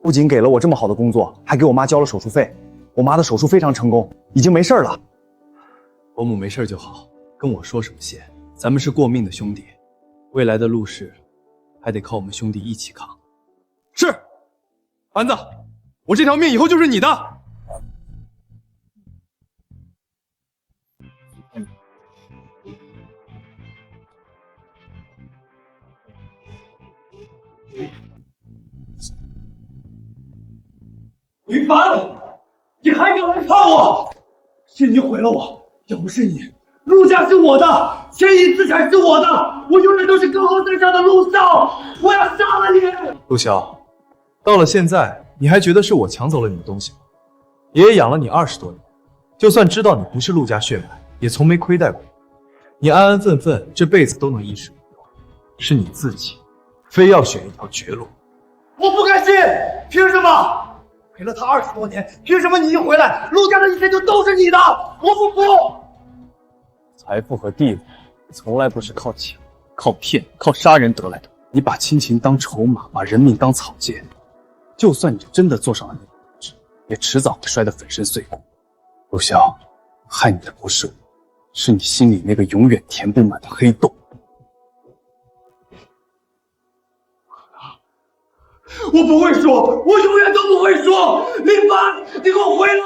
不仅给了我这么好的工作，还给我妈交了手术费。我妈的手术非常成功，已经没事了。伯母没事就好，跟我说什么谢？咱们是过命的兄弟，未来的陆氏还得靠我们兄弟一起扛。是，凡子，我这条命以后就是你的。林凡，你还敢来看我？是你毁了我，要不是你，陆家是我的，千亿资产是我的，我永远都是高高在上的陆少，我要杀了你！陆萧，到了现在，你还觉得是我抢走了你的东西吗？爷爷养了你20多年，就算知道你不是陆家血脉，也从没亏待过你。你安安分分，这辈子都能衣食无忧，是你自己非要选一条绝路。我不甘心，凭什么？陪了他20多年，凭什么你一回来，陆家的一切就都是你的？我不服！财富和地位从来不是靠抢、靠骗、靠杀人得来的。你把亲情当筹码，把人命当草芥，就算你真的坐上了那个位置，也迟早会摔得粉身碎骨。陆萧，害你的不是我，是你心里那个永远填不满的黑洞。我不会说，我永远都不会说。林凡，你给我回来！